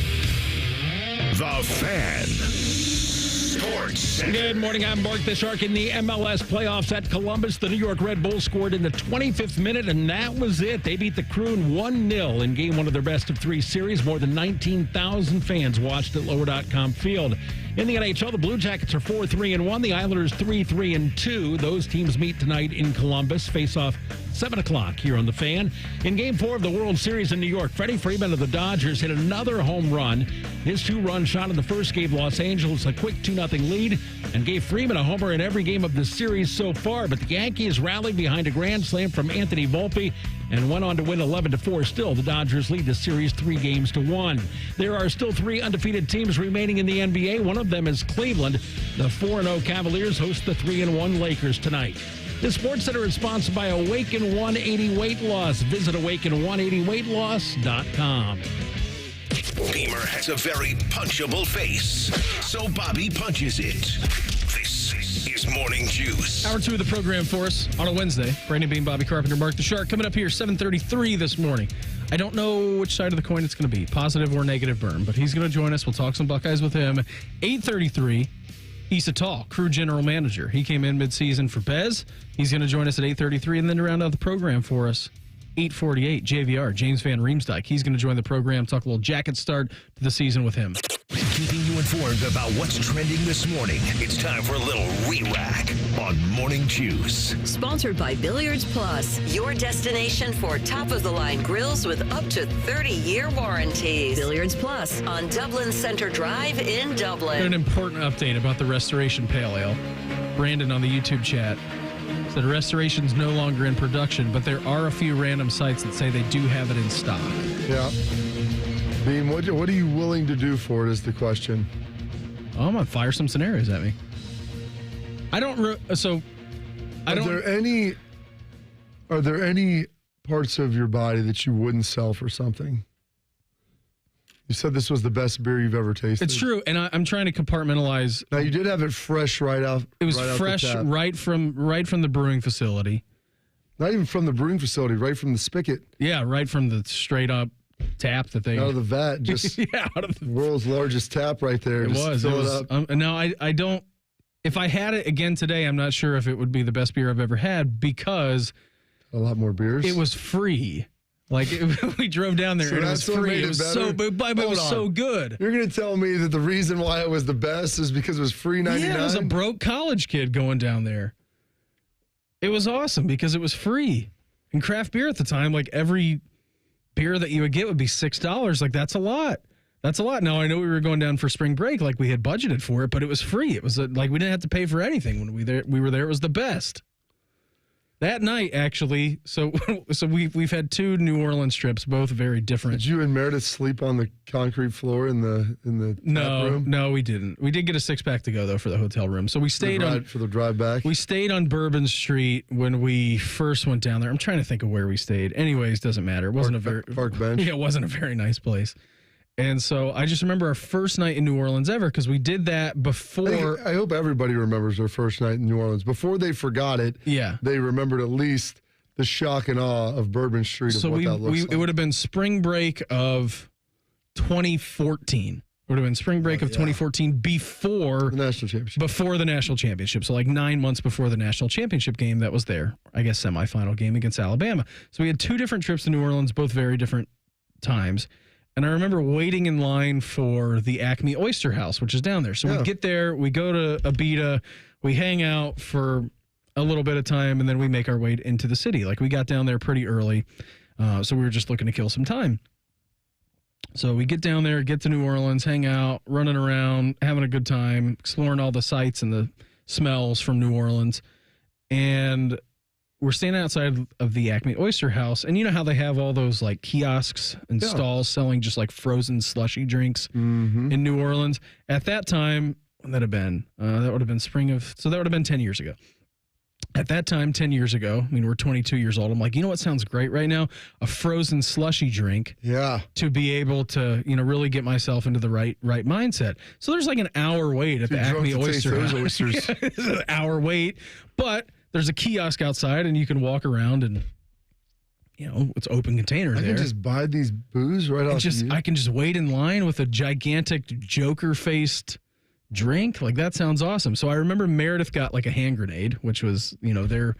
The Fan. Sports Center. Good morning. I'm Mark the Shark. In the MLS playoffs at Columbus, the New York Red Bulls scored in the 25th minute, and that was it. They beat the Croon 1-0 in game one of their best-of-3 series. More than 19,000 fans watched at Lower.com Field. In the NHL, the Blue Jackets are 4-3-1. The Islanders 3-3-2. Those teams meet tonight in Columbus. Face off 7 o'clock here on The Fan. In Game 4 of the World Series in New York, Freddie Freeman of the Dodgers hit another home run. His 2-run shot in the first gave Los Angeles a quick 2-0 lead and gave Freeman a homer in every game of the series so far. But the Yankees rallied behind a grand slam from Anthony Volpe and went on to win 11-4. Still, the Dodgers lead the series 3-1. There are still 3 undefeated teams remaining in the NBA. One of them is Cleveland. The 4-0 Cavaliers host the 3-1 Lakers tonight. The Sports Center is sponsored by Awaken 180 Weight Loss. Visit awaken180weightloss.com. Beamer has a very punchable face, so Bobby punches it. This is Morning Juice. Hour 2 of the program for us on a Wednesday. Brandon Beam, Bobby Carpenter, Mark the Shark. Coming up here, 7:33 this morning. I don't know which side of the coin it's going to be, positive or negative burn, but he's going to join us. We'll talk some Buckeyes with him. 8:33, Issa Tall, crew general manager. He came in midseason for Bez. He's going to join us at 8:33, and then to round out the program for us, 8:48, JVR, James Van Riemsdyk. He's going to join the program, talk a little jacket start to the season with him. Keeping you informed about what's trending this morning. It's time for a little re-rack on Morning Juice. Sponsored by Billiards Plus, your destination for top-of-the-line grills with up to 30-year warranties. Billiards Plus on Dublin Center Drive in Dublin. An important update about the Restoration Pale Ale. Brandon on the YouTube chat said Restoration's no longer in production, but there are a few random sites that say they do have it in stock. Yeah. Beam, what are you willing to do for it is the question. Oh, I'm going to fire some scenarios at me. Are there any parts of your body that you wouldn't sell for something? You said this was the best beer you've ever tasted. It's true, and I'm trying to compartmentalize. Now, you did have it fresh right out. It was fresh right from the brewing facility. Not even from the brewing facility, right from the spigot. Yeah, right from the straight up tap that they out of the vat, just out of the world's largest tap right there. It was. No, I don't. If I had it again today, I'm not sure if it would be the best beer I've ever had because a lot more beers. It was free. Like we drove down there and it was free. It was so good. You're going to tell me that the reason why it was the best is because it was free 99? Yeah, I was a broke college kid going down there. It was awesome because it was free. And craft beer at the time, like every beer that you would get would be $6. Like that's a lot. That's a lot. Now I know we were going down for spring break, like we had budgeted for it, but it was free. It was like we didn't have to pay for anything when we were there. It was the best. That night, actually, so we've had 2 New Orleans trips, both very different. Did you and Meredith sleep on the concrete floor in the tap room? No, we didn't. We did get a 6-pack to go though for the hotel room. So we stayed for the drive back. We stayed on Bourbon Street when we first went down there. I'm trying to think of where we stayed. Anyways, doesn't matter. It wasn't park bench. Yeah, it wasn't a very nice place. And so I just remember our first night in New Orleans ever because we did that before. I hope everybody remembers their first night in New Orleans. Before they forgot it, they remembered at least the shock and awe of Bourbon Street of what that looks like. It would have been spring break of 2014. It would have been spring break of 2014 before the national championship. Before the national championship. So like 9 months before the national championship game that was there. I guess semifinal game against Alabama. So we had 2 different trips to New Orleans, both very different times. And I remember waiting in line for the Acme Oyster House, which is down there. So we get there, we go to Abita, we hang out for a little bit of time, and then we make our way into the city. Like, we got down there pretty early, so we were just looking to kill some time. So we get down there, get to New Orleans, hang out, running around, having a good time, exploring all the sights and the smells from New Orleans. And we're standing outside of the Acme Oyster House, and you know how they have all those like kiosks and stalls selling just like frozen slushy drinks in New Orleans. At that time, that would have been 10 years ago. At that time, 10 years ago, I mean, we're 22 years old. I'm like, you know what sounds great right now? A frozen slushy drink. Yeah. To be able to, really get myself into the right mindset. So there's like an hour wait at the Acme Oyster House. Oysters. It's an hour wait, but there's a kiosk outside, and you can walk around and, it's open container there. I can just buy these booze right off you. I can just wait in line with a gigantic Joker-faced drink. Like, that sounds awesome. So I remember Meredith got like a hand grenade, which was, their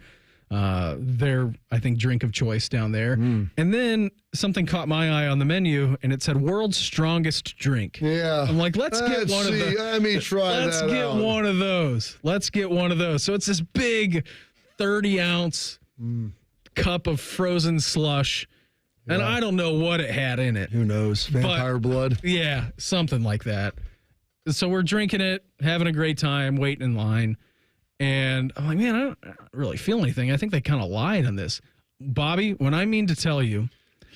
I think drink of choice down there. And then something caught my eye on the menu, and it said world's strongest drink. Yeah. I'm like, let's get one of those. Let me try that. Let's get one of those. Let's get one of those. So it's this big 30-ounce cup of frozen slush. Yeah. And I don't know what it had in it. Who knows? Vampire blood? Yeah, something like that. So we're drinking it, having a great time, waiting in line. And I'm like, man, I don't really feel anything. I think they kind of lied on this. Bobby, when I mean to tell you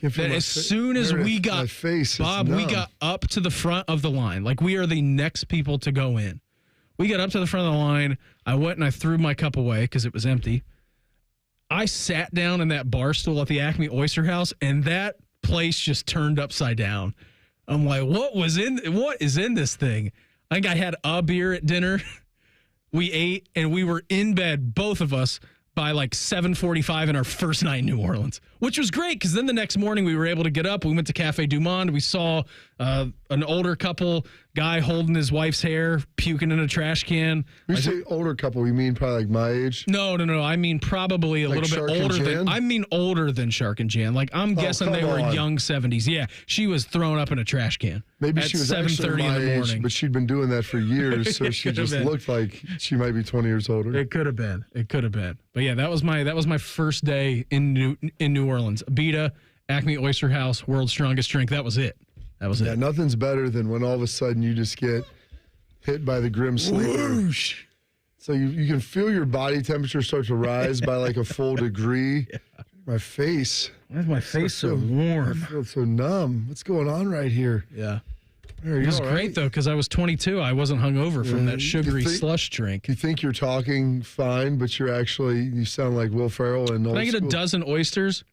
that as soon as we got, we got up to the front of the line, like we are the next people to go in. We got up to the front of the line. I went and I threw my cup away because it was empty. I sat down in that bar stool at the Acme Oyster House, and that place just turned upside down. I'm like, what is in this thing? I think I had a beer at dinner. We ate, and we were in bed, both of us, by like 7:45 in our first night in New Orleans, which was great because then the next morning we were able to get up. We went to Cafe Du Monde. We saw an older couple, guy holding his wife's hair, puking in a trash can. When you say older couple, you mean probably like my age? No. I mean probably a little bit older older than Shark and Jan. Like, I'm guessing they were young 70s. Yeah, she was thrown up in a trash can. Maybe she was 7:30 in the morning, but she'd been doing that for years, so she just looked like she might be 20 years older. It could have been. But yeah, that was my first day in New Orleans. Abita, Acme Oyster House, world's strongest drink. That was it. Yeah, nothing's better than when all of a sudden you just get hit by the grim sleeper. Whoosh. So you can feel your body temperature start to rise by like a full degree. Yeah. My face. Why is my face so warm? I feel so numb. What's going on right here? Yeah. It was great, though, because I was 22. I wasn't hungover from that sugary slush drink. You think you're talking fine, but you sound like Will Ferrell and Can I get a dozen oysters?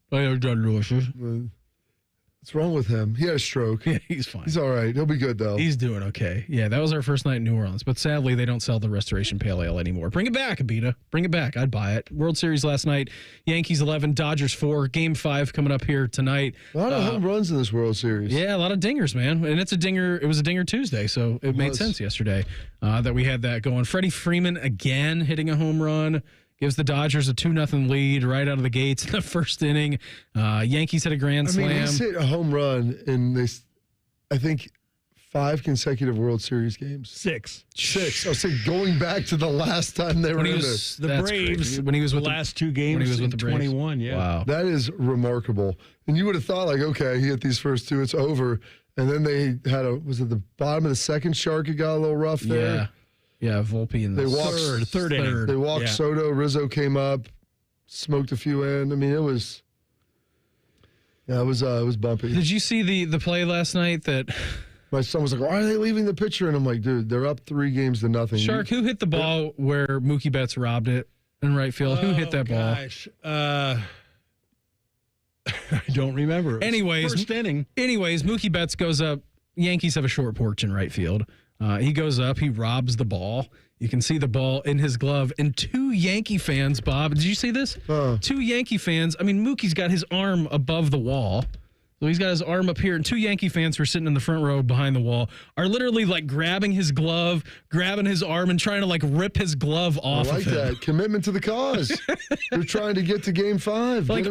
What's wrong with him? He had a stroke. Yeah, he's fine. He's all right. He'll be good, though. He's doing okay. Yeah, that was our first night in New Orleans. But sadly, they don't sell the Restoration Pale Ale anymore. Bring it back, Abita. Bring it back. I'd buy it. World Series last night. Yankees 11, Dodgers 4. Game 5 coming up here tonight. A lot of home runs in this World Series. Yeah, a lot of dingers, man. And it's a dinger. It was a dinger Tuesday, so it made sense yesterday that we had that going. Freddie Freeman again hitting a home run. Gives the Dodgers a 2-0 lead right out of the gates in the first inning. Yankees hit a grand slam. He's hit a home run in this, I think, 5 consecutive World Series games. 6. I was saying going back to the last time they were in this. The Braves, when he was with the last 2 games when he was with the 21, yeah. Wow. That is remarkable. And you would have thought, like, okay, he hit these first 2, it's over. And then they had was it the bottom of the second shark? It got a little rough there. Yeah. Yeah, Volpe in the third inning. They walked Soto. Rizzo came up, smoked a few in. I mean, it was bumpy. Did you see the play last night that my son was like, why are they leaving the pitcher? And I'm like, dude, they're up 3-0. Shark, who hit the ball where Mookie Betts robbed it in right field? Who hit that ball? I don't remember. Anyways, first inning. Mookie Betts goes up. Yankees have a short porch in right field. He goes up, he robs the ball. You can see the ball in his glove. And 2 Yankee fans, Bob, did you see this? 2 Yankee fans. I mean, Mookie's got his arm above the wall. So he's got his arm up here, and two Yankee fans who are sitting in the front row behind the wall are literally like grabbing his glove, grabbing his arm, and trying to like rip his glove off I like of him. that. Commitment to the cause. They're trying to get to Game 5. Like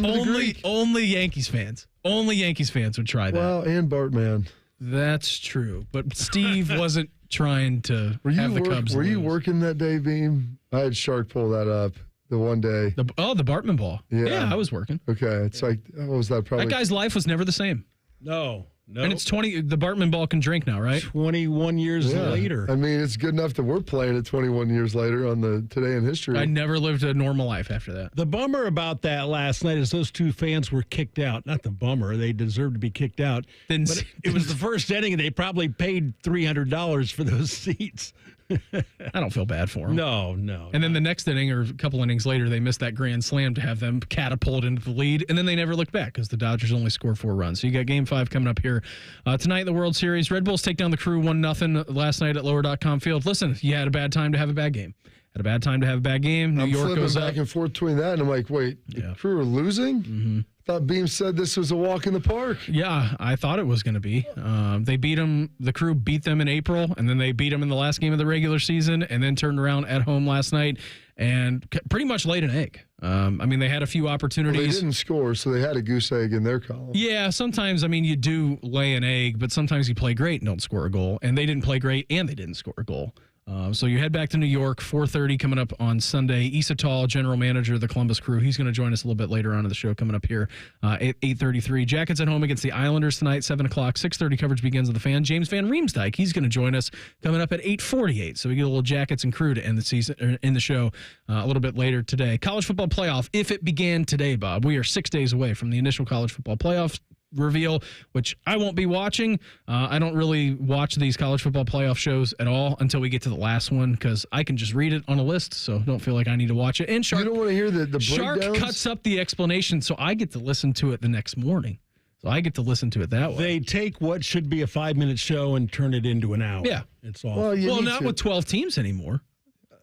only Yankees fans. Only Yankees fans would try that. Well, and Bartman. That's true. But Steve wasn't trying to have the Cubs Were lose. you working that day, Beam? I had Shark pull that up the one day. The Bartman ball. Yeah, I was working. Okay. It's like, what was that probably? That guy's life was never the same. No. And it's 20. The Bartman ball can drink now, right? 21 years later. I mean, it's good enough that we're playing it 21 years later on the Today in History. I never lived a normal life after that. The bummer about that last night is those two fans were kicked out. Not the bummer. They deserved to be kicked out. But it was the first inning, and they probably paid $300 for those seats. I don't feel bad for them. No. And then the next inning or a couple innings later, they missed that grand slam to have them catapult into the lead, and then they never looked back because the Dodgers only scored 4 runs. So you got Game 5 coming up here tonight in the World Series. Red Bulls take down the Crew 1-0 last night at Lower.com Field. Listen, you had a bad time to have a bad game. Had a bad time to have a bad game. New York goes back and forth between that, and I'm like, wait, the Crew are losing? Mm-hmm. I thought Beam said this was a walk in the park. Yeah, I thought it was going to be. They beat them. The Crew beat them in April, and then they beat them in the last game of the regular season, and then turned around at home last night and pretty much laid an egg. I mean, they had a few opportunities. Well, they didn't score, so they had a goose egg in their column. Yeah, sometimes, I mean, you do lay an egg, but sometimes you play great and don't score a goal. And they didn't play great, and they didn't score a goal. So you head back to New York, 4:30 coming up on Sunday. Issa, general manager of the Columbus Crew. He's going to join us a little bit later on in the show coming up here at 8:33. Jackets at home against the Islanders tonight, 7 o'clock. 6:30 coverage begins with the Fan. James Van Riemsdyk, he's going to join us coming up at 8:48. So we get a little Jackets and Crew to end the season, or in the show a little bit later today. College football playoff, if it began today, Bob. We are 6 days away from the initial college football playoffs reveal, which I won't be watching. I don't really watch these college football playoff shows at all until we get to the last one because I can just read it on a list, so don't feel like I need to watch it. And Shark, you don't want to hear the Shark breakdowns? cuts up the explanation, so I get to listen to it the next morning. So I get to listen to it that way. They take what should be a 5-minute show and turn it into an hour. Yeah. It's awful. Well, not with 12 teams anymore.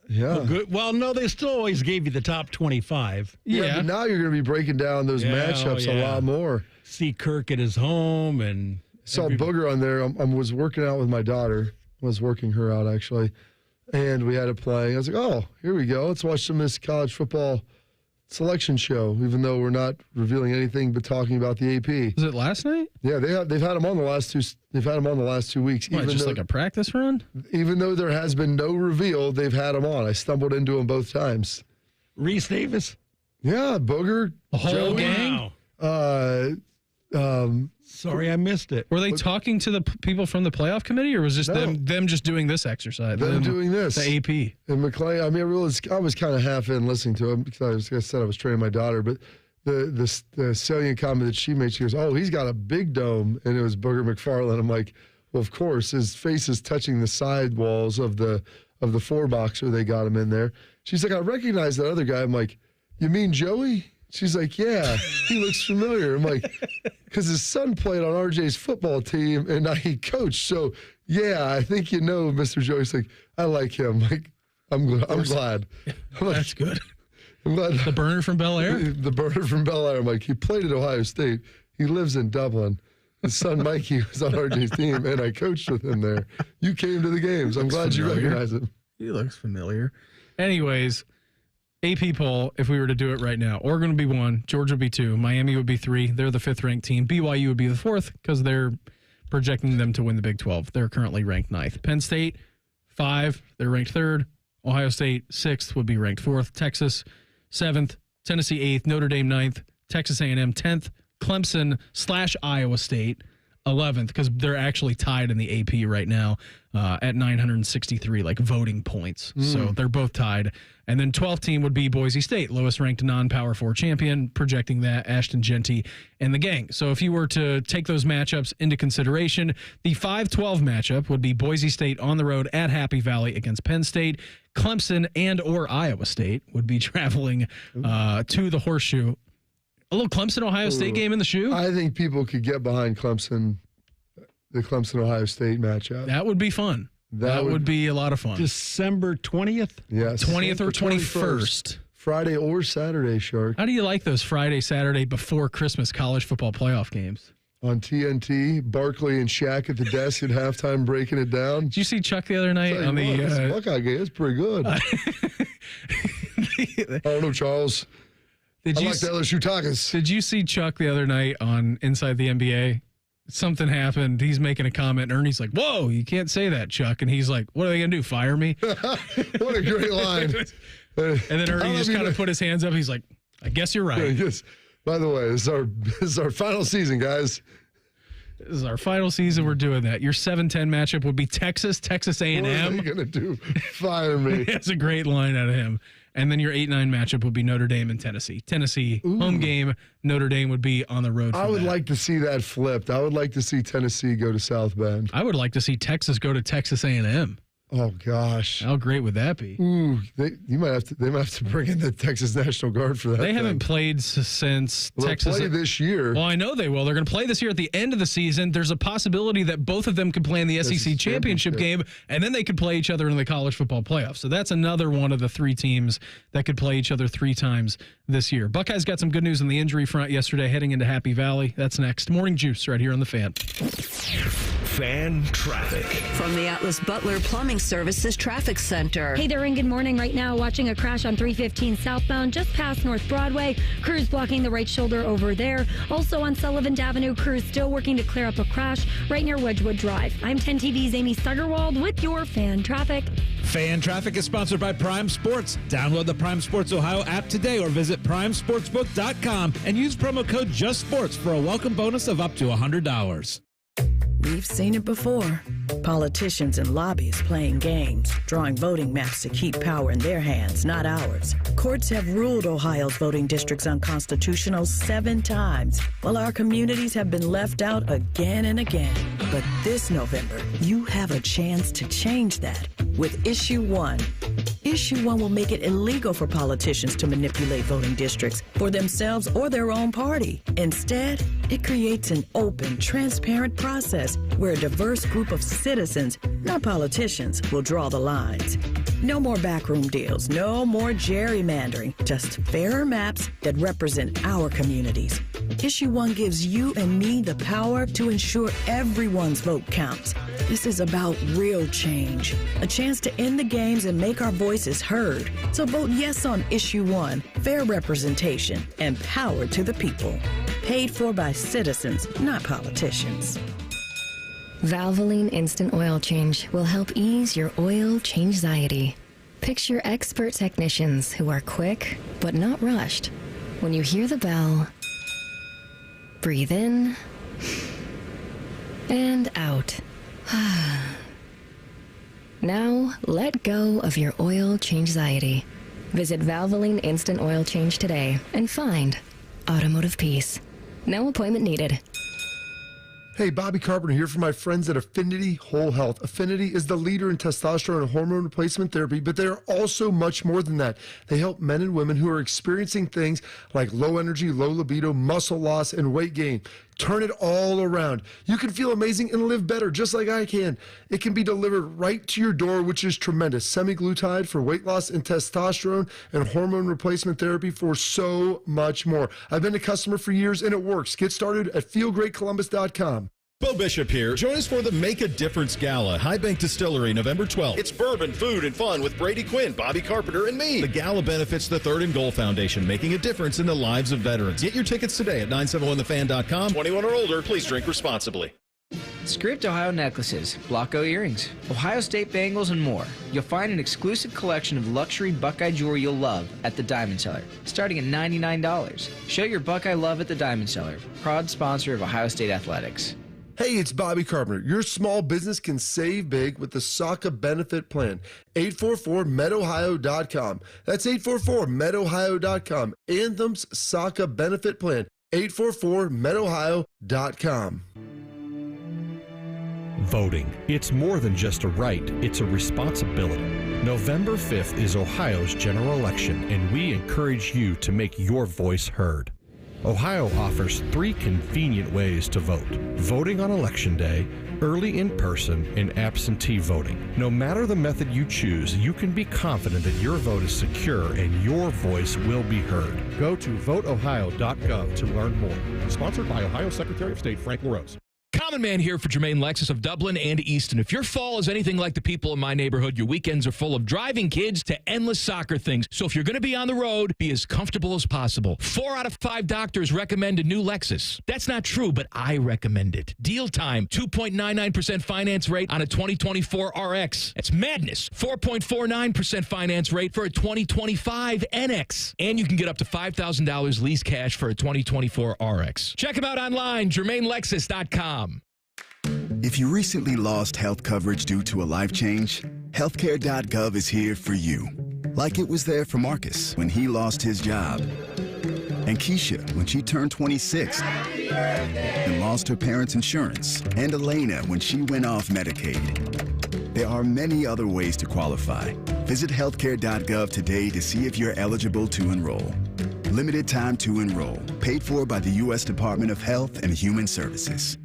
Yeah. Well, no, they still always gave you the top 25. Yeah, but now you're going to be breaking down those matchups a lot more. See Kirk at his home and saw Booger on there. I was working out with my daughter. I was working her out actually, and we had it playing. I was like, "Oh, here we go. Let's watch some of this college football selection show." Even though we're not revealing anything but talking about the AP. Was it last night? Yeah, they've had them on the last two. They've had them on the last 2 weeks. What, just like a practice run? Even though there has been no reveal, they've had them on. I stumbled into them both times. Reese Davis. Yeah, Booger. The whole Joey, gang. Sorry, I missed it. Were they talking to the people from the playoff committee, or was just them just doing this exercise? Them doing this. The AP. And McClain, I mean, I was kind of half in listening to him because I said I was training my daughter, but the salient comment that she made, she goes, "Oh, he's got a big dome," and it was Booger McFarland. I'm like, well, of course, his face is touching the side walls of the 4-boxer. They got him in there. She's like, "I recognize that other guy." I'm like, "You mean Joey?" She's like, "Yeah, he looks familiar." I'm like, because his son played on RJ's football team, and he coached. So, yeah, I think you know Mr. Joey. He's like, "I like him." Like, I'm glad. I'm like, That's good. I'm glad. The burner from Bel Air? The burner from Bel Air. I'm like, he played at Ohio State. He lives in Dublin. His son Mikey was on RJ's team, and I coached with him there. You came to the games. I'm glad you recognize him. He looks familiar. Anyways, AP poll, if we were to do it right now, Oregon would be 1, Georgia would be 2, Miami would be 3. They're the 5th-ranked team. BYU would be the 4th because they're projecting them to win the Big 12. They're currently ranked 9th. Penn State, 5. They're ranked 3rd. Ohio State, 6th, would be ranked 4th. Texas, 7th. Tennessee, 8th. Notre Dame, 9th. Texas A&M, 10th. Clemson/Iowa State, 11th, because they're actually tied in the AP right now at 963, like voting points. So they're both tied. And then 12th team would be Boise State, lowest ranked non-Power 4 champion, projecting that Ashton Genty and the gang. So if you were to take those matchups into consideration, the 5-12 matchup would be Boise State on the road at Happy Valley against Penn State. Clemson and or Iowa State would be traveling to the Horseshoe. A little Clemson-Ohio State game in the shoe? I think people could get behind Clemson, the Clemson-Ohio State matchup. That would be fun. That would be a lot of fun. December 20th? Yes. 20th or 21st. Friday or Saturday, Shark. How do you like those Friday, Saturday before Christmas college football playoff games? on TNT, Barkley and Shaq at the desk at halftime breaking it down. Did you see Chuck the other night on the Buckeye game? It's pretty good. I don't know, Charles. I like the LSU Tigers. Did you see Chuck the other night on Inside the NBA? Something happened. He's making a comment, and Ernie's like, "Whoa, you can't say that, Chuck." And he's like, "What are they going to do, fire me?" What a great line. And then Ernie just kind of put his hands up. He's like, "I guess you're right." Yes. By the way, this is our final season, guys. This is our final season. We're doing that. Your 7-10 matchup would be Texas A&M. What are they going to do? Fire me. That's a great line out of him. And then your 8-9 matchup would be Notre Dame and Tennessee. Tennessee, home game. Notre Dame would be on the road for I would that. like to see that flipped. I would like to see Tennessee go to South Bend. I would like to see Texas go to Texas A&M. Oh, gosh. How great would that be? Ooh, they might have to bring in the Texas National Guard for that. They haven't played since Texas. They'll play this year. Well, I know they will. They're going to play this year at the end of the season. There's a possibility that both of them could play in the SEC championship game, and then they could play each other in the college football playoffs. So that's another one of the 3 teams that could play each other 3 times this year. Buckeyes got some good news on the injury front yesterday, heading into Happy Valley. That's next. Morning Juice right here on The Fan. Fan traffic. From the Atlas Butler Plumbing Services Traffic Center. Hey there, and good morning. Right now, watching a crash on 315 southbound just past North Broadway. Crews blocking the right shoulder over there. Also on Sullivan Avenue, crews still working to clear up a crash right near Wedgwood Drive. I'm 10 TV's Amy Steigerwald with your Fan Traffic. Fan Traffic is sponsored by Prime Sports. Download the Prime Sports Ohio app today or visit primesportsbook.com and use promo code JUSTSPORTS for a welcome bonus of up to $100. We've seen it before. Politicians and lobbyists playing games, drawing voting maps to keep power in their hands, not ours. Courts have ruled Ohio's voting districts unconstitutional 7 times, while our communities have been left out again and again. But this November, you have a chance to change that with Issue 1. Issue 1 will make it illegal for politicians to manipulate voting districts for themselves or their own party. Instead, it creates an open, transparent process where a diverse group of citizens, not politicians, will draw the lines. No more backroom deals, no more gerrymandering, just fairer maps that represent our communities. Issue 1 gives you and me the power to ensure everyone's vote counts. This is about real change, a chance to end the games and make our voices heard. So vote yes on Issue 1, fair representation, and power to the people. Paid for by citizens, not politicians. Valvoline Instant Oil Change will help ease your oil change-anxiety. Picture expert technicians who are quick but not rushed. When you hear the bell, breathe in and out. Now, let go of your oil change-anxiety. Visit Valvoline Instant Oil Change today and find automotive peace. No appointment needed. Hey, Bobby Carpenter here for my friends at Affinity Whole Health. Affinity is the leader in testosterone and hormone replacement therapy, but they are also much more than that. They help men and women who are experiencing things like low energy, low libido, muscle loss, and weight gain. Turn it all around. You can feel amazing and live better, just like I can. It can be delivered right to your door, which is tremendous. Semaglutide for weight loss and testosterone and hormone replacement therapy for so much more. I've been a customer for years, and it works. Get started at feelgreatcolumbus.com. Bo Bishop here. Join us for the Make a Difference Gala, High Bank Distillery, November 12th. It's bourbon, food, and fun with Brady Quinn, Bobby Carpenter, and me. The gala benefits the Third and Goal Foundation, making a difference in the lives of veterans. Get your tickets today at 971thefan.com. 21 or older, please drink responsibly. Script Ohio necklaces, Blocko earrings, Ohio State bangles, and more. You'll find an exclusive collection of luxury Buckeye jewelry you'll love at the Diamond Cellar, starting at $99. Show your Buckeye love at the Diamond Cellar, proud sponsor of Ohio State Athletics. Hey, it's Bobby Carpenter. Your small business can save big with the SACA benefit plan. 844-MEDOhio.com. That's 844-MEDOhio.com. Anthem's SACA benefit plan. 844-MEDOhio.com. Voting. It's more than just a right, it's a responsibility. November 5th is Ohio's general election, and we encourage you to make your voice heard. Ohio offers 3 convenient ways to vote: voting on Election Day, early in person, and absentee voting. No matter the method you choose, you can be confident that your vote is secure and your voice will be heard. Go to voteohio.gov to learn more. Sponsored by Ohio Secretary of State Frank LaRose. Common Man here for Jermaine Lexus of Dublin and Easton. If your fall is anything like the people in my neighborhood, your weekends are full of driving kids to endless soccer things. So if you're going to be on the road, be as comfortable as possible. 4 out of 5 doctors recommend a new Lexus. That's not true, but I recommend it. Deal time, 2.99% finance rate on a 2024 RX. That's madness. 4.49% finance rate for a 2025 NX. And you can get up to $5,000 lease cash for a 2024 RX. Check them out online, JermaineLexus.com. If you recently lost health coverage due to a life change, healthcare.gov is here for you. Like it was there for Marcus when he lost his job, and Keisha when she turned 26 and lost her parents' insurance, and Elena when she went off Medicaid. There are many other ways to qualify. Visit healthcare.gov today to see if you're eligible to enroll. Limited time to enroll. Paid for by the U.S. Department of Health and Human Services.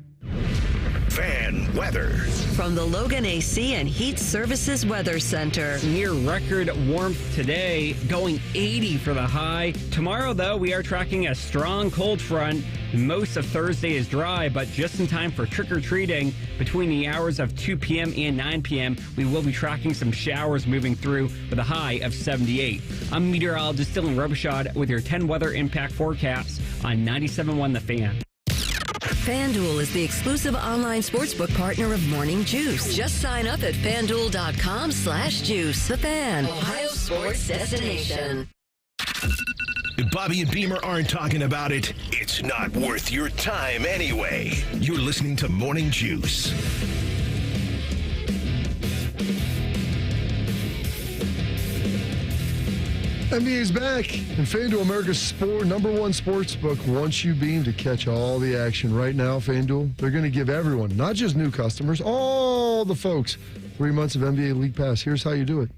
Fan weather. From the Logan AC and Heat Services Weather Center. Near record warmth today, going 80 for the high. Tomorrow, though, we are tracking a strong cold front. Most of Thursday is dry, but just in time for trick-or-treating. Between the hours of 2 p.m. and 9 p.m., we will be tracking some showers moving through with a high of 78. I'm meteorologist Dylan Robichaud with your 10 weather impact forecasts on 97.1 The Fan. FanDuel is the exclusive online sportsbook partner of Morning Juice. Just sign up at FanDuel.com/juice. The Fan, Ohio sports destination. If Bobby and Beamer aren't talking about it, it's not worth your time anyway. You're listening to Morning Juice. NBA's back, and FanDuel, America's #1 sportsbook, wants you beam to catch all the action. Right now, FanDuel, they're going to give everyone, not just new customers, all the folks, 3 months of NBA League Pass. Here's how you do it.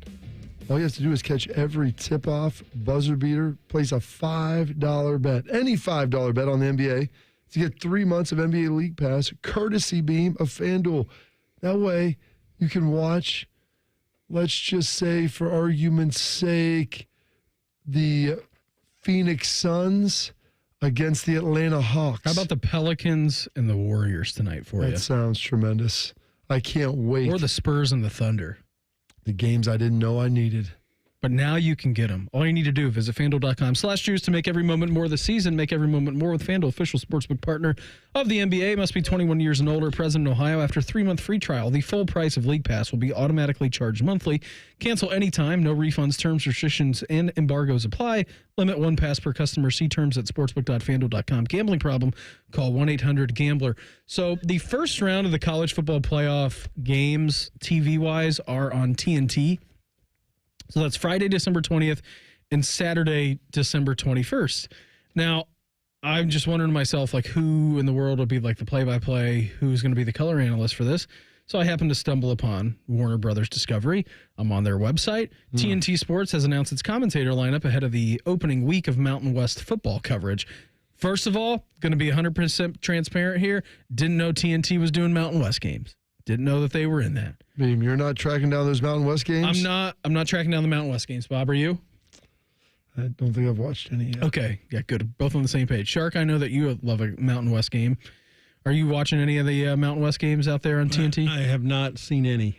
All you have to do is catch every tip-off, buzzer beater, place a $5 bet, any $5 bet on the NBA to get 3 months of NBA League Pass, courtesy beam of FanDuel. That way, you can watch, let's just say, for argument's sake, the Phoenix Suns against the Atlanta Hawks. How about the Pelicans and the Warriors tonight for you? That sounds tremendous. I can't wait. Or the Spurs and the Thunder. The games I didn't know I needed. But now you can get them. All you need to do, visit FanDuel.com/juice to make every moment more of the season. Make every moment more with FanDuel, official sportsbook partner of the NBA. Must be 21 years and older, present in Ohio. After a 3-month free trial, the full price of League Pass will be automatically charged monthly. Cancel anytime. No refunds, terms, restrictions, and embargoes apply. Limit 1 pass per customer. See terms at sportsbook.fanduel.com. Gambling problem? Call 1-800-GAMBLER. So the first round of the college football playoff games, TV-wise, are on TNT. So that's Friday, December 20th, and Saturday, December 21st. Now, I'm just wondering to myself, like, who in the world will be like the play-by-play? Who's going to be the color analyst for this? So I happened to stumble upon Warner Brothers Discovery. I'm on their website. TNT Sports has announced its commentator lineup ahead of the opening week of Mountain West football coverage. First of all, going to be 100% transparent here. Didn't know TNT was doing Mountain West games. Didn't know that they were in that. Beam, you're not tracking down those Mountain West games? I'm not tracking down the Mountain West games. Bob, are you? I don't think I've watched any yet. Okay. Yeah, good. Both on the same page. Shark, I know that you love a Mountain West game. Are you watching any of the Mountain West games out there on TNT? I have not seen any.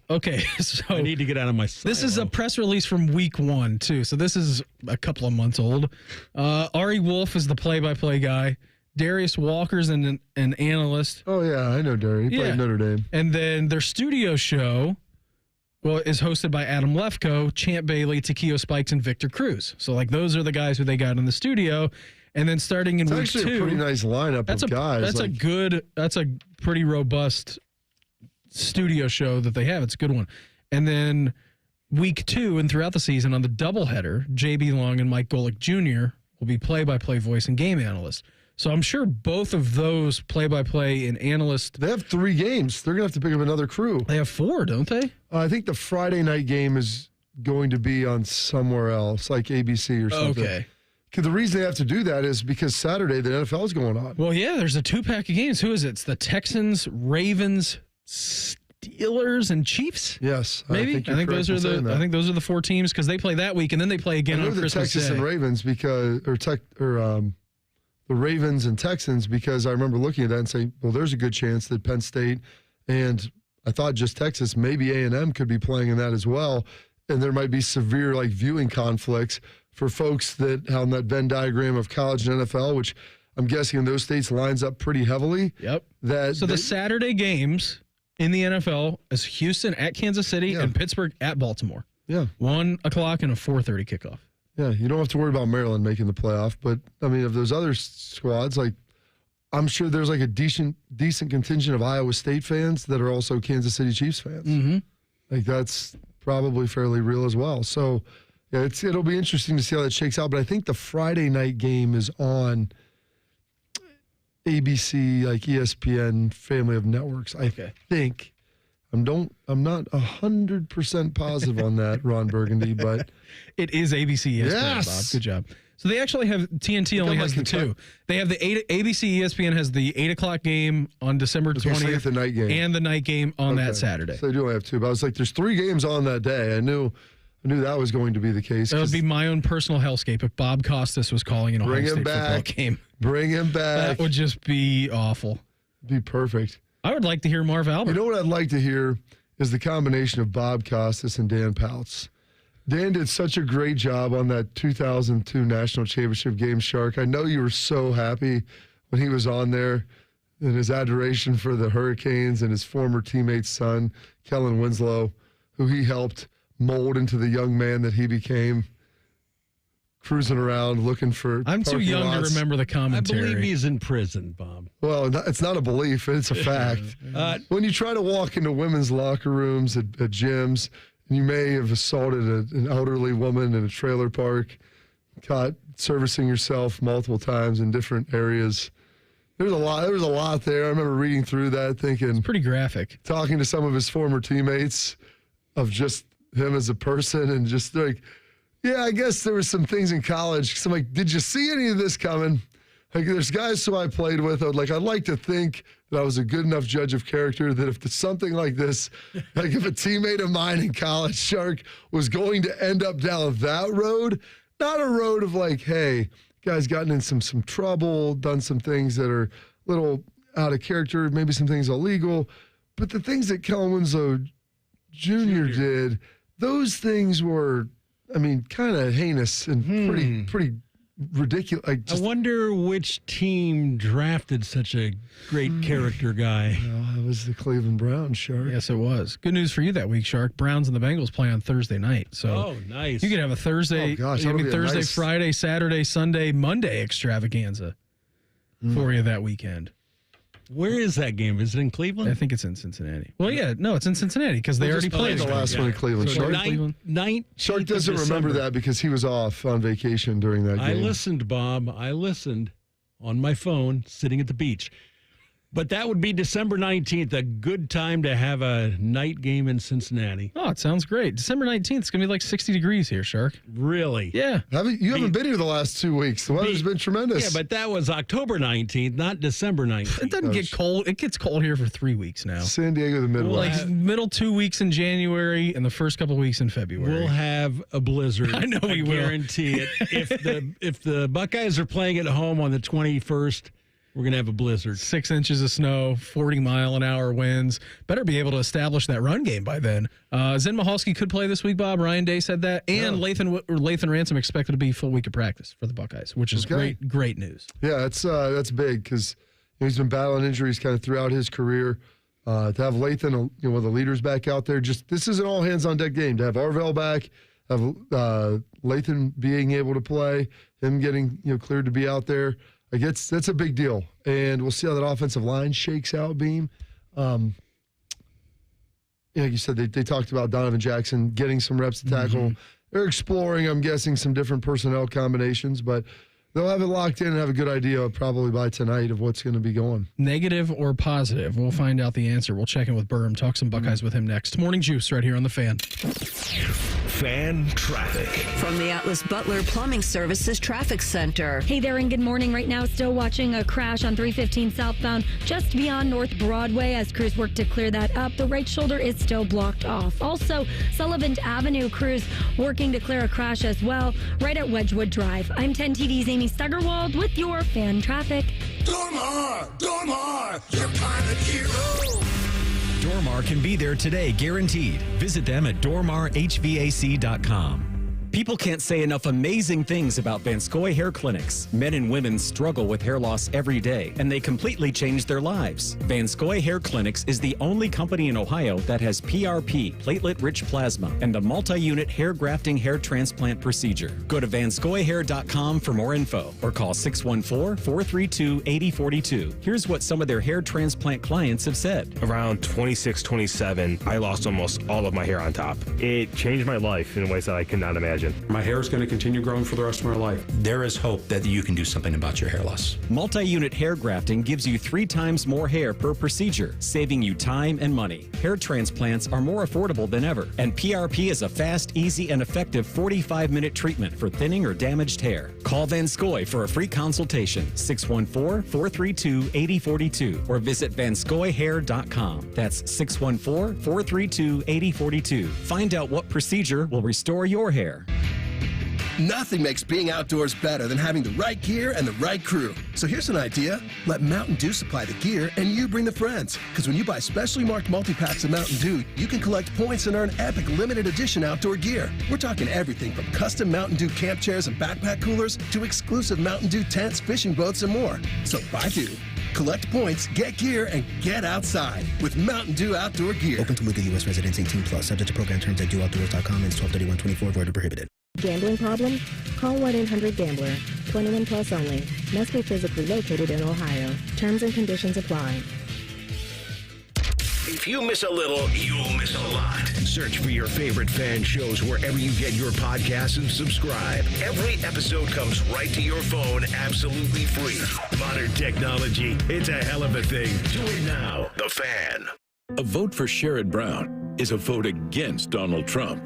Okay, so I need to get out of my silo. This is a press release from week 1, too. So this is a couple of months old. Ari Wolf is the play-by-play guy. Darius Walker's an analyst. Oh, yeah, I know Darius. He played Notre Dame. And then their studio show is hosted by Adam Lefkoe, Champ Bailey, Takeo Spikes, and Victor Cruz. So, like, those are the guys who they got in the studio. And then starting in week 2. It's actually a pretty nice lineup of guys. That's a pretty robust studio show that they have. It's a good one. And then week 2 and throughout the season on the doubleheader, J.B. Long and Mike Golick Jr. will be play-by-play voice and game analyst. So I'm sure both of those play-by-play and analyst... They have 3 games. They're going to have to pick up another crew. They have 4, don't they? I think the Friday night game is going to be on somewhere else, like ABC or something. Okay. the reason they have to do that is because Saturday the NFL is going on. Well, yeah, there's a 2-pack of games. Who is it? It's the Texans, Ravens, Steelers, and Chiefs. Yes, maybe. I think those are the 4 teams because they play that week and then they play again on Christmas Texas Day. And Ravens the Ravens and Texans because I remember looking at that and saying, well, there's a good chance that Penn State and I thought just Texas, maybe A&M could be playing in that as well, and there might be severe viewing conflicts for folks that on that Venn diagram of college and NFL, which I'm guessing in those states lines up pretty heavily. Yep. The Saturday games in the NFL is Houston at Kansas City and Pittsburgh at Baltimore. Yeah. 1 o'clock and a 4:30 kickoff. Yeah, you don't have to worry about Maryland making the playoff, but I mean, of those other squads, I'm sure there's a decent contingent of Iowa State fans that are also Kansas City Chiefs fans. Mm-hmm. That's probably fairly real as well. So, yeah, it'll be interesting to see how that shakes out. But I think the Friday night game is on ABC, ESPN family of networks. I think. I'm not 100% positive on that, Ron Burgundy, but it is ABC ESPN. Yes, Bob. Good job. So they actually have TNT only has the 2. They have the ABC ESPN has the 8 o'clock game on December 20th, the night game, and the night game on that Saturday. So they do only have 2. But I was there's 3 games on that day. I knew that was going to be the case. That would be my own personal hellscape if Bob Costas was calling an Ohio State football game. Bring him back. That would just be awful. Be perfect. I would like to hear Marv Albert. You know what I'd like to hear is the combination of Bob Costas and Dan Pouts. Dan did such a great job on that 2002 National Championship game, Shark. I know you were so happy when he was on there and his adoration for the Hurricanes and his former teammate's son, Kellen Winslow, who he helped mold into the young man that he became. Cruising around looking for. I'm too young to remember the commentary. I believe he's in prison, Bob. Well, it's not a belief; it's a fact. When you try to walk into women's locker rooms at gyms, and you may have assaulted an elderly woman in a trailer park, caught servicing yourself multiple times in different areas. There was a lot there. I remember reading through that, thinking it's pretty graphic. Talking to some of his former teammates of just him as a person, and just yeah, I guess there were some things in college. So I'm like, did you see any of this coming? There's guys who I played with. I'd like to think that I was a good enough judge of character that if something like this, if a teammate of mine in college, Shark, was going to end up down that road, not a road of hey, guy's gotten in some trouble, done some things that are a little out of character, maybe some things illegal, but the things that Kellen Winslow Jr. did, those things were, kind of heinous and pretty ridiculous. I wonder which team drafted such a great character guy. It was the Cleveland Browns, Shark. Yes, it was. Good news for you that week, Shark. Browns and the Bengals play on Thursday night. So nice. You could have a Thursday, Thursday, Friday, Saturday, Sunday, Monday extravaganza for you that weekend. Where is that game? Is it in Cleveland? I think it's in Cincinnati. Well, yeah, no, it's in Cincinnati because they already played the last one in Cleveland. So Shark doesn't remember that because he was off on vacation during that game. I listened, Bob. I listened on my phone sitting at the beach. But that would be December 19th, a good time to have a night game in Cincinnati. Oh, it sounds great. December 19th, it's going to be 60 degrees here, Shark. Really? Yeah. You haven't been here the last 2 weeks. The weather's been tremendous. Yeah, but that was October 19th, not December 19th. It doesn't get cold. It gets cold here for 3 weeks now. San Diego, the Midwest. Middle 2 weeks in January and the first couple weeks in February. We'll have a blizzard. I know we will. Guarantee it. If the Buckeyes are playing at home on the 21st, we're going to have a blizzard. 6 inches of snow, 40-mile-an-hour winds. Better be able to establish that run game by then. Zen Mahalski could play this week, Bob. Ryan Day said that. And Lathan Ransom expected to be full week of practice for the Buckeyes, which is great news. Yeah, that's big because he's been battling injuries kind of throughout his career. To have Lathan, one of the leaders back out there, this is an all-hands-on-deck game. To have Arvell back, have Lathan being able to play, him getting cleared to be out there. That's a big deal, and we'll see how that offensive line shakes out, Beam. Like you said, they talked about Donovan Jackson getting some reps to tackle. They're exploring, I'm guessing, some different personnel combinations, but they'll have it locked in and have a good idea probably by tonight of what's going to be going. Negative or positive? We'll find out the answer. We'll check in with Berm, talk some Buckeyes with him next. Morning Juice right here on The Fan. Fan traffic. From the Atlas Butler Plumbing Services Traffic Center. Hey there, and good morning. Right now, still watching a crash on 315 southbound just beyond North Broadway as crews work to clear that up. The right shoulder is still blocked off. Also, Sullivan Avenue crews working to clear a crash as well, right at Wedgwood Drive. I'm 10 TV's Amy Stuggerwald with your fan traffic. Dormar, your pilot hero. Dormar can be there today, guaranteed. Visit them at dormarhvac.com. People can't say enough amazing things about Vanscoy Hair Clinics. Men and women struggle with hair loss every day, and they completely change their lives. Vanscoy Hair Clinics is the only company in Ohio that has PRP, platelet-rich plasma, and the multi-unit hair grafting hair transplant procedure. Go to vanscoyhair.com for more info, or call 614-432-8042. Here's what some of their hair transplant clients have said. Around 26, 27, I lost almost all of my hair on top. It changed my life in ways that I could not imagine. My hair is going to continue growing for the rest of my life. There is hope that you can do something about your hair loss. Multi-unit hair grafting gives you 3 times more hair per procedure, saving you time and money. Hair transplants are more affordable than ever, and PRP is a fast, easy, and effective 45-minute treatment for thinning or damaged hair. Call Vanscoy for a free consultation, 614-432-8042, or visit vanscoyhair.com. That's 614-432-8042. Find out what procedure will restore your hair. Nothing makes being outdoors better than having the right gear and the right crew. So here's an idea. Let Mountain Dew supply the gear and you bring the friends. Because when you buy specially marked multi-packs of Mountain Dew, you can collect points and earn epic limited edition outdoor gear. We're talking everything from custom Mountain Dew camp chairs and backpack coolers to exclusive Mountain Dew tents, fishing boats, and more. So buy Dew, collect points, get gear, and get outside with Mountain Dew outdoor gear. Open to legal U.S. residents 18+, subject to program terms at dooutdoors.com and 12/31/24, void or prohibited. Gambling problem? Call 1-800-GAMBLER. 21 plus only. Must be physically located in Ohio. Terms and conditions apply. If you miss a little, you'll miss a lot. Search for your favorite fan shows wherever you get your podcasts and subscribe. Every episode comes right to your phone absolutely free. Modern technology, it's a hell of a thing. Do it now. The Fan. A vote for Sherrod Brown is a vote against Donald Trump.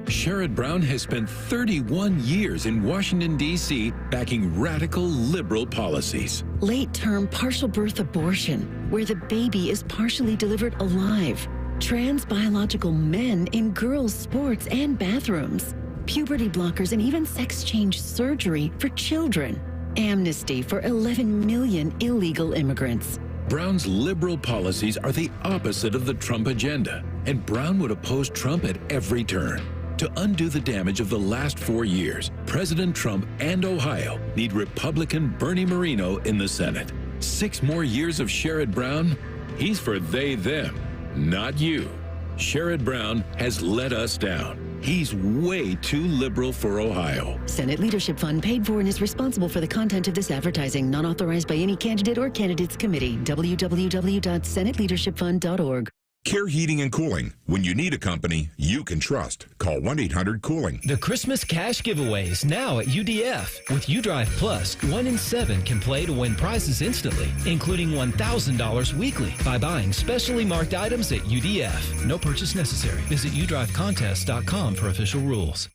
Sherrod Brown has spent 31 years in Washington, D.C., backing radical liberal policies. Late-term partial birth abortion, where the baby is partially delivered alive. Trans biological men in girls' sports and bathrooms. Puberty blockers and even sex change surgery for children. Amnesty for 11 million illegal immigrants. Brown's liberal policies are the opposite of the Trump agenda, and Brown would oppose Trump at every turn. To undo the damage of the last 4 years, President Trump and Ohio need Republican Bernie Moreno in the Senate. 6 more years of Sherrod Brown? He's for they, them, not you. Sherrod Brown has let us down. He's way too liberal for Ohio. Senate Leadership Fund paid for and is responsible for the content of this advertising, not authorized by any candidate or candidates committee. www.senateleadershipfund.org. Care Heating and Cooling. When you need a company you can trust, call 1-800-COOLING. The Christmas cash giveaways now at UDF. With UDrive Plus, 1 in 7 can play to win prizes instantly, including $1,000 weekly by buying specially marked items at UDF. No purchase necessary. Visit udrivecontest.com for official rules.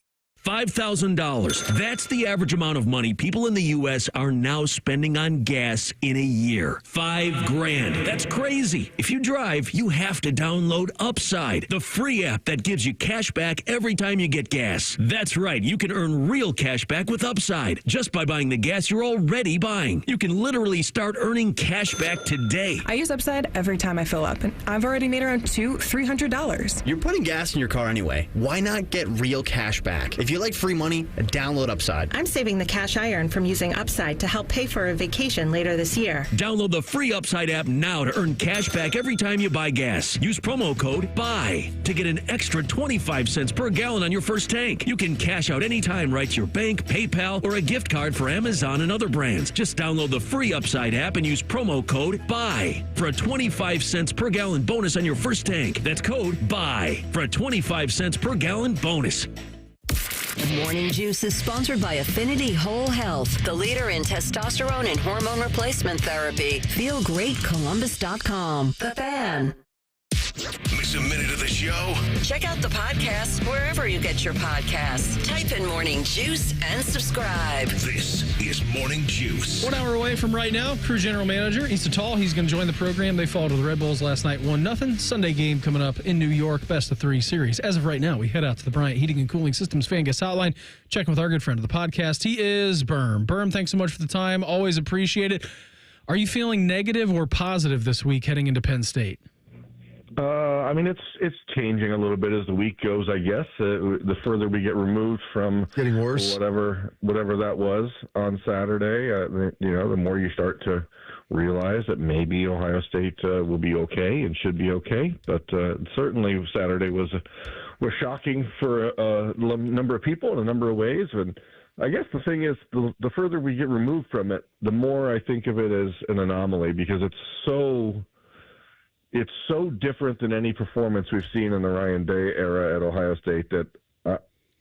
$5,000. That's the average amount of money people in the U.S. are now spending on gas in a year. $5,000. That's crazy. If you drive, you have to download Upside, the free app that gives you cash back every time you get gas. That's right. You can earn real cash back with Upside just by buying the gas you're already buying. You can literally start earning cash back today. I use Upside every time I fill up, and I've already made around $300. You're putting gas in your car anyway. Why not get real cash back? If you like free money, download Upside. I'm saving the cash I earn from using Upside to help pay for a vacation later this year. Download the free Upside app now to earn cash back every time you buy gas. Use promo code BUY to get an extra 25 cents per gallon on your first tank. You can cash out anytime right to your bank, PayPal, or a gift card for Amazon and other brands. Just download the free Upside app and use promo code BUY for a 25 cents per gallon bonus on your first tank. That's code BUY for a 25 cents per gallon bonus. Morning Juice is sponsored by Affinity Whole Health, the leader in testosterone and hormone replacement therapy. FeelGreatColumbus.com. The Fan. Miss a minute of the show? Check out the podcast wherever you get your podcasts. Type in Morning Juice and subscribe. This is Morning Juice. 1 hour away from right now, Crew General Manager Issa, he's going to join the program. They fell to the Red Bulls last night, 1-0. Sunday game coming up in New York, best of 3 series. As of right now, we head out to the Bryant Heating and Cooling Systems fan guest hotline, checking with our good friend of the podcast. He is Berm. Berm, thanks so much for the time. Always appreciate it. Are you feeling negative or positive this week heading into Penn State? I mean, it's changing a little bit as the week goes, I guess. The further we get removed from getting worse, whatever that was on Saturday, the more you start to realize that maybe Ohio State will be okay and should be okay. But certainly Saturday was shocking for a number of people in a number of ways. And I guess the thing is, the further we get removed from it, the more I think of it as an anomaly, because it's so different than any performance we've seen in the Ryan Day era at Ohio State that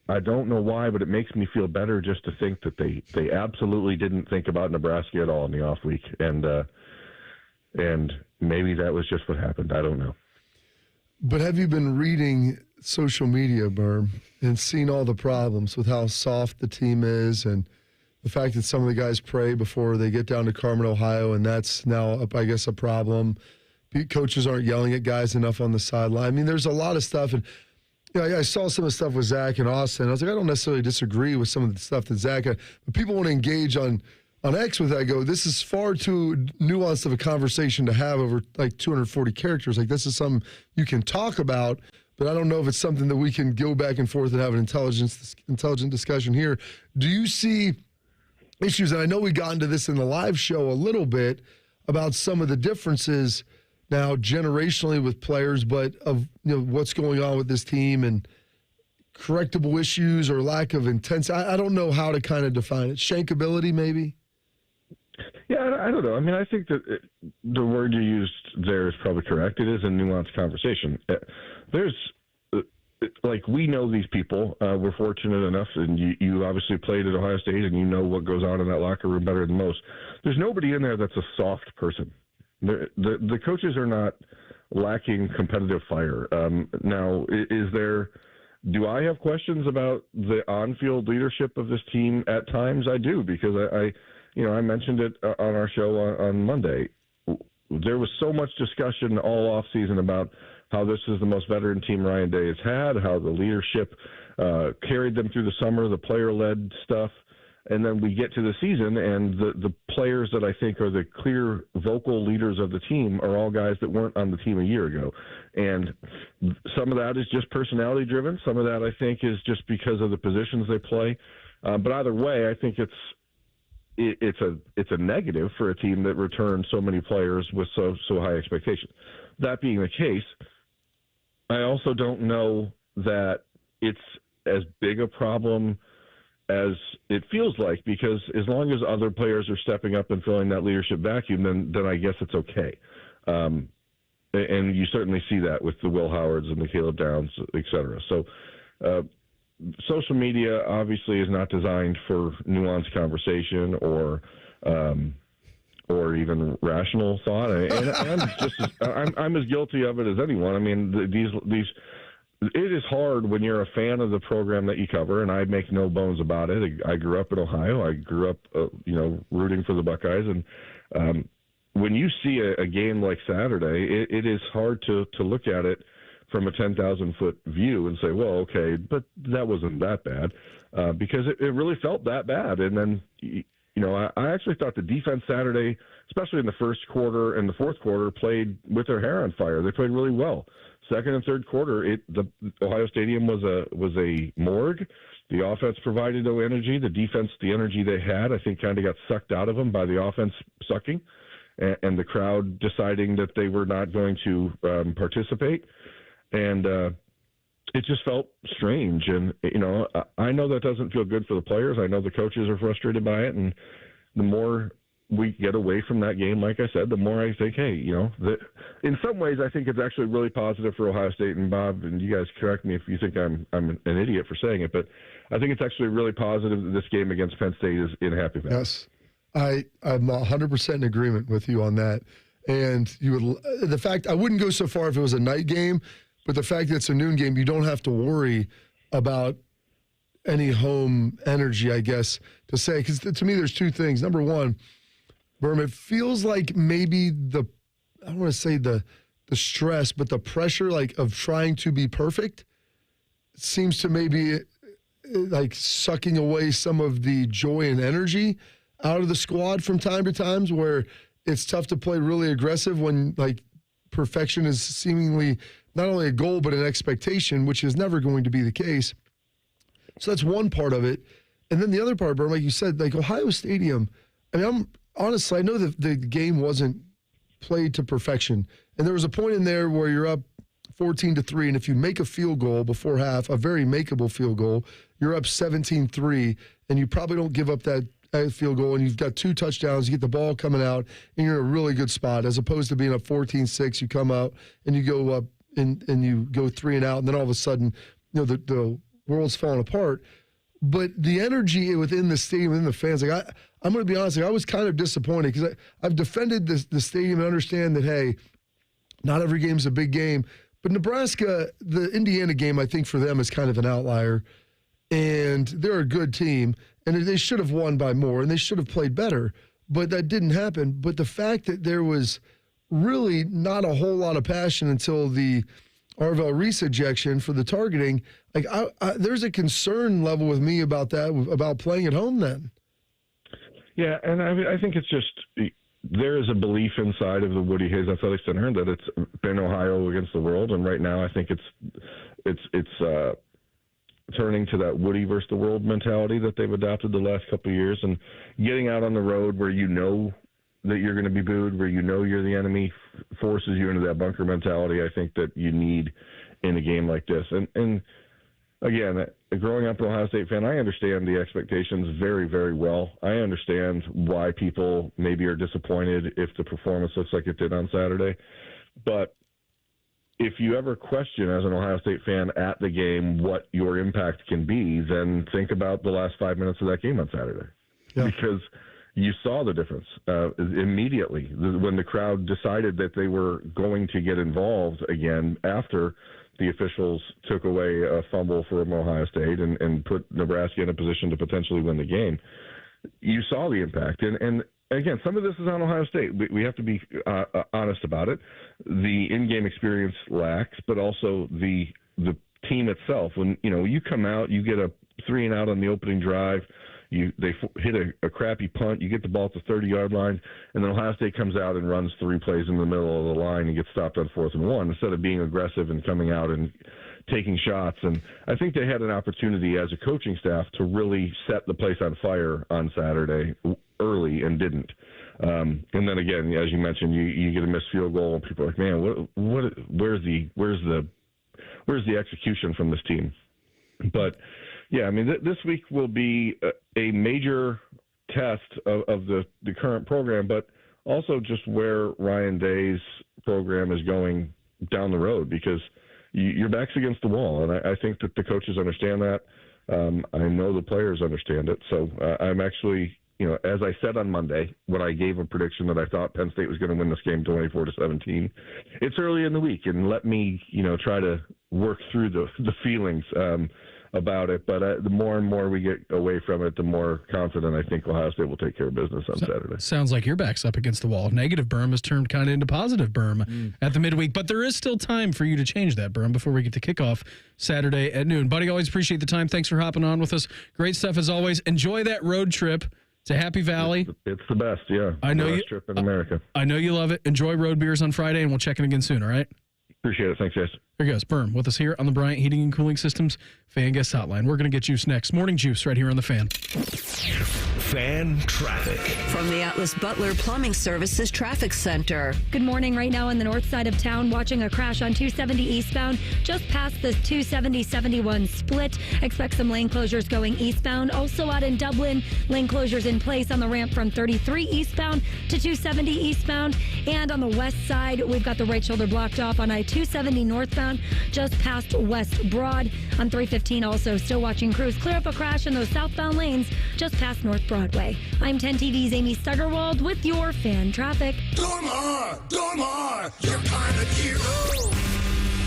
I don't know why, but it makes me feel better just to think that they absolutely didn't think about Nebraska at all in the off week. And maybe that was just what happened. I don't know. But have you been reading social media, Berm, and seen all the problems with how soft the team is and the fact that some of the guys pray before they get down to Carmen, Ohio, and that's now, I guess, a problem. Coaches aren't yelling at guys enough on the sideline. I mean, there's a lot of stuff. And I saw some of the stuff with Zach and Austin. I was like, I don't necessarily disagree with some of the stuff that Zach had. But people want to engage on X with that. I go, this is far too nuanced of a conversation to have over like 240 characters. Like, this is something you can talk about, but I don't know if it's something that we can go back and forth and have an intelligent discussion here. Do you see issues? And I know we got into this in the live show a little bit about some of the differences now generationally with players, but of what's going on with this team and correctable issues or lack of intensity. I don't know how to kind of define it. Shankability, maybe? Yeah, I don't know. I mean, I think that the word you used there is probably correct. It is a nuanced conversation. We know these people. We're fortunate enough, and you obviously played at Ohio State, and you know what goes on in that locker room better than most. There's nobody in there that's a soft person. The coaches are not lacking competitive fire. Now, do I have questions about the on-field leadership of this team at times? I do, because I mentioned it on our show on Monday. There was so much discussion all offseason about how this is the most veteran team Ryan Day has had, how the leadership carried them through the summer, the player-led stuff. And then we get to the season, and the players that I think are the clear vocal leaders of the team are all guys that weren't on the team a year ago. And some of that is just personality driven. Some of that, I think, is just because of the positions they play. But either way, I think it's a negative for a team that returns so many players with so high expectations. That being the case, I also don't know that it's as big a problem as it feels like, because as long as other players are stepping up and filling that leadership vacuum, then I guess it's okay. And you certainly see that with the Will Howards and the Caleb Downs, et cetera. So social media obviously is not designed for nuanced conversation or even rational thought. And I'm as guilty of it as anyone. I mean, these it is hard when you're a fan of the program that you cover, and I make no bones about it. I grew up in Ohio. I grew up, rooting for the Buckeyes. And when you see a game like Saturday, it is hard to look at it from a 10,000-foot view and say, well, okay, but that wasn't that bad, because it really felt that bad. And then, I actually thought the defense Saturday, especially in the first quarter and the fourth quarter, played with their hair on fire. They played really well. Second and third quarter, the Ohio Stadium was a morgue. The offense provided no energy. The defense, the energy they had, I think, kind of got sucked out of them by the offense sucking, and the crowd deciding that they were not going to participate. And it just felt strange. And I know that doesn't feel good for the players. I know the coaches are frustrated by it. And the more we get away from that game, like I said, the more I think, hey, in some ways I think it's actually really positive for Ohio State. And Bob, and you guys correct me if you think I'm an idiot for saying it, but I think it's actually really positive that this game against Penn State is in Happy Valley. Yes, I'm 100% in agreement with you on that. And the fact, I wouldn't go so far if it was a night game, but the fact that it's a noon game, you don't have to worry about any home energy, I guess, to say. Because to me, there's two things. Number one, Berm, it feels like maybe I don't want to say the stress, but the pressure of trying to be perfect seems to maybe sucking away some of the joy and energy out of the squad from time to times, where it's tough to play really aggressive when perfection is seemingly not only a goal but an expectation, which is never going to be the case. So that's one part of it. And then the other part, Berm, like you said, Ohio Stadium, I know that the game wasn't played to perfection. And there was a point in there where you're up 14-3, and if you make a field goal before half, a very makeable field goal, you're up 17-3, and you probably don't give up that field goal, and you've got 2 touchdowns, you get the ball coming out, and you're in a really good spot, as opposed to being up 14-6, you come out, and you go up, and you go 3 and out, and then all of a sudden, the world's falling apart. But the energy within the stadium, within the fans, I'm going to be honest, I was kind of disappointed, because I've defended the stadium and understand that, hey, not every game's a big game. But Nebraska, the Indiana game, I think for them is kind of an outlier. And they're a good team. And they should have won by more, and they should have played better. But that didn't happen. But the fact that there was really not a whole lot of passion until the Arvell Reese ejection for the targeting, there's a concern level with me about that, about playing at home then. Yeah, and I think it's just there is a belief inside of the Woody Hayes Athletic Center that it's been Ohio against the world, and right now I think it's turning to that Woody versus the world mentality that they've adopted the last couple of years, and getting out on the road where you know that you're going to be booed, where you know you're the enemy, forces you into that bunker mentality. I think that you need in a game like this. And again, growing up an Ohio State fan, I understand the expectations very, very well. I understand why people maybe are disappointed if the performance looks like it did on Saturday. But if you ever question as an Ohio State fan at the game what your impact can be, then think about the last 5 minutes of that game on Saturday. Yeah. Because you saw the difference immediately when the crowd decided that they were going to get involved again after the officials took away a fumble from Ohio State and put Nebraska in a position to potentially win the game. You saw the impact. And again, some of this is on Ohio State. We have to be honest about it. The in-game experience lacks, but also the team itself. When you come out, you get a 3 and out on the opening drive. They hit a crappy punt. You get the ball at the 30-yard line, and then Ohio State comes out and runs 3 plays in the middle of the line and gets stopped on 4th and 1 instead of being aggressive and coming out and taking shots. And I think they had an opportunity as a coaching staff to really set the place on fire on Saturday early and didn't. And then again, as you mentioned, you get a missed field goal, and people are like, man, where's the execution from this team? But yeah, I mean, this week will be a major test of the current program, but also just where Ryan Day's program is going down the road, because your back's against the wall. And I think that the coaches understand that. I know the players understand it. So I'm actually, as I said on Monday, when I gave a prediction that I thought Penn State was going to win this game 24-17, it's early in the week, and let me, try to work through the feelings about it. But the more and more we get away from it, the more confident I think Ohio State will take care of business on Saturday. Sounds like your back's up against the wall. Negative berm has turned kind of into positive berm at the midweek, but there is still time for you to change that berm before we get to kickoff Saturday at noon. Buddy, always appreciate the time. Thanks for hopping on with us. Great stuff as always. Enjoy that road trip to Happy Valley. It's the best, yeah. I know best trip in America. I know you love it. Enjoy road beers on Friday, and we'll check in again soon, all right? Appreciate it. Thanks, guys. There goes Berm with us here on the Bryant Heating and Cooling Systems Fan Guest Hotline. We're going to get Juice next. Morning Juice right here on the Fan. Fan Traffic. From the Atlas Butler Plumbing Services Traffic Center. Good morning. Right now on the north side of town, watching a crash on 270 eastbound, just past the 270-71 split. Expect some lane closures going eastbound. Also out in Dublin, lane closures in place on the ramp from 33 eastbound to 270 eastbound. And on the west side, we've got the right shoulder blocked off on I-270 northbound, just past West Broad. On 315 also, still watching crews clear up a crash in those southbound lanes just past North Broadway. I'm 10 TV's Amy Stuggerwald with your Fan Traffic. Dormar, you're kind of hero.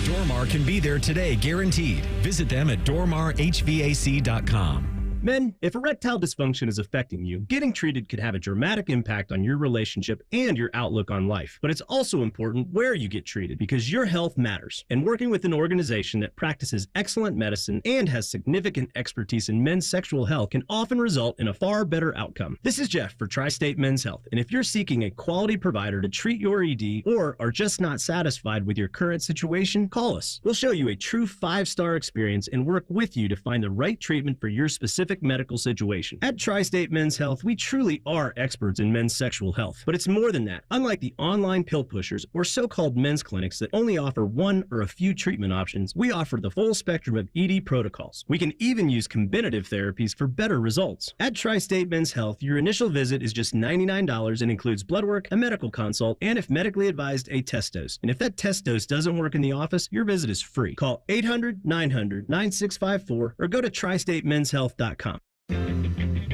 Dormar can be there today, guaranteed. Visit them at dormarhvac.com. Men, if erectile dysfunction is affecting you, getting treated could have a dramatic impact on your relationship and your outlook on life. But it's also important where you get treated because your health matters. And working with an organization that practices excellent medicine and has significant expertise in men's sexual health can often result in a far better outcome. This is Jeff for Tri-State Men's Health. And if you're seeking a quality provider to treat your ED or are just not satisfied with your current situation, call us. We'll show you a true 5-star experience and work with you to find the right treatment for your specific medical situation. At Tri-State Men's Health, we truly are experts in men's sexual health. But it's more than that. Unlike the online pill pushers or so-called men's clinics that only offer one or a few treatment options, we offer the full spectrum of ED protocols. We can even use combinative therapies for better results. At Tri-State Men's Health, your initial visit is just $99 and includes blood work, a medical consult, and if medically advised, a test dose. And if that test dose doesn't work in the office, your visit is free. Call 800-900-9654 or go to tristatemenshealth.com.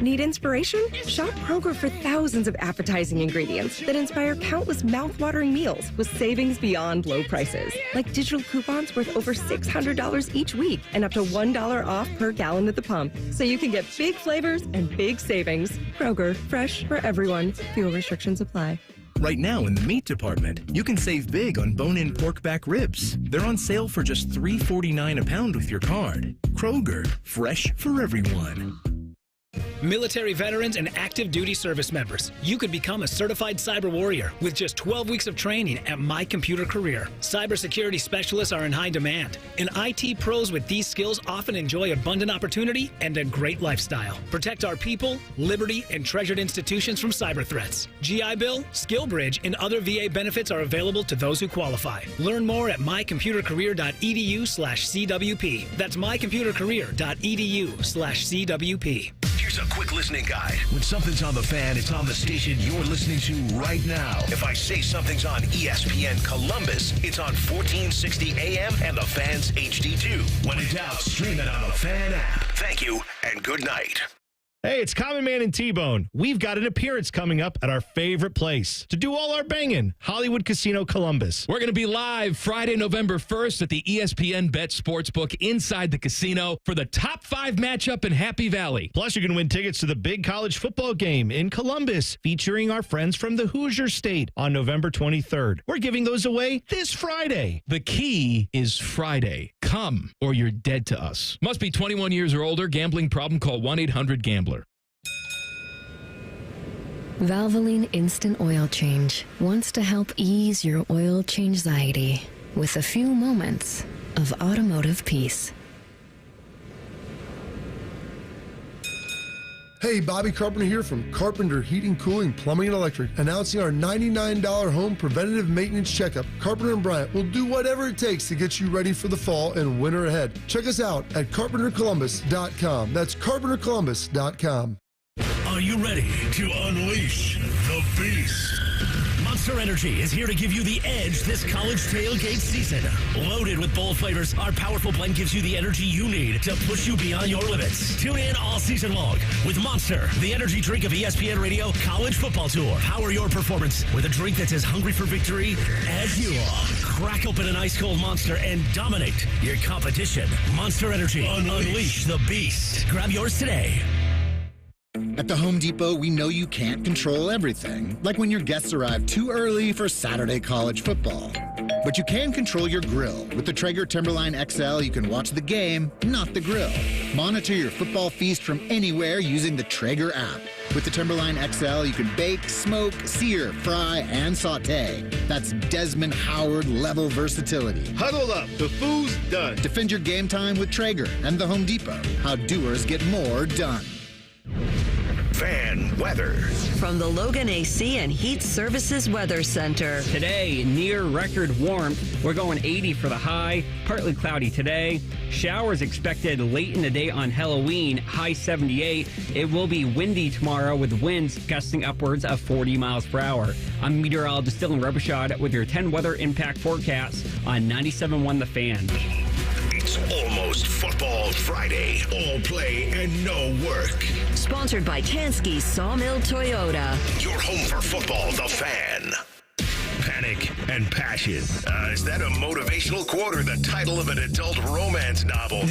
Need inspiration? Shop Kroger for thousands of appetizing ingredients that inspire countless mouth-watering meals with savings beyond low prices. Like digital coupons worth over $600 each week and up to $1 off per gallon at the pump. So you can get big flavors and big savings. Kroger, fresh for everyone. Fuel restrictions apply. Right now in the meat department, you can save big on bone-in pork back ribs. They're on sale for just $3.49 a pound with your card. Kroger, fresh for everyone. Military veterans and active duty service members, you could become a certified cyber warrior with just 12 weeks of training at My Computer Career. Cybersecurity specialists are in high demand, and IT pros with these skills often enjoy abundant opportunity and a great lifestyle. Protect our people, liberty, and treasured institutions from cyber threats. GI Bill, Skill Bridge, and other VA benefits are available to those who qualify. Learn more at mycomputercareer.edu/CWP. That's mycomputercareer.edu/CWP. Here's a quick listening guide. When something's on the fan, it's on the station you're listening to right now. If I say something's on ESPN Columbus, it's on 1460 AM and the Fan's HD2. When in doubt, stream it on the Fan app. Thank you and good night. Hey, it's Common Man and T-Bone. We've got an appearance coming up at our favorite place to do all our banging, Hollywood Casino Columbus. We're going to be live Friday, November 1st at the ESPN Bet Sportsbook inside the casino for the top 5 matchup in Happy Valley. Plus, you can win tickets to the big college football game in Columbus featuring our friends from the Hoosier State on November 23rd. We're giving those away this Friday. The key is Friday. Come or you're dead to us. Must be 21 years or older. Gambling problem? Call 1-800-GAMBLER. Valvoline Instant Oil Change wants to help ease your oil change anxiety with a few moments of automotive peace. Hey, Bobby Carpenter here from Carpenter Heating, Cooling, Plumbing, and Electric, announcing our $99 home preventative maintenance checkup. Carpenter and Bryant will do whatever it takes to get you ready for the fall and winter ahead. Check us out at carpentercolumbus.com. That's carpentercolumbus.com. Are you ready to unleash the beast? Monster Energy is here to give you the edge this college tailgate season. Loaded with bold flavors, our powerful blend gives you the energy you need to push you beyond your limits. Tune in all season long with Monster, the energy drink of ESPN Radio College Football Tour. Power your performance with a drink that's as hungry for victory as you are. Crack open an ice-cold Monster and dominate your competition. Monster Energy. Unleash the beast. Grab yours today. At the Home Depot, we know you can't control everything, like when your guests arrive too early for Saturday college football. But you can control your grill. With the Traeger Timberline XL, you can watch the game, not the grill. Monitor your football feast from anywhere using the Traeger app. With the Timberline XL, you can bake, smoke, sear, fry, and saute. That's Desmond Howard level versatility. Huddle up, the food's done. Defend your game time with Traeger and the Home Depot. How doers get more done. Fan weather. From the Logan AC and Heat Services Weather Center. Today, near record warmth. We're going 80 for the high. Partly cloudy today. Showers expected late in the day on Halloween. High 78. It will be windy tomorrow with winds gusting upwards of 40 miles per hour. I'm meteorologist Dylan Robichaud with your 10 weather impact forecast on 97.1 The Fan. It's almost Football Friday. All play and no work. Sponsored by Tansky Sawmill Toyota. Your home for football, The Fan. Panic and passion. Is that a motivational quote or the title of an adult romance novel?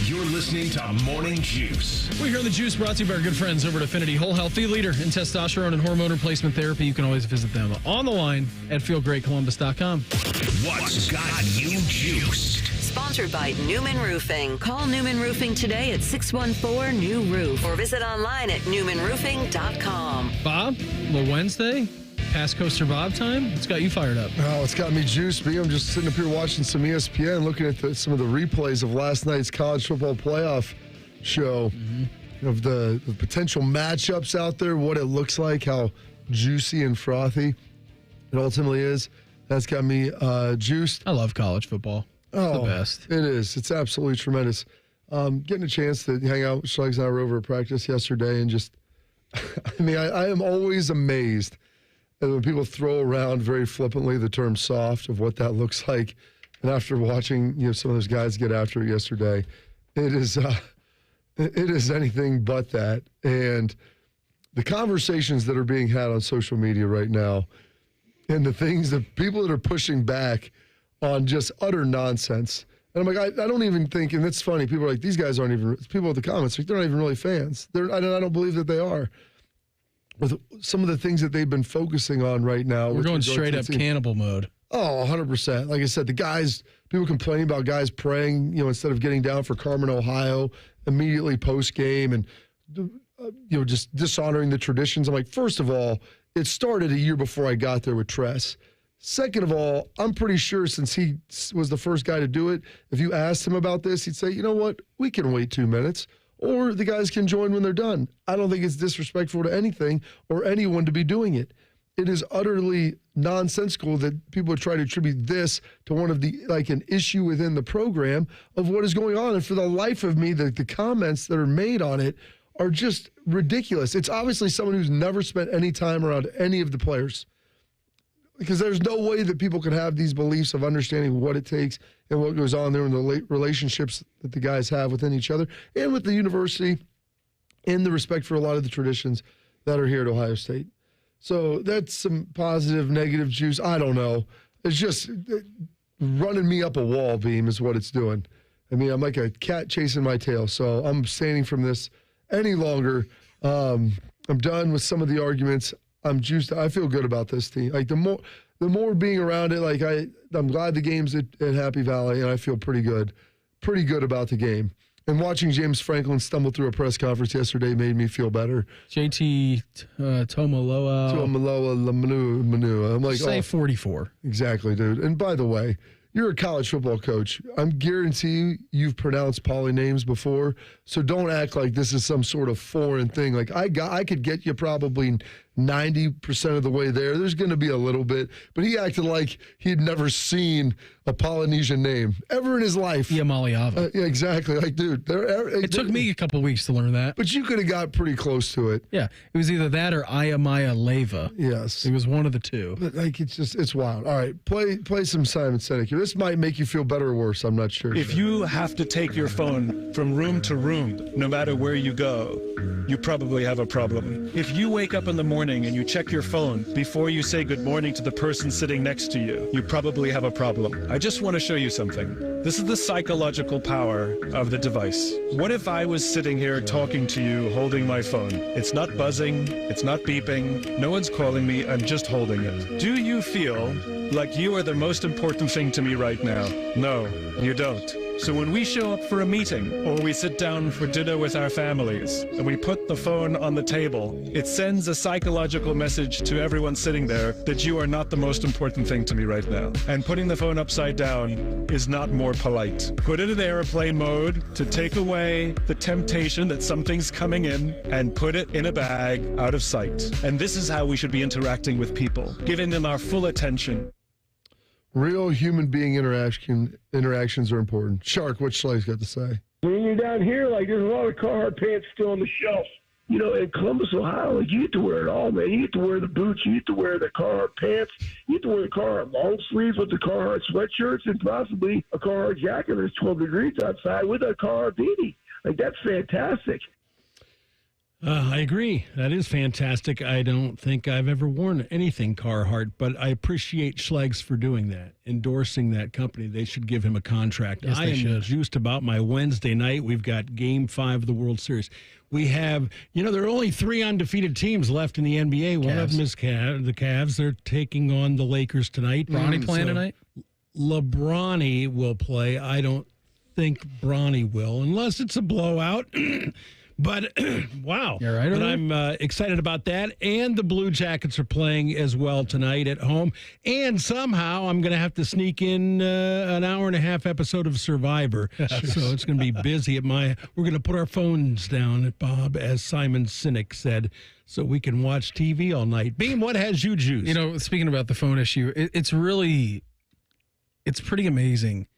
You're listening to Morning Juice. We're here on The Juice, brought to you by our good friends over at Affinity Whole Health, the leader in testosterone and hormone replacement therapy. You can always visit them on the line at feelgreatcolumbus.com. What's got you juiced? Sponsored by Newman Roofing. Call Newman Roofing today at 614-NEW-ROOF or visit online at newmanroofing.com. Bob, little Wednesday, past Coaster Bob time. It's got you fired up. Oh, it's got me juiced. I'm just sitting up here watching some ESPN, looking at some of the replays of last night's college football playoff show of the potential matchups out there, what it looks like, how juicy and frothy it ultimately is. That's got me juiced. I love college football. It's the best. It is. It's absolutely tremendous. Getting a chance to hang out with Schleggs and I were over at practice yesterday and just, I am always amazed when people throw around very flippantly the term soft of what that looks like. And after watching some of those guys get after it yesterday, it is anything but that. And the conversations that are being had on social media right now and the things that people that are pushing back on just utter nonsense. And I'm like, I don't even think, and it's funny, people are like, these guys aren't even, people in the comments, like, they're not even really fans. I don't believe that they are. With some of the things that they've been focusing on right now. We're going straight up cannibal mode. Oh, 100%. Like I said, people complaining about guys praying, instead of getting down for Carmen, Ohio, immediately post-game and, just dishonoring the traditions. I'm like, first of all, it started a year before I got there with Tress. Second of all, I'm pretty sure since he was the first guy to do it, if you asked him about this, he'd say, you know what, we can wait 2 minutes, or the guys can join when they're done. I don't think it's disrespectful to anything or anyone to be doing it. It is utterly nonsensical that people try to attribute this to one of an issue within the program of what is going on. And for the life of me, the comments that are made on it are just ridiculous. It's obviously someone who's never spent any time around any of the players. Because there's no way that people could have these beliefs of understanding what it takes and what goes on there in the relationships that the guys have within each other and with the university and the respect for a lot of the traditions that are here at Ohio State. So that's some positive, negative juice. I don't know. It's just running me up a wall, Beam, is what it's doing. I'm like a cat chasing my tail. So I'm abstaining from this any longer. I'm done with some of the arguments. I'm juiced. I feel good about this team. Like the more being around it, like I'm glad the game's at Happy Valley, and I feel pretty good about the game. And watching James Franklin stumble through a press conference yesterday made me feel better. JT Tomaloa. I'm like, say 44. Exactly, dude. And by the way, you're a college football coach. I'm guaranteeing you've pronounced poly names before, so don't act like this is some sort of foreign thing. Like I could get you probably 90% of the way there. There's going to be a little bit, but he acted like he'd never seen a Polynesian name ever in his life. Iamaliava. Yeah, exactly. Like, dude, it took me a couple of weeks to learn that. But you could have got pretty close to it. Yeah, it was either that or Iamaya Leva. Yes, it was one of the two. But like, it's wild. All right, play some Simon Sinek here. This might make you feel better or worse. I'm not sure. If you have to take your phone from room to room, no matter where you go, you probably have a problem. If you wake up in the morning and you check your phone before you say good morning to the person sitting next to you, you probably have a problem. I just want to show you something. This is the psychological power of the device. What if I was sitting here talking to you holding my phone? It's not buzzing, it's not beeping, no one's calling me, I'm just holding it. Do you feel like you are the most important thing to me right now? No, you don't. So when we show up for a meeting or we sit down for dinner with our families and we put the phone on the table, it sends a psychological message to everyone sitting there that you are not the most important thing to me right now. And putting the phone upside down is not more polite. Put it in airplane mode to take away the temptation that something's coming in, and put it in a bag out of sight. And this is how we should be interacting with people, giving them our full attention. Real human being interactions are important. Shark, what Schleich got to say? When you're down here, like, there's a lot of Carhartt pants still on the shelf. You know, in Columbus, Ohio, like, you get to wear it all, man. You get to wear the boots. You get to wear the Carhartt pants. You get to wear the Carhartt long sleeves with the Carhartt sweatshirts and possibly a Carhartt jacket that's 12 degrees outside with a Carhartt beanie. Like, that's fantastic. I agree. That is fantastic. I don't think I've ever worn anything Carhartt, but I appreciate Schlegs for doing that, endorsing that company. They should give him a contract. Yes, I am should. juiced about my Wednesday night. We've got Game 5 of the World Series. We have, there are only 3 undefeated teams left in the NBA. One of them is the Cavs. They're taking on the Lakers tonight. Bronny playing tonight? LeBronny will play. I don't think Bronny will, unless it's a blowout. But, wow. You're right, but I'm excited about that. And the Blue Jackets are playing as well tonight at home. And somehow I'm going to have to sneak in an hour-and-a-half episode of Survivor. So it's going to be busy at we're going to put our phones down at Bob, as Simon Sinek said, so we can watch TV all night. Beam, what has you juiced? Speaking about the phone issue, it's pretty amazing.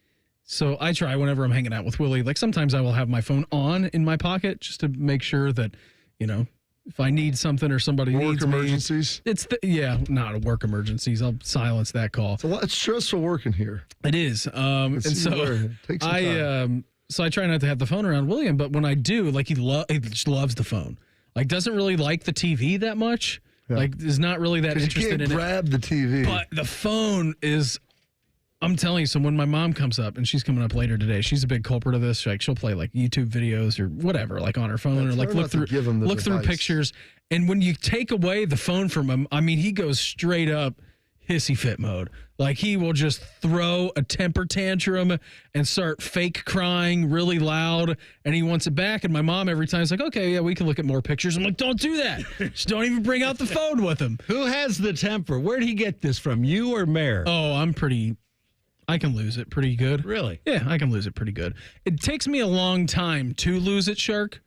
So I try whenever I'm hanging out with Willie, like sometimes I will have my phone on in my pocket just to make sure that, if I need something or somebody needs work emergencies. Not work emergencies. I'll silence that call. It's stressful working here. It is. And so I try not to have the phone around William, but when I do, like he just loves the phone. Like doesn't really like the TV that much. Yeah. Like is not really that interested in it. Grab the TV. But the phone is. I'm telling you, so when my mom comes up, and she's coming up later today, she's a big culprit of this. She'll play like YouTube videos or whatever, like on her phone, or like look through pictures. And when you take away the phone from him, I mean, he goes straight up hissy fit mode. Like he will just throw a temper tantrum and start fake crying really loud, and he wants it back. And my mom every time is like, okay, yeah, we can look at more pictures. I'm like, don't do that. Just don't even bring out the phone with him. Who has the temper? Where did he get this from, you or Mare? Oh, I can lose it pretty good. Really? Yeah, I can lose it pretty good. It takes me a long time to lose it, Shark,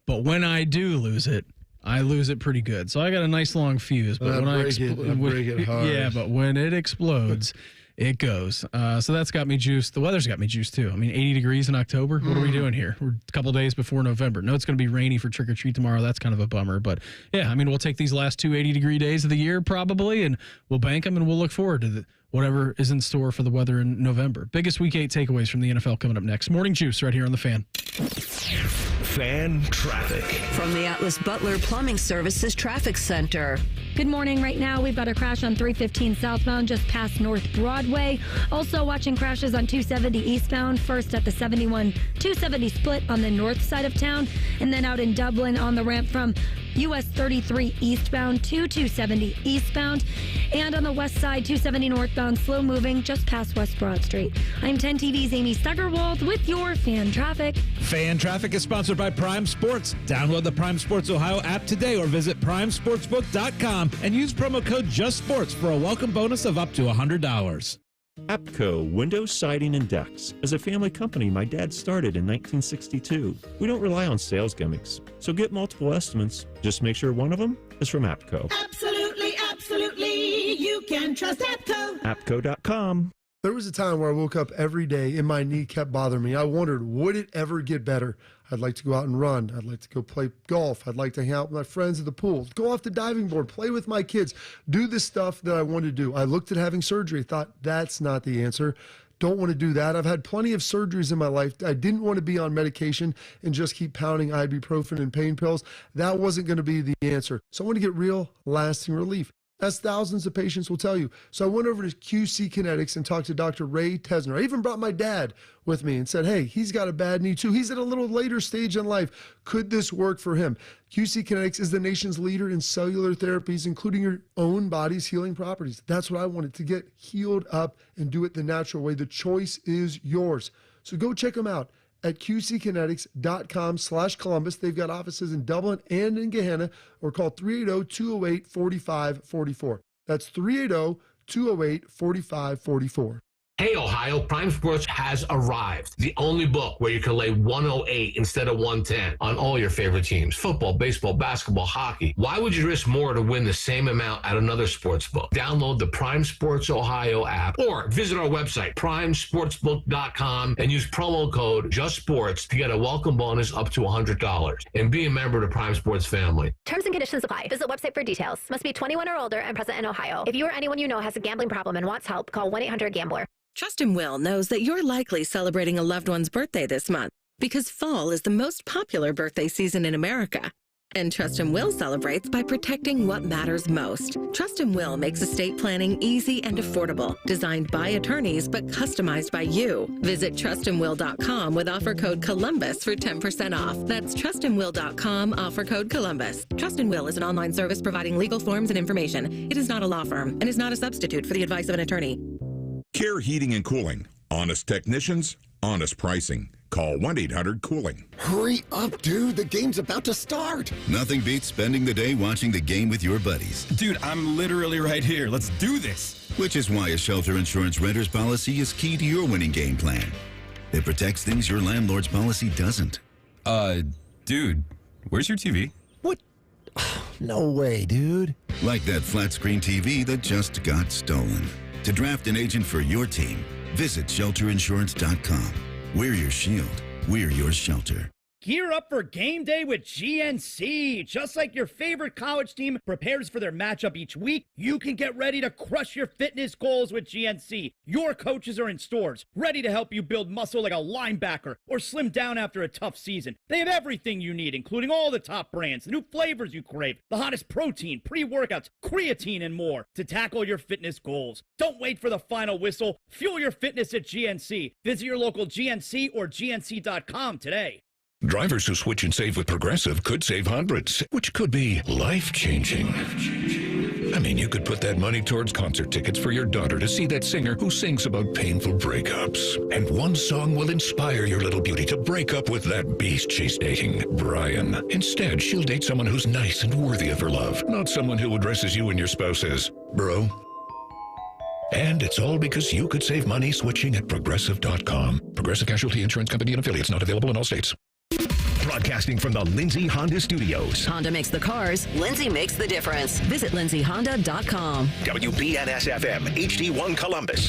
but when I do lose it, I lose it pretty good. So I got a nice long fuse, but I break it hard. Yeah, but when it explodes, it goes. So that's got me juiced. The weather's got me juiced too. I mean, 80 degrees in October. What are we doing here? We're a couple days before November. No, it's going to be rainy for trick or treat tomorrow. That's kind of a bummer, but yeah, I mean, we'll take these last 2 80-degree days of the year probably, and we'll bank them, and we'll look forward to whatever is in store for the weather in November. Biggest Week 8 takeaways from the NFL coming up next. Morning Juice right here on The Fan. Fan traffic. From the Atlas Butler Plumbing Services Traffic Center. Good morning. Right now, we've got a crash on 315 southbound just past North Broadway. Also watching crashes on 270 eastbound, first at the 71-270 split on the north side of town, and then out in Dublin on the ramp from US 33 eastbound to 270 eastbound, and on the west side, 270 northbound, slow moving just past West Broad Street. I'm 10 TV's Amy Stuggerwald with your Fan Traffic. Fan Traffic is sponsored by Prime Sports. Download the Prime Sports Ohio app today or visit primesportsbook.com and use promo code JUSTSPORTS for a welcome bonus of up to $100. APCO Windows, Siding, and Decks. As a family company, my dad started in 1962. We don't rely on sales gimmicks, so get multiple estimates. Just make sure one of them is from APCO. Absolutely, absolutely. You can trust APCO. APCO.com. There was a time where I woke up every day and my knee kept bothering me. I wondered, would it ever get better? I'd like to go out and run. I'd like to go play golf. I'd like to hang out with my friends at the pool, go off the diving board, play with my kids, do the stuff that I wanted to do. I looked at having surgery, thought that's not the answer. Don't want to do that. I've had plenty of surgeries in my life. I didn't want to be on medication and just keep pounding ibuprofen and pain pills. That wasn't going to be the answer. So I want to get real, lasting relief. As thousands of patients will tell you. So I went over to QC Kinetics and talked to Dr. Ray Tesner. I even brought my dad with me and said, hey, he's got a bad knee too. He's at a little later stage in life. Could this work for him? QC Kinetics is the nation's leader in cellular therapies, including your own body's healing properties. That's what I wanted, to get healed up and do it the natural way. The choice is yours. So go check them out at qckinetics.com/Columbus. They've got offices in Dublin and in Gehenna, or call 380-208-4544. That's 380-208-4544. Hey, Ohio, Prime Sports has arrived. The only book where you can lay 108 instead of 110 on all your favorite teams. Football, baseball, basketball, hockey. Why would you risk more to win the same amount at another sports book? Download the Prime Sports Ohio app or visit our website, primesportsbook.com, and use promo code JUSTSPORTS to get a welcome bonus up to $100. And be a member of the Prime Sports family. Terms and conditions apply. Visit website for details. Must be 21 or older and present in Ohio. If you or anyone you know has a gambling problem and wants help, call 1-800-GAMBLER. Trust and Will knows that you're likely celebrating a loved one's birthday this month because fall is the most popular birthday season in America. And Trust and Will celebrates by protecting what matters most. Trust and Will makes estate planning easy and affordable, designed by attorneys but customized by you. Visit trustandwill.com with offer code Columbus for 10% off. That's trustandwill.com, offer code Columbus. Trust and Will is an online service providing legal forms and information. It is not a law firm and is not a substitute for the advice of an attorney. Care Heating and Cooling. Honest technicians, honest pricing. Call 1-800-COOLING. Hurry up, dude. The game's about to start. Nothing beats spending the day watching the game with your buddies. Dude, I'm literally right here. Let's do this. Which is why a shelter insurance renter's policy is key to your winning game plan. It protects things your landlord's policy doesn't. Dude, where's your TV? What? No way, dude. Like that flat screen TV that just got stolen. To draft an agent for your team, visit shelterinsurance.com. We're your shield. We're your shelter. Gear up for game day with GNC. Just like your favorite college team prepares for their matchup each week, you can get ready to crush your fitness goals with GNC. Your coaches are in stores, ready to help you build muscle like a linebacker or slim down after a tough season. They have everything you need, including all the top brands, the new flavors you crave, the hottest protein, pre-workouts, creatine, and more to tackle your fitness goals. Don't wait for the final whistle. Fuel your fitness at GNC. Visit your local GNC or GNC.com today. Drivers who switch and save with Progressive could save hundreds, which could be life-changing. I mean, you could put that money towards concert tickets for your daughter to see that singer who sings about painful breakups. And one song will inspire your little beauty to break up with that beast she's dating, Brian. Instead, she'll date someone who's nice and worthy of her love, not someone who addresses you and your spouse as, bro. And it's all because you could save money switching at Progressive.com. Progressive Casualty Insurance Company and affiliates, not available in all states. Broadcasting from the Lindsay Honda Studios. Honda makes the cars. Lindsay makes the difference. Visit lindsayhonda.com. WBNS-FM, HD1 Columbus.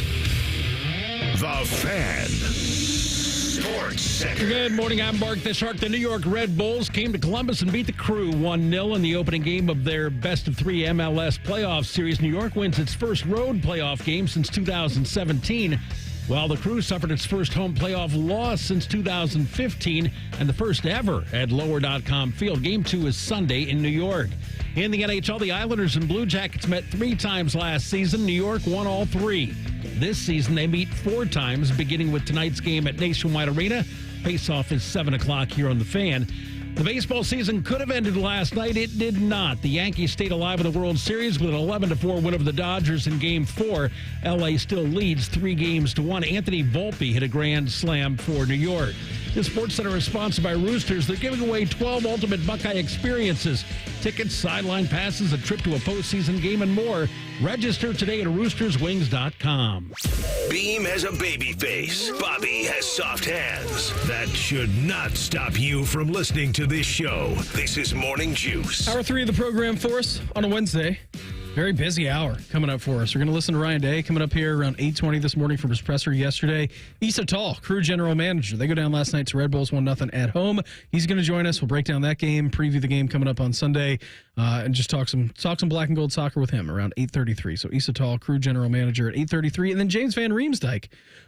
The Fan. Sports Center. Good morning. I'm Mark the Shark. The New York Red Bulls came to Columbus and beat the Crew 1-0 in the opening game of their best-of-3 MLS playoff series. New York wins its first road playoff game since 2017. While the Crew suffered its first home playoff loss since 2015 and the first ever at Lower.com Field. Game 2 is Sunday in New York. In the NHL, the Islanders and Blue Jackets met 3 times last season. New York won all 3. This season, they meet 4 times, beginning with tonight's game at Nationwide Arena. Face-off is 7 o'clock here on The Fan. The baseball season could have ended last night. It did not. The Yankees stayed alive in the World Series with an 11-4 win over the Dodgers in Game 4. L.A. still leads 3-1. Anthony Volpe hit a grand slam for New York. The Sports Center is sponsored by Roosters. They're giving away 12 ultimate Buckeye experiences. Tickets, sideline passes, a trip to a postseason game, and more. Register today at roosterswings.com. Beam has a baby face. Bobby has soft hands. That should not stop you from listening to this show. This is Morning Juice. Hour 3 of the program for us on a Wednesday. Very busy hour coming up for us. We're going to listen to Ryan Day coming up here around 8:20 this morning from his presser yesterday. Issa, Crew General Manager. They go down last night to Red Bulls 1-0 at home. He's going to join us. We'll break down that game, preview the game coming up on Sunday, and just talk some black and gold soccer with him around 8:33. So Issa, Crew General Manager at 8:33. And then James Van Riemsdyk,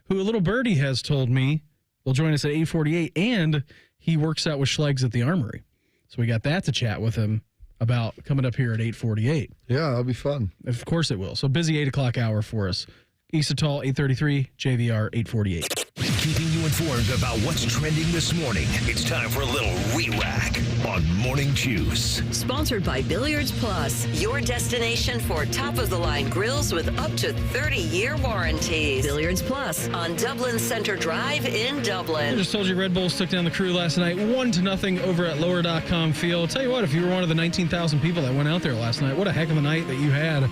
who a little birdie has told me will join us at 8:48, and he works out with Schlegs at the Armory. So we got that to chat with him about coming up here at 8:48. Yeah, that'll be fun. Of course it will. So busy 8 o'clock hour for us. Issa, 8:33, JVR 8:48. Keeping you informed about what's trending this morning. It's time for a little re-rack on Morning Juice. Sponsored by Billiards Plus, your destination for top-of-the-line grills with up to 30-year warranties. Billiards Plus on Dublin Center Drive in Dublin. I just told you Red Bulls took down the Crew last night, 1-0 over at Lower.com Field. Tell you what, if you were one of the 19,000 people that went out there last night, what a heck of a night that you had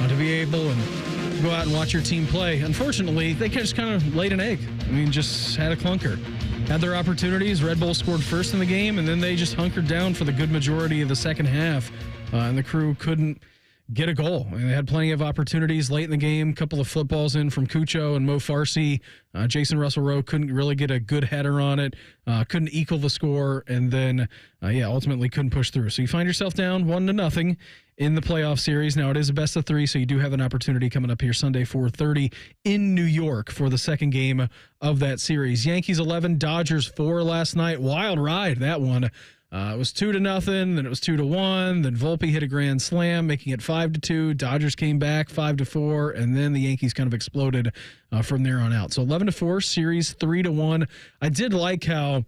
to be able and go out and watch your team play. Unfortunately, they just kind of laid an egg. I mean, just had a clunker. Had their opportunities. Red Bull scored first in the game, and then they just hunkered down for the good majority of the second half. And the Crew couldn't get a goal. And they had plenty of opportunities late in the game. A couple of footballs in from Cucho and Mo Farsi. Jason Russell-Rowe couldn't really get a good header on it. Couldn't equal the score. And then, ultimately couldn't push through. So you find yourself down 1-0 in the playoff series. Now, it is a best of 3, so you do have an opportunity coming up here Sunday, 4:30 in New York for the second game of that series. Yankees 11, Dodgers 4 last night. Wild ride, that one. It was 2-0, then it was 2-1. Then Volpe hit a grand slam, making it 5-2. Dodgers came back 5-4, and then the Yankees kind of exploded from there on out. So 11-4, series 3-1. I did like how,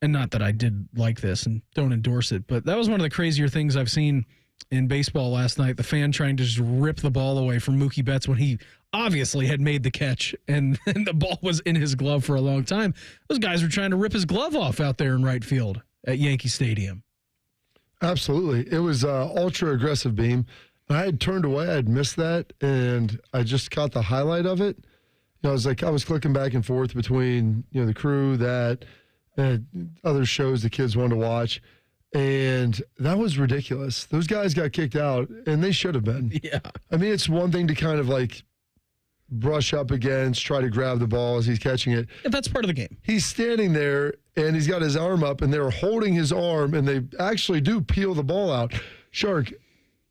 and not that I did like this and don't endorse it, but that was one of the crazier things I've seen in baseball last night. The fan trying to just rip the ball away from Mookie Betts when he obviously had made the catch and the ball was in his glove for a long time. Those guys were trying to rip his glove off out there in right field at Yankee Stadium. Absolutely. It was ultra aggressive beam. I had turned away. I had missed that, and I just caught the highlight of it. I was clicking back and forth between, the Crew, that, other shows the kids wanted to watch, and that was ridiculous. Those guys got kicked out, and they should have been. Yeah. I mean, it's one thing to kind of brush up against, try to grab the ball as he's catching it. Yeah, that's part of the game. He's standing there, and he's got his arm up, and they're holding his arm, and they actually do peel the ball out. Shark,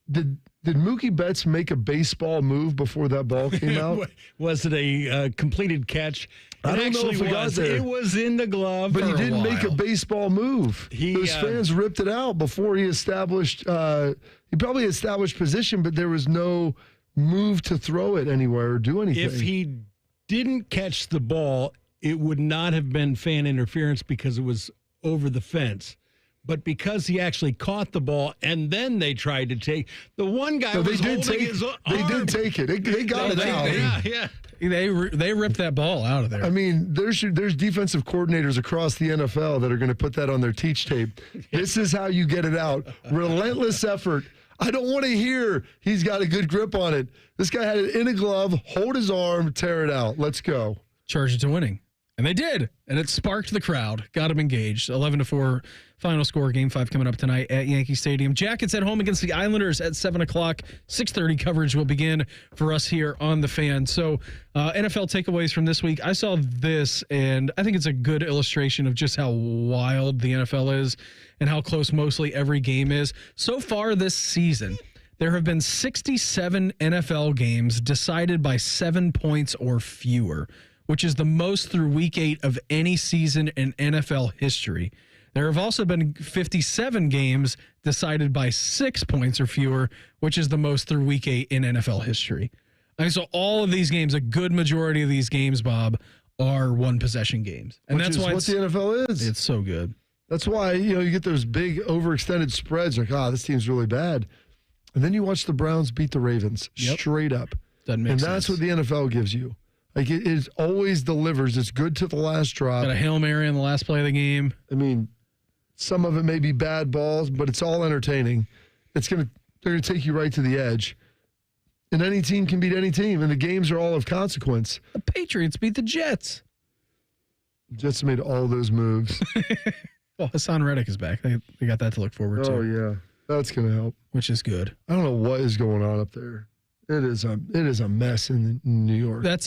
did Mookie Betts make a baseball move before that ball came out? Was it a completed catch? I don't know if it got there. It was in the glove, but he didn't make a baseball move. Those fans ripped it out before he established. He probably established position, but there was no move to throw it anywhere or do anything. If he didn't catch the ball, it would not have been fan interference because it was over the fence. But because he actually caught the ball and then they tried to take the one guy was holding his arm. They did take it. They got it out. Yeah. They ripped that ball out of there. I mean, there's defensive coordinators across the NFL that are going to put that on their teach tape. This is how you get it out. Relentless effort. I don't want to hear he's got a good grip on it. This guy had it in a glove, hold his arm, tear it out. Let's go. Charge it to winning. And they did. And it sparked the crowd, got them engaged. 11-4 final score, Game 5 coming up tonight at Yankee Stadium. Jackets at home against the Islanders at 7 o'clock. 6:30 coverage will begin for us here on The Fan. So NFL takeaways from this week. I saw this, and I think it's a good illustration of just how wild the NFL is and how close mostly every game is. So far this season, there have been 67 NFL games decided by 7 points or fewer, which is the most through Week 8 of any season in NFL history. There have also been 57 games decided by 6 points or fewer, which is the most through Week 8 in NFL history. And so all of these games, a good majority of these games, Bob, are one-possession games. And Which that's is why what the NFL is. It's so good. That's why, you get those big overextended spreads, like, this team's really bad. And then you watch the Browns beat the Ravens straight up. Doesn't make sense. And that's what the NFL gives you. Like, it always delivers. It's good to the last drop. Got a Hail Mary on the last play of the game. I mean, some of it may be bad balls, but it's all entertaining. They're gonna take you right to the edge. And any team can beat any team, and the games are all of consequence. The Patriots beat the Jets. Jets made all those moves. Well, Hassan Reddick is back. They got that to look forward to. Oh, yeah. That's going to help. Which is good. I don't know what is going on up there. It is a mess in New York. That's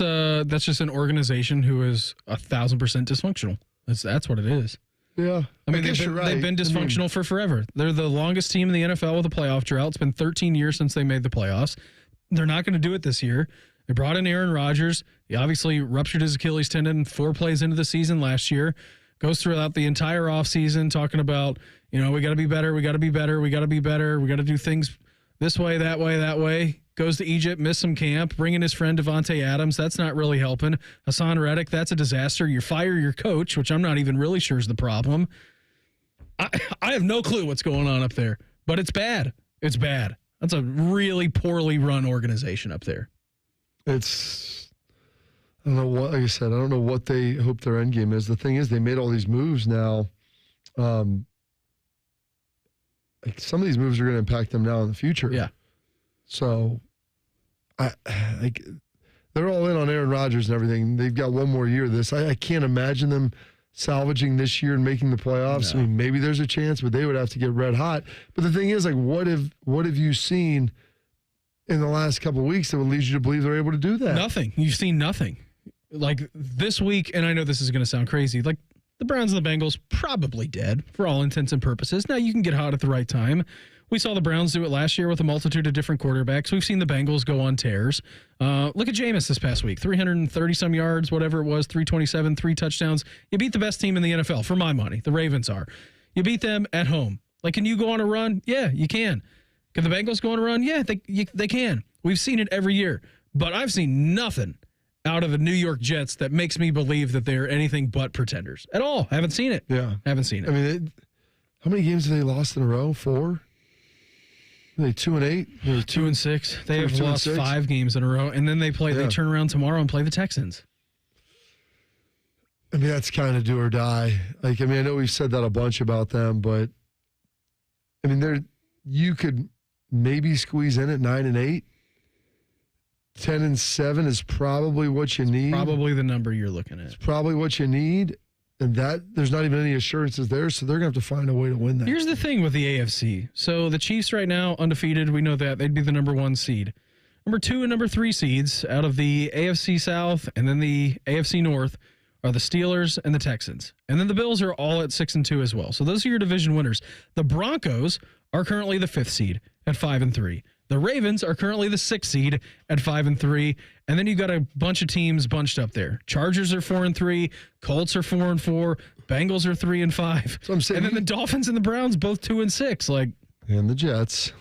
just an organization who is 1,000% dysfunctional. That's what it is. Yeah. I mean, they've been dysfunctional for forever. They're the longest team in the NFL with a playoff drought. It's been 13 years since they made the playoffs. They're not going to do it this year. They brought in Aaron Rodgers. He obviously ruptured his Achilles tendon 4 plays into the season last year. Goes throughout the entire offseason talking about, we got to be better, we got to be better, we got to be better, we got to do things this way, that way, that way. goes to Egypt, missed some camp, bringing his friend Devontae Adams. That's not really helping. Hassan Reddick, that's a disaster. You fire your coach, which I'm not even really sure is the problem. I have no clue what's going on up there, but it's bad. It's bad. That's a really poorly run organization up there. It's, I don't know what, like I said, I don't know what they hope their end game is. The thing is, they made all these moves now. Like some of these moves are going to impact them now in the future. Yeah. So, they're all in on Aaron Rodgers and everything. They've got one more year of this. I can't imagine them salvaging this year and making the playoffs. No. I mean, maybe there's a chance, but they would have to get red hot. But the thing is, like, what have you seen in the last couple of weeks that would lead you to believe they're able to do that? Nothing. You've seen nothing. Like this week, and I know this is going to sound crazy, like the Browns and the Bengals probably dead for all intents and purposes. Now you can get hot at the right time. We saw the Browns do it last year with a multitude of different quarterbacks. We've seen the Bengals go on tears. Look at Jameis this past week, 330-some yards, whatever it was, 327, 3 touchdowns. You beat the best team in the NFL, for my money. The Ravens are. You beat them at home. Like, can you go on a run? Yeah, you can. Can the Bengals go on a run? Yeah, they can. We've seen it every year. But I've seen nothing out of the New York Jets that makes me believe that they're anything but pretenders at all. Haven't seen it. Yeah. Haven't seen it. I mean, how many games have they lost in a row? 4? Are they 2-8? They're 2-6. They have lost 5 games in a row, and then they turn around tomorrow and play the Texans. I mean, that's kind of do or die. Like, I mean, I know we've said that a bunch about them, but I mean, you could maybe squeeze in at 9-8. 10-7 is probably what you need. Probably the number you're looking at. It's probably what you need. And that there's not even any assurances there, so they're going to have to find a way to win that. Here's the thing with the AFC. So the Chiefs right now, undefeated. We know that. They'd be the number 1 seed. Number 2 and number 3 seeds out of the AFC South and then the AFC North are the Steelers and the Texans. And then the Bills are all at 6-2 as well. So those are your division winners. The Broncos are currently the 5th seed at 5-3. The Ravens are currently the 6th seed at 5-3. And then you've got a bunch of teams bunched up there. Chargers are 4-3. Colts are 4-4. Bengals are 3-5. So I'm saying, and then the Dolphins and the Browns both 2-6. Like, and the Jets.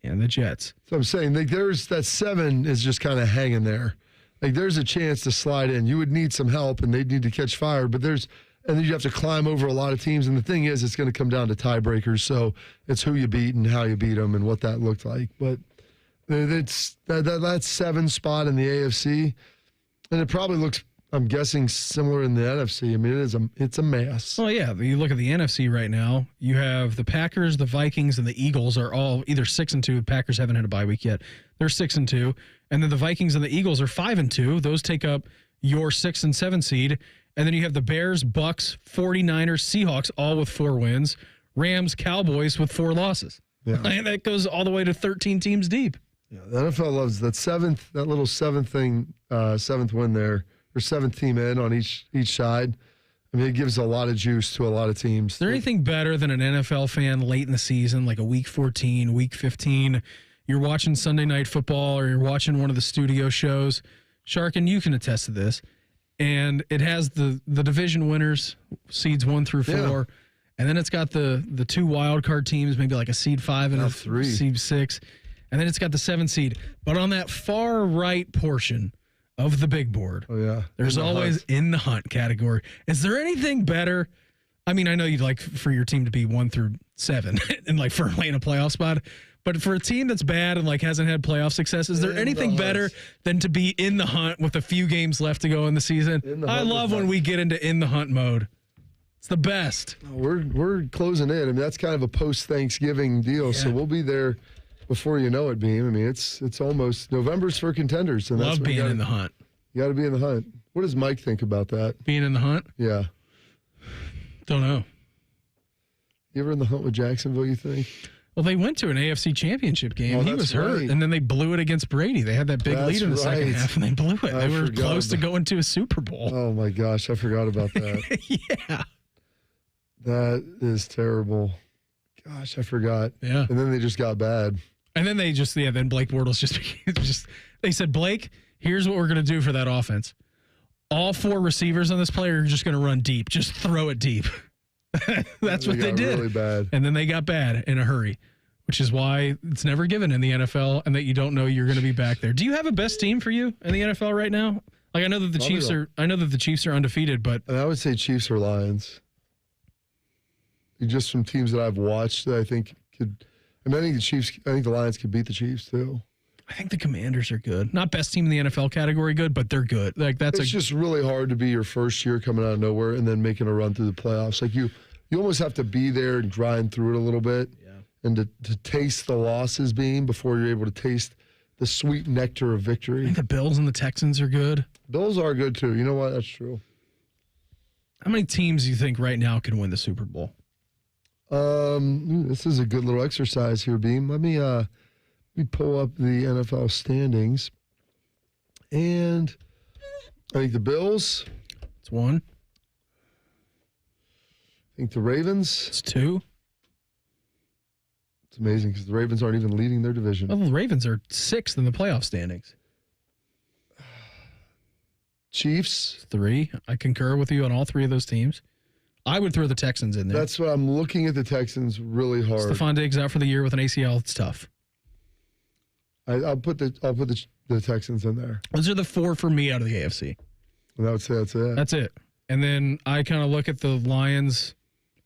So I'm saying, like, there's that 7 is just kind of hanging there. Like, there's a chance to slide in. You would need some help, and they'd need to catch fire. But and then you have to climb over a lot of teams. And the thing is, it's going to come down to tiebreakers. So it's who you beat and how you beat them and what that looked like. But it's that 7 spot in the AFC, and it probably looks, I'm guessing, similar in the NFC. I mean, it's a mess. Well, yeah. You look at the NFC right now. You have the Packers, the Vikings, and the Eagles are all either 6-2. Packers haven't had a bye week yet. They're 6-2, and then the Vikings and the Eagles are 5-2. Those take up your 6 and 7 seed, and then you have the Bears, Bucks, 49ers, Seahawks, all with 4 wins. Rams, Cowboys with 4 losses. Yeah. And that goes all the way to 13 teams deep. Yeah, the NFL loves that little 7th win there, or 7th team in on each side. I mean, it gives a lot of juice to a lot of teams. Is there anything better than an NFL fan late in the season, like a week 14, week 15? You're watching Sunday Night Football or you're watching one of the studio shows. Shark, and you can attest to this. And it has the division winners, seeds 1 through 4. Yeah. And then it's got the 2 wild card teams, maybe like a seed 5 and a 3. Seed 6. And then it's got the 7 seed. But on that far right portion of the big board, there's always in the hunt category. Is there anything better? I mean, I know you'd like for your team to be 1 through 7 and like firmly in a playoff spot. But for a team that's bad and like hasn't had playoff success, is there anything better than to be in the hunt with a few games left to go in the season? I love when we get into in the hunt mode. It's the best. We're closing in. I mean, that's kind of a post-Thanksgiving deal, so we'll be there before you know it, Beam. I mean, it's almost November's for contenders. And love being in the hunt. You got to be in the hunt. What does Mike think about that? Being in the hunt? Yeah. Don't know. You ever in the hunt with Jacksonville, you think? Well, they went to an AFC championship game. He was hurt, and then they blew it against Brady. They had that big lead in the second half, and they blew it. They were close to going to a Super Bowl. Oh, my gosh. I forgot about that. Yeah. That is terrible. Gosh, I forgot. Yeah. And then they just got bad. And then then Blake Bortles just they said, Blake, here's what we're going to do for that offense. All 4 receivers on this player are just going to run deep. Just throw it deep. That's what they did. Really bad. And then they got bad in a hurry, which is why it's never given in the NFL and that you don't know you're going to be back there. Do you have a best team for you in the NFL right now? Like I know that the Chiefs are undefeated, but I would say Chiefs or Lions. Just from teams that I've watched that I think could. I think the Lions could beat the Chiefs too. I think the Commanders are good. Not best team in the NFL category good, but they're good. It's just really hard to be your first year coming out of nowhere and then making a run through the playoffs. Like you almost have to be there and grind through it a little bit, and to taste the losses before you're able to taste the sweet nectar of victory. I think the Bills and the Texans are good. Bills are good too. You know what? That's true. How many teams do you think right now can win the Super Bowl? This is a good little exercise here, Beam. Let me pull up the NFL standings. And I think the Bills. It's 1. I think the Ravens. It's 2. It's amazing because the Ravens aren't even leading their division. Well, the Ravens are 6th in the playoff standings. Chiefs. 3. I concur with you on all 3 of those teams. I would throw the Texans in there. That's what I'm looking at the Texans really hard. Stephon Diggs out for the year with an ACL. It's tough. I'll put the Texans in there. Those are the 4 for me out of the AFC. And I would say that's it. That's it. And then I kind of look at the Lions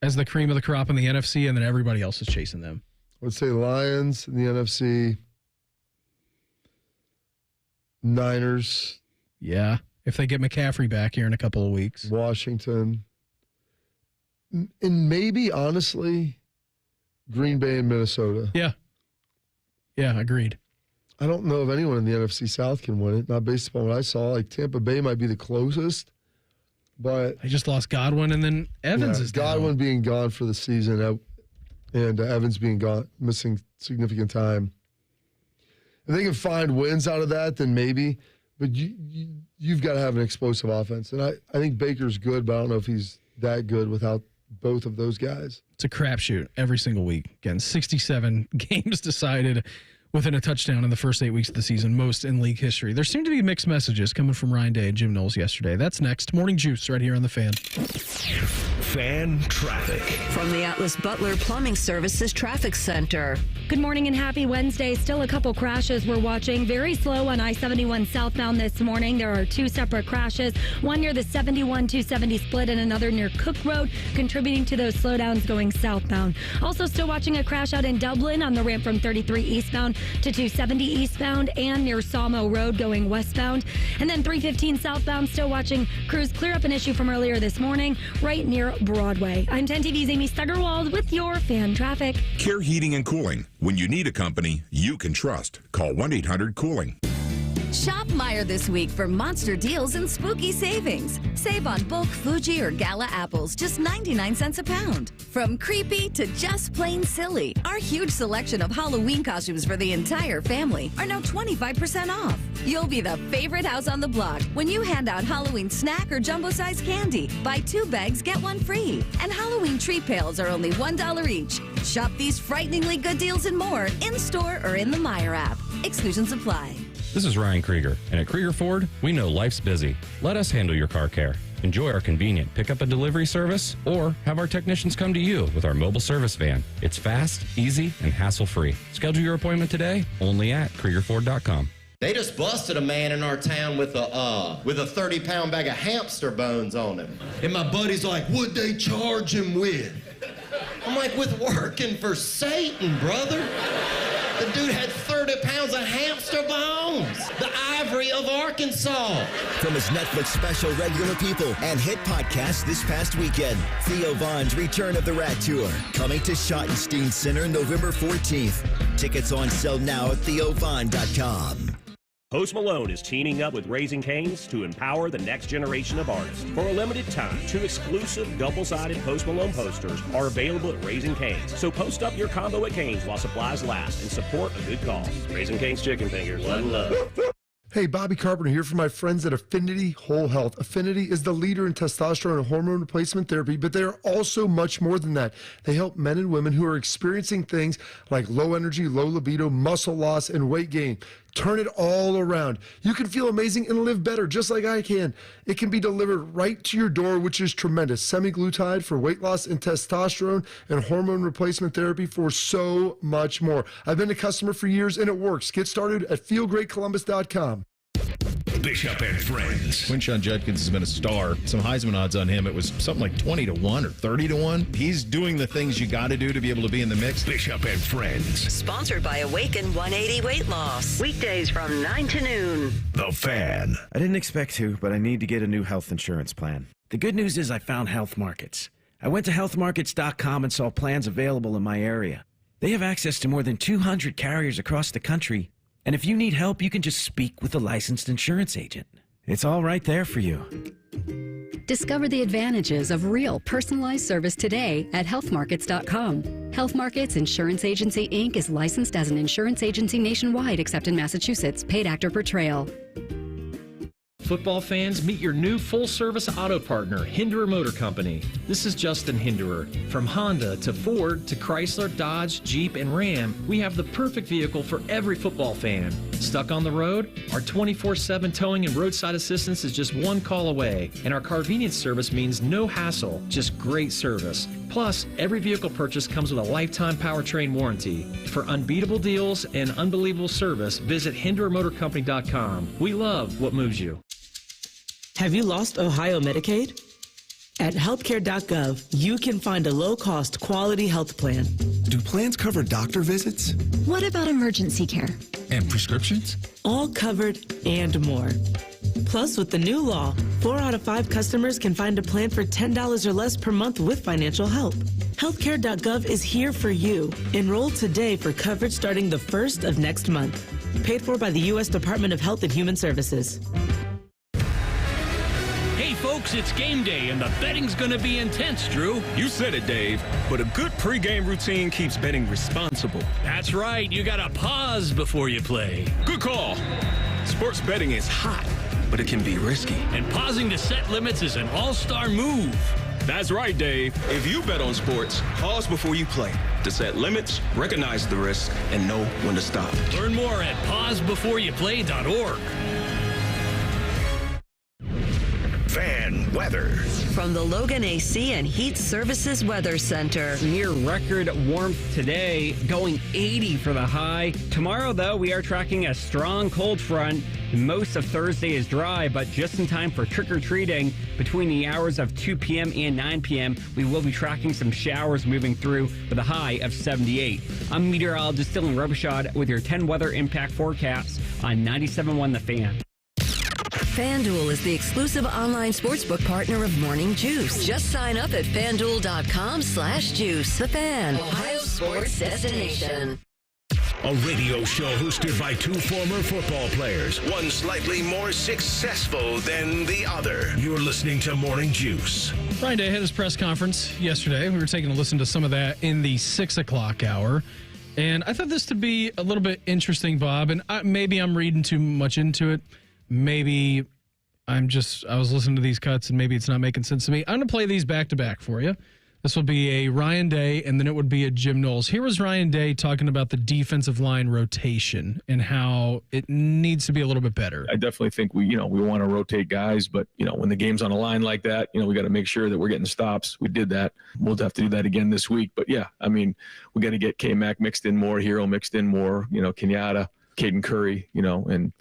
as the cream of the crop in the NFC, and then everybody else is chasing them. I would say Lions in the NFC. Niners. Yeah. If they get McCaffrey back here in a couple of weeks. Washington. And maybe, honestly, Green Bay and Minnesota. Yeah. Yeah, agreed. I don't know if anyone in the NFC South can win it, not based upon what I saw. Like, Tampa Bay might be the closest, but... They just lost Godwin, and then Evans is Godwin down. being gone for the season, and Evans being gone, missing significant time. If they can find wins out of that, then maybe. But you've got to have an explosive offense. And I think Baker's good, but I don't know if he's that good without both of those guys. It's a crapshoot every single week. Again, 67 games decided within a touchdown in the first 8 weeks of the season, most in league history. There seemed to be mixed messages coming from Ryan Day and Jim Knowles yesterday. That's next. Morning Juice right here on The Fan. Fan traffic. From the Atlas Butler Plumbing Services Traffic Center. Good morning and happy Wednesday. Still a couple crashes we're watching. Very slow on I-71 southbound this morning. There are 2 separate crashes, one near the 71-270 split and another near Cook Road, contributing to those slowdowns going southbound. Also still watching a crash out in Dublin on the ramp from 33 eastbound to 270 eastbound and near Sawmill Road going westbound. And then 315 southbound, still watching crews clear up an issue from earlier this morning right near Broadway. I'm 10 TV's Amy Stuggerwald with your fan traffic. Care Heating and Cooling. When you need a company you can trust, call 1-800-COOLING. Shop Meijer this week for monster deals and spooky savings. Save on bulk Fuji or Gala apples, just 99 cents a pound. From creepy to just plain silly, our huge selection of Halloween costumes for the entire family are now 25% off. You'll be the favorite house on the block when you hand out Halloween snack or jumbo-sized candy. Buy 2 bags, get 1 free. And Halloween tree pails are only $1 each. Shop these frighteningly good deals and more in-store or in the Meijer app. Exclusions apply. This is Ryan Krieger, and at Krieger Ford, we know life's busy. Let us handle your car care. Enjoy our convenient pickup and delivery service, or have our technicians come to you with our mobile service van. It's fast, easy, and hassle-free. Schedule your appointment today, only at KriegerFord.com. They just busted a man in our town with a 30-pound bag of hamster bones on him. And my buddy's like, what'd they charge him with? I'm like, with working for Satan, brother. The dude had 30 pounds of hamster bones. The ivory of Arkansas. From his Netflix special Regular People and hit podcast this past weekend, Theo Von's Return of the Rat Tour, coming to Schottenstein Center November 14th. Tickets on sale now at theovon.com. Post Malone is teaming up with Raising Cane's to empower the next generation of artists. For a limited time, 2 exclusive double-sided Post Malone posters are available at Raising Cane's. So post up your combo at Cane's while supplies last and support a good cause. Raising Cane's Chicken Fingers. One love. Hey, Bobby Carpenter here for my friends at Affinity Whole Health. Affinity is the leader in testosterone and hormone replacement therapy, but they are also much more than that. They help men and women who are experiencing things like low energy, low libido, muscle loss, and weight gain. Turn it all around. You can feel amazing and live better, just like I can. It can be delivered right to your door, which is tremendous. Semaglutide for weight loss and testosterone and hormone replacement therapy for so much more. I've been a customer for years, and it works. Get started at feelgreatcolumbus.com. Bishop and Friends. Quinshon Judkins has been a star. Some Heisman odds on him, it was something like 20-1 or 30-1. He's doing the things you got to do to be able to be in the mix. Bishop and Friends. Sponsored by Awaken 180 Weight Loss. Weekdays from 9 to noon. The Fan. I didn't expect to, but I need to get a new health insurance plan. The good news is I found Health Markets. I went to healthmarkets.com and saw plans available in my area. They have access to more than 200 carriers across the country. And if you need help, you can just speak with a licensed insurance agent. It's all right there for you. Discover the advantages of real personalized service today at healthmarkets.com. Health Markets Insurance Agency, Inc. is licensed as an insurance agency nationwide except in Massachusetts. Paid actor per trail. Football fans, meet your new full-service auto partner, Hinderer Motor Company. This is Justin Hinderer. From Honda to Ford to Chrysler, Dodge, Jeep, and Ram, we have the perfect vehicle for every football fan. Stuck on the road? Our 24/7 towing and roadside assistance is just one call away. And our Carvenience service means no hassle, just great service. Plus, every vehicle purchase comes with a lifetime powertrain warranty. For unbeatable deals and unbelievable service, visit HindererMotorCompany.com. We love what moves you. Have you lost Ohio Medicaid? At healthcare.gov, you can find a low-cost, quality health plan. Do plans cover doctor visits? What about emergency care? And prescriptions? All covered and more. Plus, with the new law, 4 out of 5 customers can find a plan for $10 or less per month with financial help. Healthcare.gov is here for you. Enroll today for coverage starting the 1st of next month. Paid for by the U.S. Department of Health and Human Services. Hey folks, it's game day and the betting's gonna be intense, Drew. You said it, Dave, but a good pregame routine keeps betting responsible. That's right, you gotta pause before you play. Good call. Sports betting is hot, but it can be risky. And pausing to set limits is an all-star move. That's right, Dave. If you bet on sports, pause before you play to set limits, recognize the risk, and know when to stop. Learn more at pausebeforeyouplay.org. Fan weather. From the Logan AC and Heat Services Weather Center. Near record warmth today, going 80 for the high. Tomorrow, though, we are tracking a strong cold front. Most of Thursday is dry, but just in time for trick-or-treating. Between the hours of 2 p.m. and 9 p.m., we will be tracking some showers moving through with a high of 78. I'm meteorologist Dylan Robichaud with your 10 weather impact forecasts on 97.1 The Fan. FanDuel is the exclusive online sportsbook partner of Morning Juice. Just sign up at FanDuel.com/juice. The Fan, Ohio sports destination. A radio show hosted by 2 former football players, one slightly more successful than the other. You're listening to Morning Juice. Ryan Day had his press conference yesterday. We were taking a listen to some of that in the 6 o'clock hour. And I thought this to be a little bit interesting, Bob. And maybe I'm reading too much into it. Maybe I was listening to these cuts and maybe it's not making sense to me. I'm going to play these back to back for you. This will be a Ryan Day and then it would be a Jim Knowles. Here was Ryan Day talking about the defensive line rotation and how it needs to be a little bit better. I definitely think we want to rotate guys, but when the game's on the line like that, we got to make sure that we're getting stops. We did that. We'll have to do that again this week. But yeah, we got to get K-Mac mixed in more, Hero mixed in more, Kenyatta, Caden Curry, and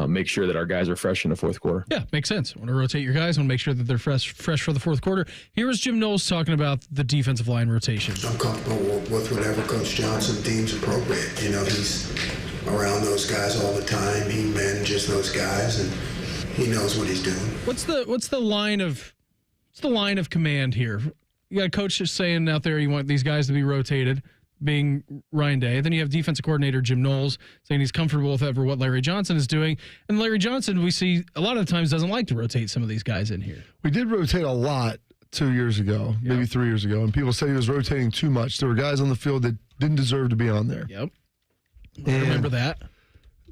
make sure that our guys are fresh in the fourth quarter. Yeah, makes sense. Want to rotate your guys, want to make sure that they're fresh for the fourth quarter. Here is Jim Knowles talking about the defensive line rotation. I'm comfortable with whatever Coach Johnson deems appropriate. He's around those guys all the time. He manages those guys, and he knows what he's doing. What's the line of command here? You got a coach just saying out there you want these guys to be rotated, being Ryan Day. Then you have defensive coordinator Jim Knowles saying he's comfortable with what Larry Johnson is doing. And Larry Johnson, we see a lot of the times doesn't like to rotate some of these guys in here. We did rotate a lot 2 years ago, maybe 3 years ago, and people said he was rotating too much. There were guys on the field that didn't deserve to be on there. Yep. I remember that.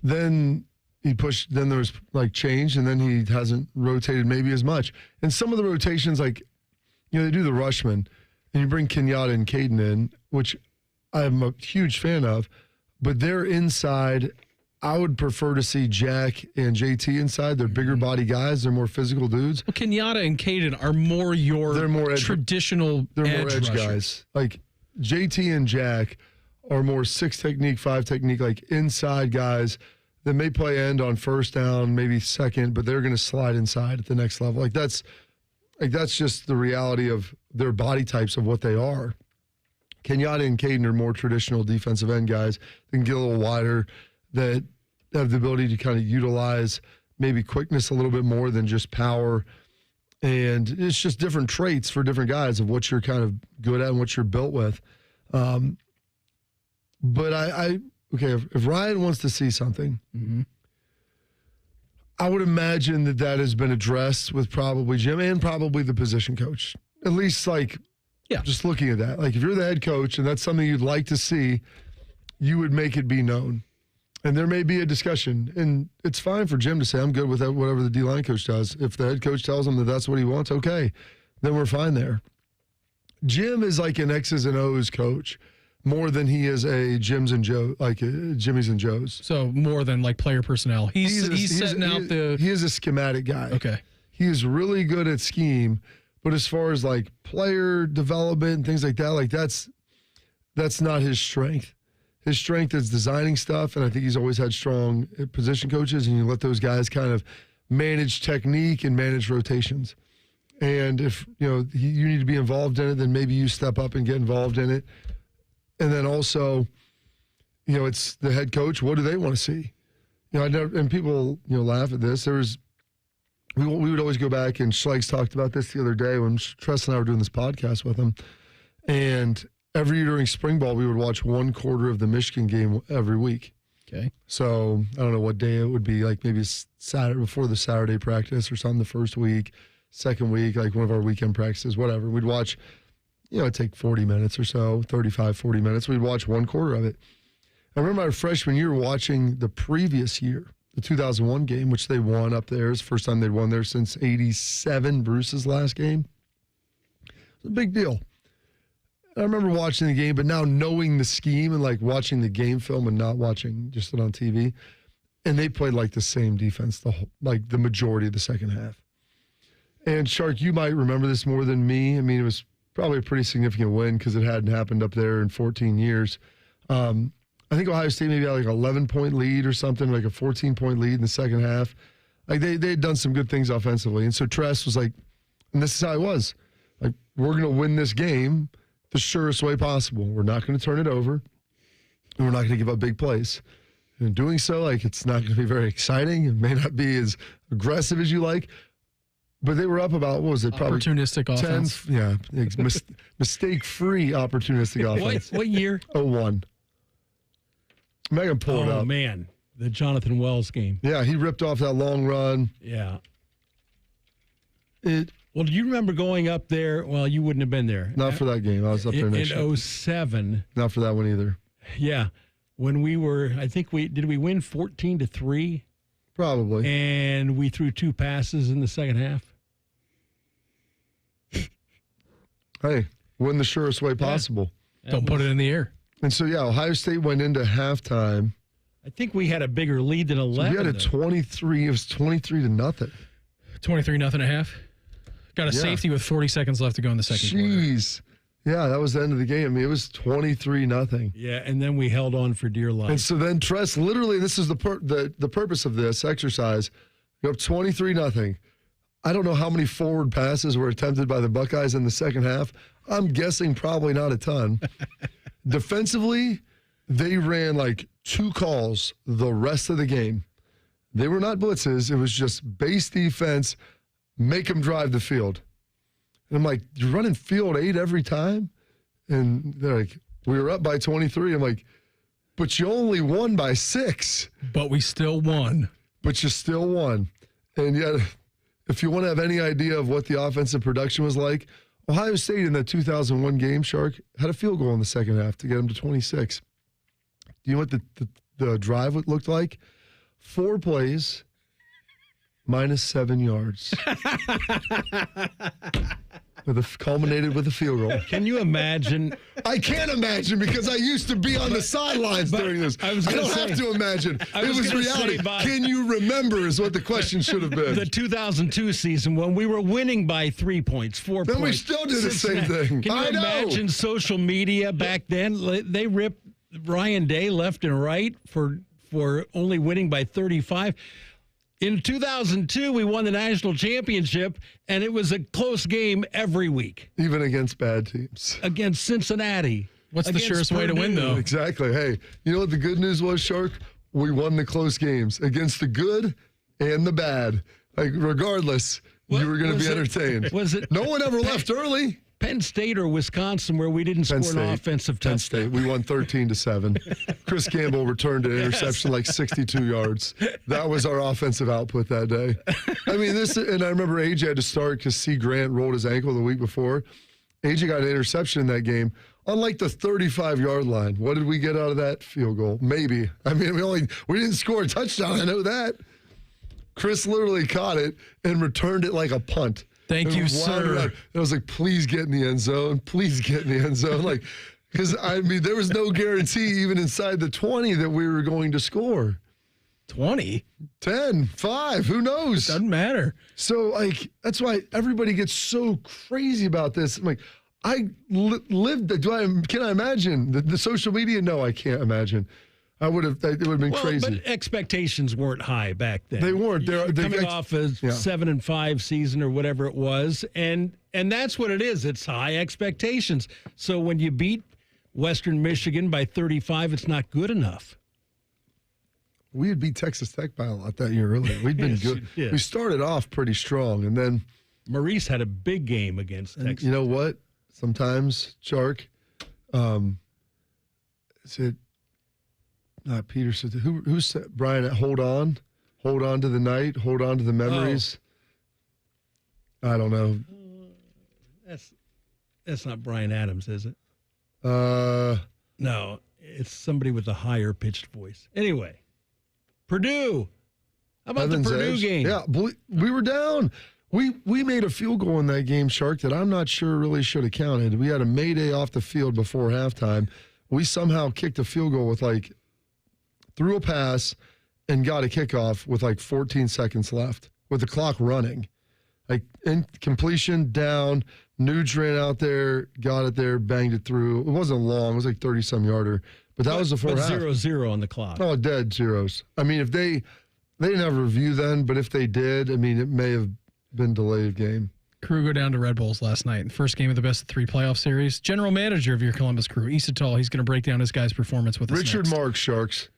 Then then there was change, and then he hasn't rotated maybe as much. And some of the rotations, they do the Rushman, and you bring Kenyatta and Caden in, which I'm a huge fan of, but they're inside. I would prefer to see Jack and JT inside. They're bigger body guys. They're more physical dudes. Well, Kenyatta and Caden are more traditional edge guys. Like JT and Jack are more 6 technique, 5 technique, like inside guys that may play end on first down, maybe second, but they're going to slide inside at the next level. Like that's just the reality of their body types of what they are. Kenyatta and Caden are more traditional defensive end guys. They can get a little wider, that have the ability to kind of utilize maybe quickness a little bit more than just power. And it's just different traits for different guys of what you're kind of good at and what you're built with. But if Ryan wants to see something, I would imagine that has been addressed with probably Jim and probably the position coach. At least just looking at that. Like if you're the head coach and that's something you'd like to see, you would make it be known. And there may be a discussion. And it's fine for Jim to say, I'm good with whatever the D-line coach does. If the head coach tells him that that's what he wants, okay, then we're fine there. Jim is like an X's and O's coach more than he is a Jimmy's and Joe's. So more than like player personnel. He is a schematic guy. Okay. He is really good at scheme, but as far as like player development and things like that, like that's not his strength. His strength is designing stuff, and I think he's always had strong position coaches, and you let those guys kind of manage technique and manage rotations. And if you need to be involved in it, then maybe you step up and get involved in it. And then also, it's the head coach. What do they want to see? And people laugh at this. We would always go back, and Schlegs talked about this the other day when Tress and I were doing this podcast with him, and every year during spring ball, we would watch 1 quarter of the Michigan game every week. Okay. So I don't know what day it would be, like maybe Saturday before the Saturday practice or something the first week, second week, like one of our weekend practices, whatever. We'd watch, it'd take 40 minutes or so, 35, 40 minutes. We'd watch 1 quarter of it. I remember our freshman year watching the previous year, the 2001 game, which they won up there. It's the first time they'd won there since 87, Bruce's last game. It's a big deal. I remember watching the game, but now knowing the scheme and like watching the game film and not watching just it on TV, and they played like the same defense the majority of the second half. And Shark, you might remember this more than me. I mean, it was probably a pretty significant win because it hadn't happened up there in 14 years. I think Ohio State maybe had like an 11-point lead or something, like a 14-point lead in the second half. Like they had done some good things offensively, and so Tress was like, and this is how it was, like we're going to win this game the surest way possible. We're not going to turn it over, and we're not going to give up big plays. And in doing so, like it's not going to be very exciting. It may not be as aggressive as you like, but they were up about, what was it? Probably opportunistic 10, offense. Yeah, mistake-free opportunistic offense. What year? 01. I'm not going to pull it up. Oh, man. The Jonathan Wells game. Yeah, he ripped off that long run. Yeah. Well, do you remember going up there? Well, you wouldn't have been there. Not for that game. I was up there next year. In 07. Not for that one either. Yeah. When we were, did we win 14-3? Probably. And we threw 2 passes in the second half. Hey, win the surest way possible. Yeah. Don't put it in the air. And so, Ohio State went into halftime. I think we had a bigger lead than 11. So we had a 23. It was 23-0. 23-0 at half. Got a safety with 40 seconds left to go in the second quarter. Jeez. Yeah, that was the end of the game. I mean, it was 23-0. Yeah, and then we held on for dear life. And so then Tress, literally, this is the purpose of this exercise. You're up 23-0. I don't know how many forward passes were attempted by the Buckeyes in the second half. I'm guessing probably not a ton. Defensively, they ran like 2 calls the rest of the game. They were not blitzes. It was just base defense, make them drive the field. And I'm like, you're running field 8 every time? And they're like, we were up by 23. I'm like, but you only won by 6. But we still won. But you still won. And yet, if you want to have any idea of what the offensive production was like, Ohio State in that 2001 game, Shark, had a field goal in the second half to get them to 26. Do you know what the drive looked like? 4 plays, minus 7 yards. Culminated with a field goal. Can you imagine? I can't imagine because I used to be on the sidelines during this. I don't have to imagine. It was reality. Can you remember is what the question should have been. The 2002 season when we were winning by 3 points, 4 points. Then we still did the same thing. Can you imagine social media back then? They ripped Ryan Day left and right for only winning by 35. In 2002, we won the national championship, and it was a close game every week. Even against bad teams. Against Cincinnati. What's the surest way to win, though? Exactly. Hey, you know what the good news was, Shark? We won the close games against the good and the bad. Like, regardless, you were going to be entertained. No one ever left early. Penn State or Wisconsin where we didn't score an offensive touchdown. Penn State. We won 13-7. Chris Campbell returned an interception like 62 yards. That was our offensive output that day. I mean, and I remember AJ had to start because C. Grant rolled his ankle the week before. AJ got an interception in that game on like the 35-yard line. What did we get out of that field goal? Maybe. I mean, we didn't score a touchdown. I know that. Chris literally caught it and returned it like a punt. Thank you, sir. And I was like, please get in the end zone. Please get in the end zone. Like, because, I mean, there was no guarantee even inside the 20 that we were going to score. 20? 10, 5, who knows? It doesn't matter. So, like, that's why everybody gets so crazy about this. I'm like, I lived, can I imagine? The social media? No, I can't imagine. It would have been crazy. But expectations weren't high back then. They weren't. They're coming off a 7-5 season or whatever it was, and that's what it is. It's high expectations. So when you beat Western Michigan by 35, it's not good enough. We had beat Texas Tech by a lot that year earlier. We'd been good. We started off pretty strong, and then Maurice had a big game against Texas. You know what? Sometimes, Shark, not Peterson. Who said, Brian, hold on to the night, hold on to the memories. I don't know. That's not Brian Adams, is it? No, it's somebody with a higher pitched voice. Anyway, Purdue. How about the Purdue game? Yeah, we were down. We made a field goal in that game, Shark, that I'm not sure really should have counted. We had a mayday off the field before halftime. We somehow kicked a field goal with threw a pass and got a kickoff with 14 seconds left with the clock running. Incompletion, down, Nuge ran out there, got it there, banged it through. It wasn't long. It was 30-some yarder. But that was the fourth half. 0-0 on the clock. Oh, dead zeros. I mean, if they didn't have a review then, but if they did, I mean, it may have been delayed game. Crew go down to Red Bulls last night. The first game of the best of 3 playoff series. General manager of your Columbus Crew, Issa, he's going to break down his guy's performance with us Richard next. Marks Sharks.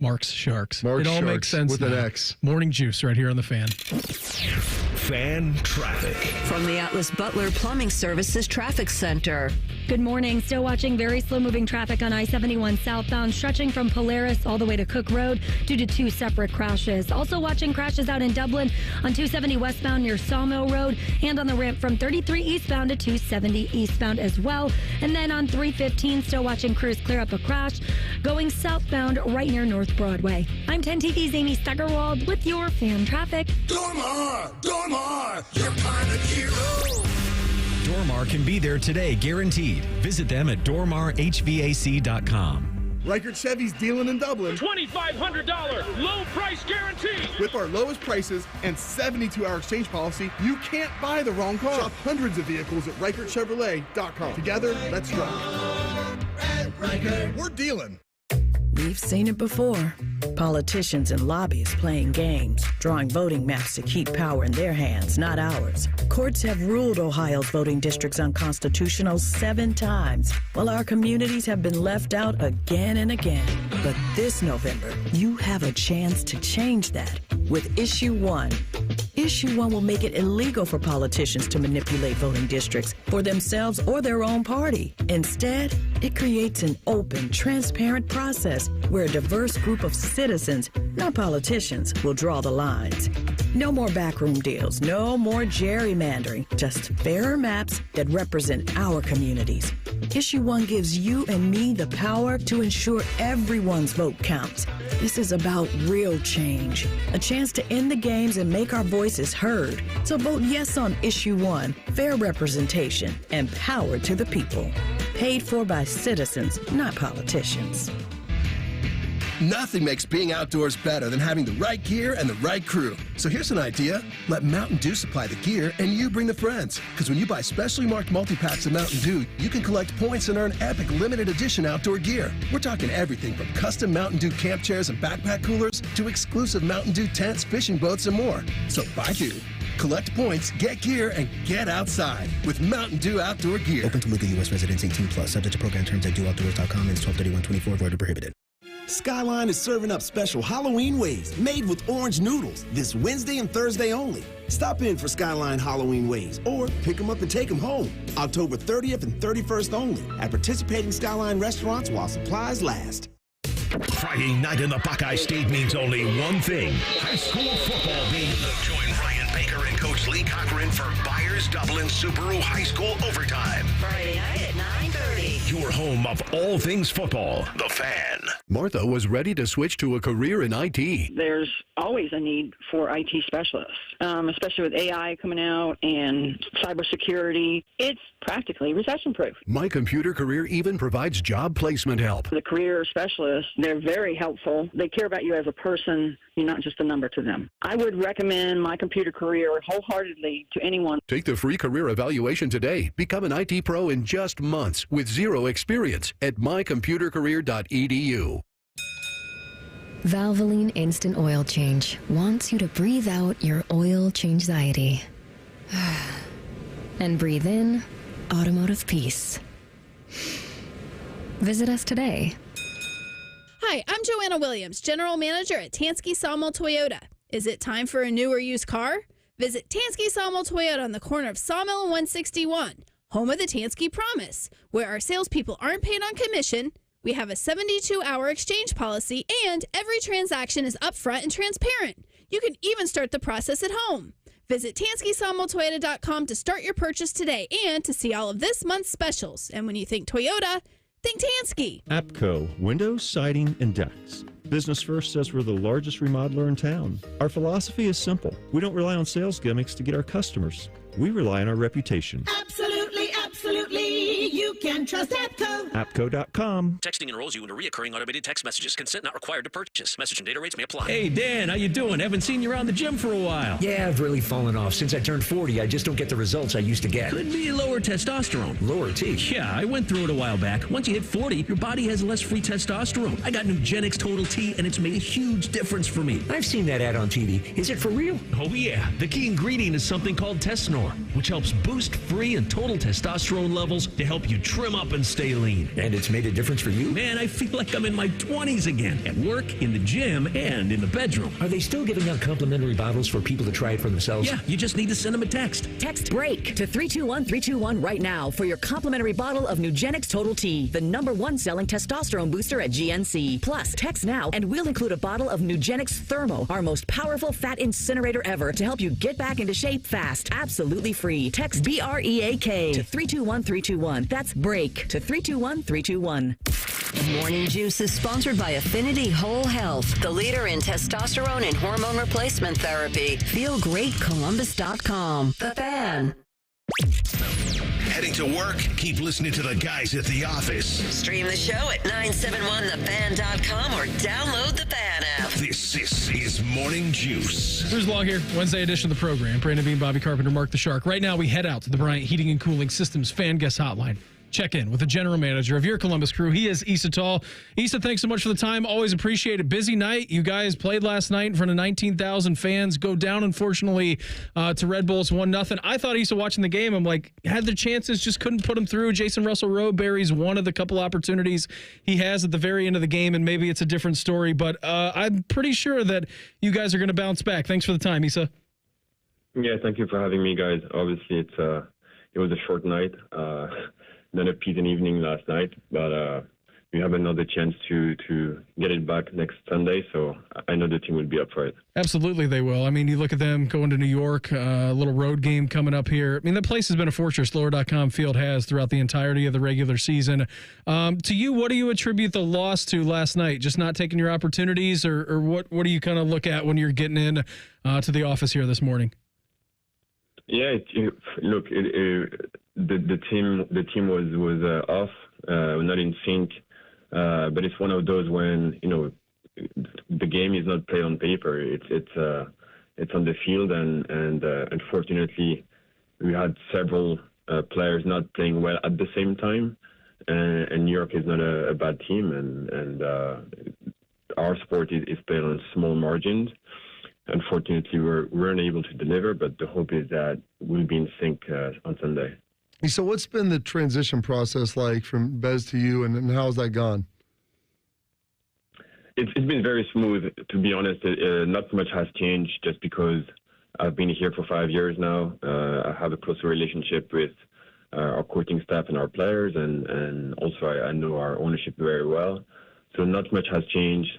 Mark's Sharks. Mark's it all Sharks makes sense with now. an X. Morning Juice right here on the Fan. Fan traffic. From the Atlas Butler Plumbing Services Traffic Center. Good morning. Still watching very slow-moving traffic on I-71 southbound, stretching from Polaris all the way to Cook Road due to 2 separate crashes. Also watching crashes out in Dublin on 270 westbound near Sawmill Road and on the ramp from 33 eastbound to 270 eastbound as well. And then on 315, still watching crews clear up a crash going southbound right near North Broadway. I'm 10 TV's Amy Steigerwald with your Fan traffic. Dormar, your kind of hero. Dormar can be there today, guaranteed. Visit them at dormarhvac.com. Reichert Chevy's dealing in Dublin. $2,500 low price guarantee. With our lowest prices and 72-hour exchange policy, you can't buy the wrong car. Shop hundreds of vehicles at ReichertChevrolet.com. Together, let's drive. We're dealing. We've seen it before. Politicians and lobbyists playing games, drawing voting maps to keep power in their hands, not ours. Courts have ruled Ohio's voting districts unconstitutional 7 times, while our communities have been left out again and again. But this November, you have a chance to change that with Issue 1. Issue 1 will make it illegal for politicians to manipulate voting districts for themselves or their own party. Instead, it creates an open, transparent process where a diverse group of citizens, not politicians, will draw the lines. No more backroom deals, no more gerrymandering, just fairer maps that represent our communities. Issue 1 gives you and me the power to ensure everyone's vote counts. This is about real change, a chance to end the games and make our voices heard. So vote yes on Issue 1, fair representation and power to the people. Paid for by citizens, not politicians. Nothing makes being outdoors better than having the right gear and the right crew. So here's an idea. Let Mountain Dew supply the gear and you bring the friends. Because when you buy specially marked multi-packs of Mountain Dew, you can collect points and earn epic limited edition outdoor gear. We're talking everything from custom Mountain Dew camp chairs and backpack coolers to exclusive Mountain Dew tents, fishing boats, and more. So buy Dew, collect points, get gear, and get outside with Mountain Dew outdoor gear. Open to legal U.S. residents 18+, subject to program terms at dewoutdoors.com and 12/31/24, void or prohibited. Skyline is serving up special Halloween ways made with orange noodles this Wednesday and Thursday only. Stop in for Skyline Halloween ways or pick them up and take them home. October 30th and 31st only at participating Skyline restaurants while supplies last. Friday night in the Buckeye State means only one thing: high school football, baby. Join Ryan Baker and Coach Lee Cochran for Byers Dublin Subaru High School Overtime. Friday night at 9:30. Your home of all things football, The Fan. Martha was ready to switch to a career in IT. There's always a need for IT specialists, especially with AI coming out and cybersecurity. It's practically recession-proof. My Computer Career even provides job placement help. The career specialists, they're very helpful. They care about you as a person. You're not just a number to them. I would recommend My Computer Career wholeheartedly to anyone. Take the free career evaluation today. Become an IT pro in just months with zero experience at mycomputercareer.edu. Valvoline Instant Oil Change wants you to breathe out your oil change-anxiety. And breathe in automotive peace. Visit us today. Hi, I'm Joanna Williams, General Manager at Tansky Sawmill Toyota. Is it time for a new or used car? Visit Tansky Sawmill Toyota on the corner of Sawmill and 161, home of the Tansky Promise, where our salespeople aren't paid on commission. We have a 72-hour exchange policy, and every transaction is upfront and transparent. You can even start the process at home. Visit TanskySawmillToyota.com to start your purchase today and to see all of this month's specials. And when you think Toyota, think Tansky. APCO, windows, siding, and decks. Business First says we're the largest remodeler in town. Our philosophy is simple. We don't rely on sales gimmicks to get our customers. We rely on our reputation. Absolutely, absolutely. You can trust APCO. APCO.com. Texting enrolls you into recurring automated text messages. Consent not required to purchase. Message and data rates may apply. Hey, Dan, how you doing? Haven't seen you around the gym for a while. Yeah, I've really fallen off. Since I turned 40, I just don't get the results I used to get. Could be lower testosterone. Lower T? Yeah, I went through it a while back. Once you hit 40, your body has less free testosterone. I got Nugenix Total T, and it's made a huge difference for me. I've seen that ad on TV. Is it for real? Oh, yeah. The key ingredient is something called Tesnor, which helps boost free and total testosterone levels to help you trim up and stay lean. And it's made a difference for you? Man, I feel like I'm in my 20s again. At work, in the gym, and in the bedroom. Are they still giving out complimentary bottles for people to try it for themselves? Yeah, you just need to send them a text. Text BREAK to 321-321 right now for your complimentary bottle of Nugenix Total T, the #1 selling testosterone booster at GNC. Plus, text now and we'll include a bottle of Nugenix Thermo, our most powerful fat incinerator ever, to help you get back into shape fast. Absolutely free. Text BREAK to 321-321. That's BREAK to 321-321. Morning Juice is sponsored by Affinity Whole Health, the leader in testosterone and hormone replacement therapy. FeelGreatColumbus.com. The Fan. Heading to work? Keep listening to the guys at the office. Stream the show at 971thefan.com or download the Fan app. This is Morning Juice. Bruce Long here, Wednesday edition of the program. Brandon Bean, Bobby Carpenter, Mark the Shark. Right now, we head out to the Bryant Heating and Cooling Systems Fan Guest Hotline. Check in with the general manager of your Columbus Crew. He is Issa Tall. Issa, thanks so much for the time. Always appreciate it. Busy night. You guys played last night in front of 19,000 fans. Go down, unfortunately, to Red Bulls 1-0. I thought Issa watching the game, I'm like, had the chances, just couldn't put them through. Jason Russell Rowe buries one of the couple opportunities he has at the very end of the game, and maybe it's a different story. But I'm pretty sure that you guys are going to bounce back. Thanks for the time, Issa. Yeah, thank you for having me, guys. Obviously, it was a short night. Then a peasant evening last night, but we have another chance to get it back next Sunday. So I know the team will be up for it. Absolutely, they will. I mean, you look at them going to New York, a little road game coming up here. I mean, the place has been a fortress. Lower.com Field has throughout the entirety of the regular season. To you, what do you attribute the loss to last night? Just not taking your opportunities, or what do you kind of look at when you're getting in to the office here this morning? Yeah, the team was off, not in sync, but it's one of those when the game is not played on paper. It's on the field, and unfortunately, we had several players not playing well at the same time. And New York is not a bad team, and our sport is played on small margins. Unfortunately, we're unable to deliver, but the hope is that we'll be in sync on Sunday. So what's been the transition process like from Bez to you, and how's that gone? It's been very smooth, to be honest. Not much has changed just because I've been here for 5 years now. I have a closer relationship with our coaching staff and our players, and also I know our ownership very well. So not much has changed.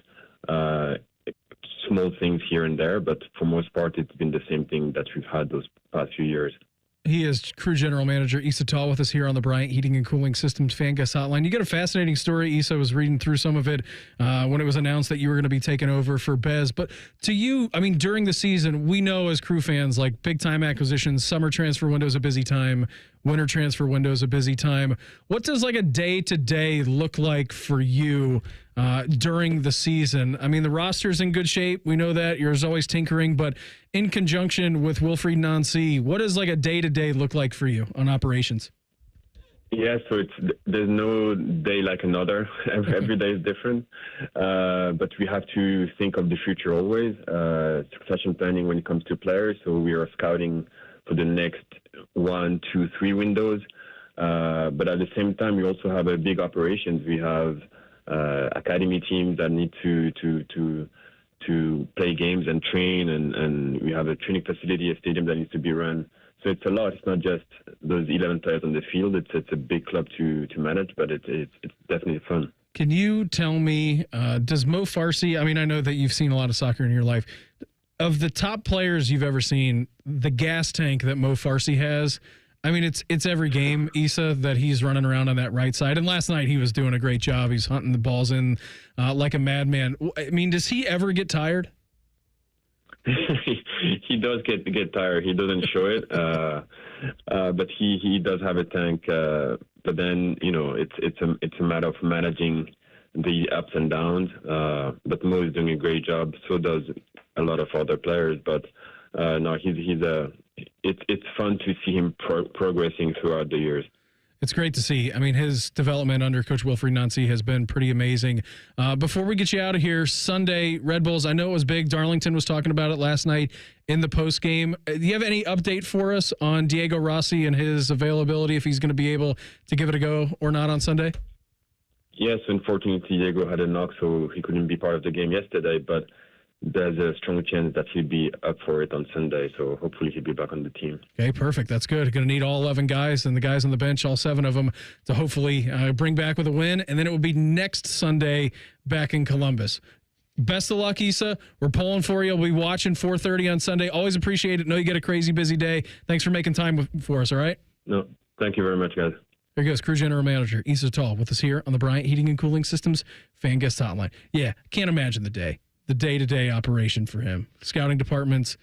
Small things here and there, but for most part, it's been the same thing that we've had those past few years. He is crew general manager Issa with us here on the Bryant Heating and Cooling Systems Fan Guest Hotline. You got a fascinating story. Issa was reading through some of it when it was announced that you were going to be taking over for Bez. But to you, I mean, during the season, we know as crew fans, like big-time acquisitions, summer transfer window is a busy time, winter transfer window is a busy time. What does like a day-to-day look like for you during the season? I mean, the roster's in good shape. We know that. You're always tinkering. But in conjunction with Wilfried Nancy, what does like a day-to-day look like for you on operations? Yeah, so there's no day like another. Every day is different. But we have to think of the future always. Succession planning when it comes to players. So we are scouting for the next 1, 2, 3 windows. But at the same time, we also have a big operations. We have academy teams that need to play games and train, and we have a training facility, a stadium that needs to be run. So it's a lot. It's not just those 11 players on the field. It's a big club to manage, but it's definitely fun. Can you tell me, does Mo Farsi, I mean, I know that you've seen a lot of soccer in your life. Of the top players you've ever seen, the gas tank that Mo Farsi has, I mean, it's every game, Issa, that he's running around on that right side. And last night he was doing a great job. He's hunting the balls in like a madman. I mean, does he ever get tired? He does get tired. He doesn't show it, but he does have a tank. But then it's a matter of managing the ups and downs. But Mo is doing a great job. So does a lot of other players. But no, it's fun to see him progressing throughout the years. It's great to see. I mean, his development under Coach Wilfried Nancy has been pretty amazing. Before we get you out of here, Sunday, Red Bulls, I know it was big. Darlington was talking about it last night in the postgame. Do you have any update for us on Diego Rossi and his availability, if he's going to be able to give it a go or not on Sunday? Yes, unfortunately, Diego had a knock, so he couldn't be part of the game yesterday, but there's a strong chance that he'll be up for it on Sunday, so hopefully he'll be back on the team. Okay, perfect. That's good. Going to need all 11 guys and the guys on the bench, all 7 of them, to hopefully bring back with a win, and then it will be next Sunday back in Columbus. Best of luck, Issa. We're pulling for you. We'll be watching 4:30 on Sunday. Always appreciate it. Know you get a crazy busy day. Thanks for making time for us, all right? No, thank you very much, guys. There goes crew general manager Issa with us here on the Bryant Heating and Cooling Systems Fan Guest Hotline. Yeah, can't imagine the day-to-day operation for him. Scouting departments,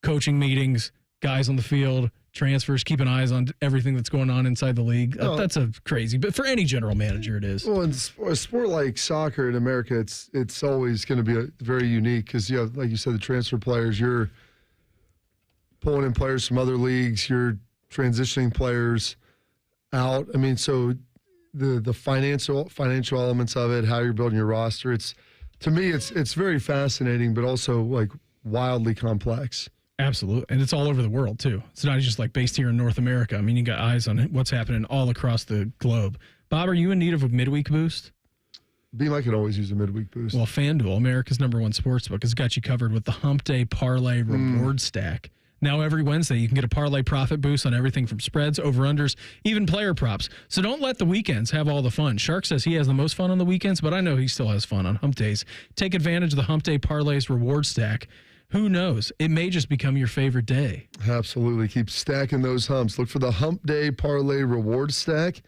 coaching meetings, guys on the field, transfers, keeping eyes on everything that's going on inside the league. That's a crazy, but for any general manager it is. Well, in a sport like soccer in America, it's always going to be very unique because you have, like you said, the transfer players. You're pulling in players from other leagues. You're transitioning players out. I mean, so the financial elements of it, how you're building your roster, to me, it's very fascinating, but also like wildly complex. Absolutely. And it's all over the world, too. It's not just like based here in North America. I mean, you got eyes on what's happening all across the globe. Bob, are you in need of a midweek boost? I could always use a midweek boost. Well, FanDuel, America's #1 sportsbook, has got you covered with the Hump Day Parlay Reward Stack. Now every Wednesday, you can get a parlay profit boost on everything from spreads, over-unders, even player props. So don't let the weekends have all the fun. Shark says he has the most fun on the weekends, but I know he still has fun on hump days. Take advantage of the Hump Day Parlays reward stack. Who knows? It may just become your favorite day. Absolutely. Keep stacking those humps. Look for the Hump Day Parlay reward stack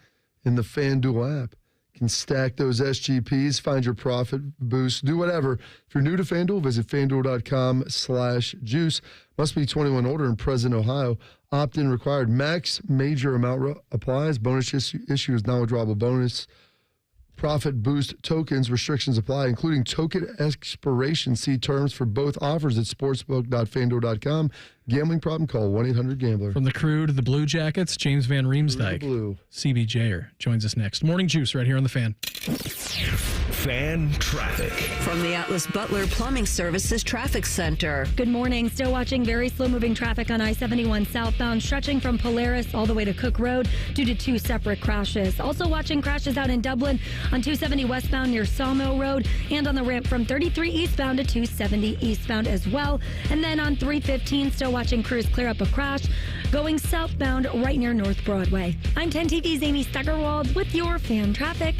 in the FanDuel app. You can stack those SGPs, find your profit boost, do whatever. If you're new to FanDuel, visit FanDuel.com/juice. Must be 21 older and present in Ohio. Opt-in required. Max major amount applies. Bonus issue is non-withdrawable bonus. Profit boost tokens. Restrictions apply, including token expiration. See terms for both offers at sportsbook.fanduel.com. Gambling problem? Call 1-800-GAMBLER. From the Crew to the Blue Jackets, James Van Riemsdyk. Blue. CBJer joins us next. Morning Juice right here on The Fan. Fan traffic. From the Atlas Butler Plumbing Services Traffic Center. Good morning. Still watching very slow-moving traffic on I-71 southbound, stretching from Polaris all the way to Cook Road due to 2 separate crashes. Also watching crashes out in Dublin on 270 westbound near Sawmill Road and on the ramp from 33 eastbound to 270 eastbound as well. And then on 315, still watching crews clear up a crash going southbound right near North Broadway. I'm 10 TV's Amy Steckerwald with your fan traffic.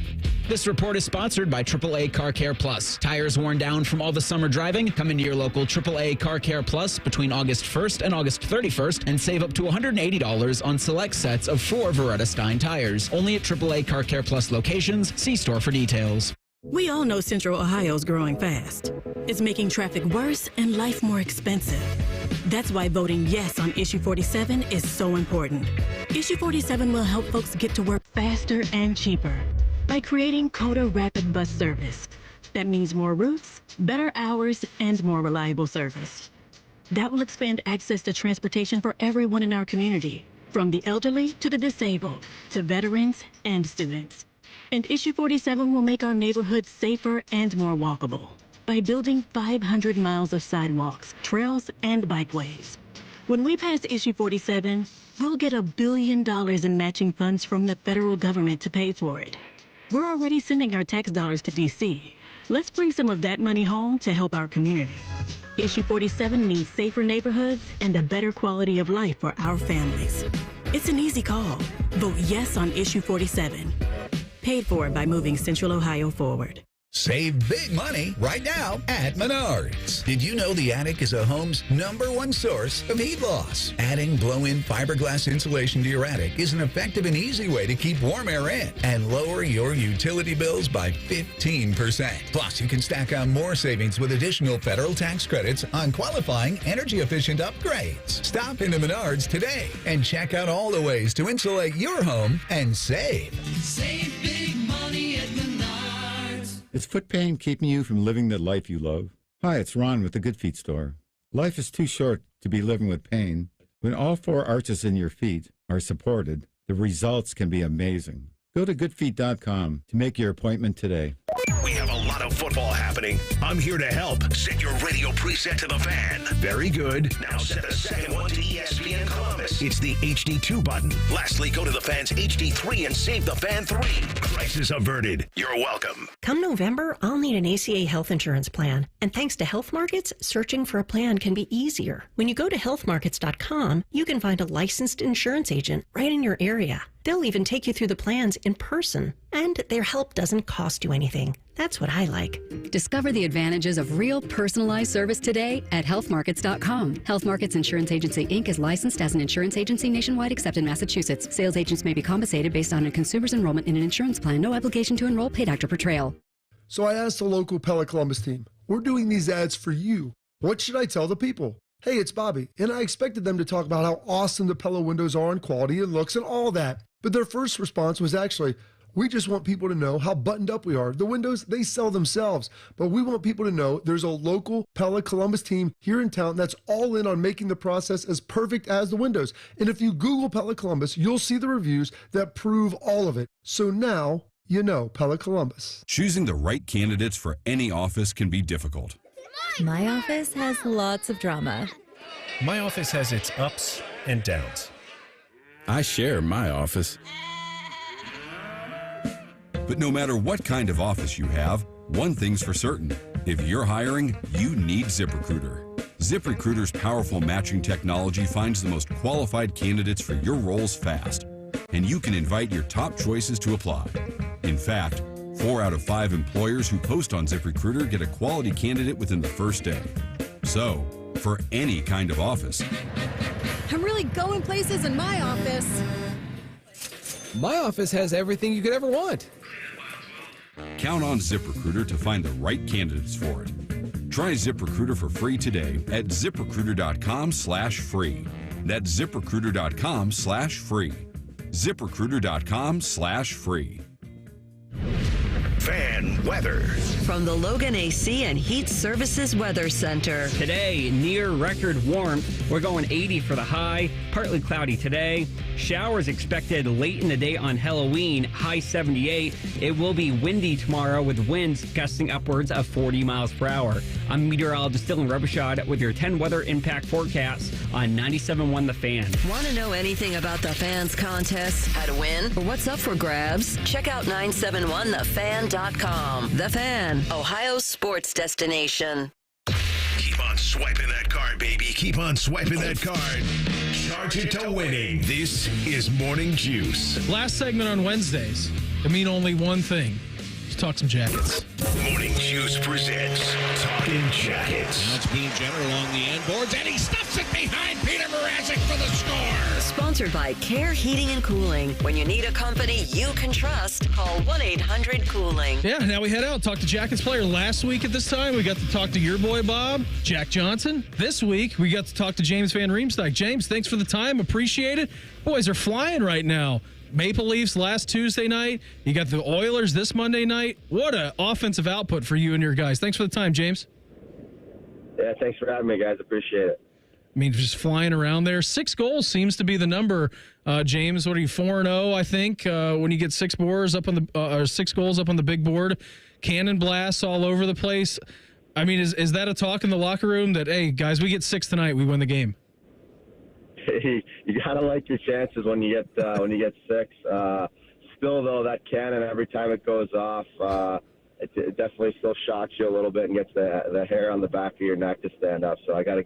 This report is sponsored by AAA Car Care Plus. Tires worn down from all the summer driving? Come into your local AAA Car Care Plus between August 1st and August 31st and save up to $180 on select sets of 4 Veretta Stein tires. Only at AAA Car Care Plus locations. See store for details. We all know Central Ohio's growing fast. It's making traffic worse and life more expensive. That's why voting yes on Issue 47 is so important. Issue 47 will help folks get to work faster and cheaper by creating CODA Rapid Bus Service. That means more routes, better hours, and more reliable service. That will expand access to transportation for everyone in our community, from the elderly to the disabled, to veterans and students. And Issue 47 will make our neighborhoods safer and more walkable by building 500 miles of sidewalks, trails, and bikeways. When we pass Issue 47, we'll get $1 billion in matching funds from the federal government to pay for it. We're already sending our tax dollars to D.C. Let's bring some of that money home to help our community. Issue 47 means safer neighborhoods and a better quality of life for our families. It's an easy call. Vote yes on Issue 47. Paid for by moving Central Ohio forward. Save big money right now at Menards. Did you know the attic is a home's #1 source of heat loss? Adding blow-in fiberglass insulation to your attic is an effective and easy way to keep warm air in and lower your utility bills by 15%. Plus, you can stack on more savings with additional federal tax credits on qualifying energy-efficient upgrades. Stop into Menards today and check out all the ways to insulate your home and save. Save big money at Menards. Is foot pain keeping you from living the life you love? Hi, it's Ron with the Good Feet store. Life is too short to be living with pain. When all 4 arches in your feet are supported, the results can be amazing. Go to goodfeet.com to make your appointment today. We have a lot of football happening. I'm here to help. Set your radio preset to the Fan. Very good. Now set the second one to ESPN Columbus. It's the HD2 button. Lastly, go to the Fan's HD3 and save the Fan 3. Crisis averted. You're welcome. Come November, I'll need an ACA health insurance plan. And thanks to Health Markets, searching for a plan can be easier. When you go to healthmarkets.com, you can find a licensed insurance agent right in your area. They'll even take you through the plans in person. And their help doesn't cost you anything. That's what I like. Discover the advantages of real personalized service today at healthmarkets.com. Health Markets Insurance Agency, Inc. is licensed as an insurance agency nationwide except in Massachusetts. Sales agents may be compensated based on a consumer's enrollment in an insurance plan. No obligation to enroll, paid after portrayal. So I asked the local Pella Columbus team, we're doing these ads for you. What should I tell the people? Hey, it's Bobby. And I expected them to talk about how awesome the Pella windows are and quality and looks and all that. But their first response was actually, we just want people to know how buttoned up we are. The windows, they sell themselves. But we want people to know there's a local Pella Columbus team here in town that's all in on making the process as perfect as the windows. And if you Google Pella Columbus, you'll see the reviews that prove all of it. So now you know Pella Columbus. Choosing the right candidates for any office can be difficult. My office has lots of drama. My office has its ups and downs. I share my office. But no matter what kind of office you have, one thing's for certain. If you're hiring, you need ZipRecruiter. ZipRecruiter's powerful matching technology finds the most qualified candidates for your roles fast, and you can invite your top choices to apply. In fact, 4 out of 5 employers who post on ZipRecruiter get a quality candidate within the first day. So, for any kind of office. I'm really going places in my office. My office has everything you could ever want. Count on ZipRecruiter to find the right candidates for it. Try ZipRecruiter for free today at ZipRecruiter.com/free. That's ZipRecruiter.com/free. ZipRecruiter.com/free. Fan weather. From the Logan AC and Heat Services Weather Center. Today, near record warmth. We're going 80 for the high, partly cloudy today. Showers expected late in the day on Halloween, high 78. It will be windy tomorrow with winds gusting upwards of 40 miles per hour. I'm meteorologist Dylan Robichaud with your 10 weather impact forecasts on 97.1 The Fan. Want to know anything about the Fans contest, how to win, or what's up for grabs? Check out 971thefan.com. The Fan, Ohio's sports destination. Keep on swiping that card, baby. Keep on swiping that card. Charge it to winning. This is Morning Juice. Last segment on Wednesdays. I mean only one thing. Let's talk some Jackets. Morning Juice presents Talking Jackets. Now it's Boone Jenner along the end boards, and he stuffs it behind Peter Mrazek for the score. Sponsored by Care Heating and Cooling. When you need a company you can trust, call 1-800-COOLING. Yeah, now we head out. Talk to Jackets player. Last week at this time, we got to talk to your boy, Bob, Jack Johnson. This week, we got to talk to James Van Riemsdyk. James, thanks for the time. Appreciate it. Boys are flying right now. Maple Leafs last Tuesday night. You got the Oilers this Monday night. What an offensive output for you and your guys. Thanks for the time, James. Yeah, thanks for having me, guys. Appreciate it. I mean, just flying around there. 6 goals seems to be the number. James, what are you, 4-0, I think, when you get 6 goals up on the big board. Cannon blasts all over the place. I mean, is that a talk in the locker room that, hey, guys, we get 6 tonight, we win the game? You gotta like your chances when you get 6. Still, though, that cannon, every time it goes off, it definitely still shocks you a little bit and gets the hair on the back of your neck to stand up. So I got to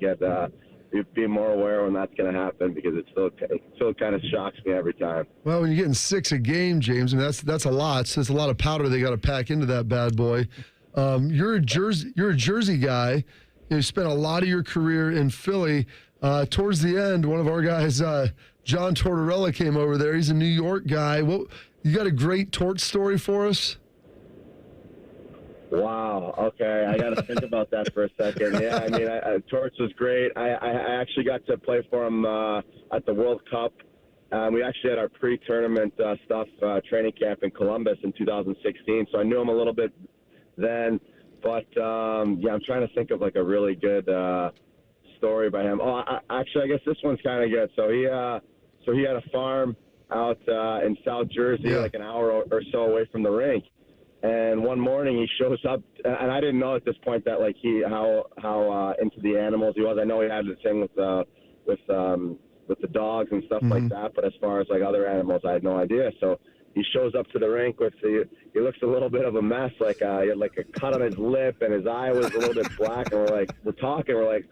be more aware when that's going to happen, because it still kind of shocks me every time. Well, when you're getting 6 a game, James, and that's a lot. So it's a lot of powder they got to pack into that bad boy. You're a Jersey guy. You spent a lot of your career in Philly. Towards the end, one of our guys, John Tortorella, came over there. He's a New York guy. You got a great Tort story for us? Wow. Okay, I got to think about that for a second. Yeah, I mean, Torts was great. I actually got to play for him at the World Cup. We actually had our pre-tournament training camp in Columbus in 2016, so I knew him a little bit then. But, yeah, I'm trying to think of, like, a really good story by him. Oh, actually, I guess this one's kind of good. So he had a farm out in South Jersey, like an hour or so away from the rink. And one morning he shows up, and I didn't know at this point that like how into the animals he was. I know he had the thing with the dogs and stuff like that, but as far as like other animals, I had no idea. So he shows up to the rink with he looks a little bit of a mess, like he had like a cut on his lip, and his eye was a little bit black. And we're talking, we're like,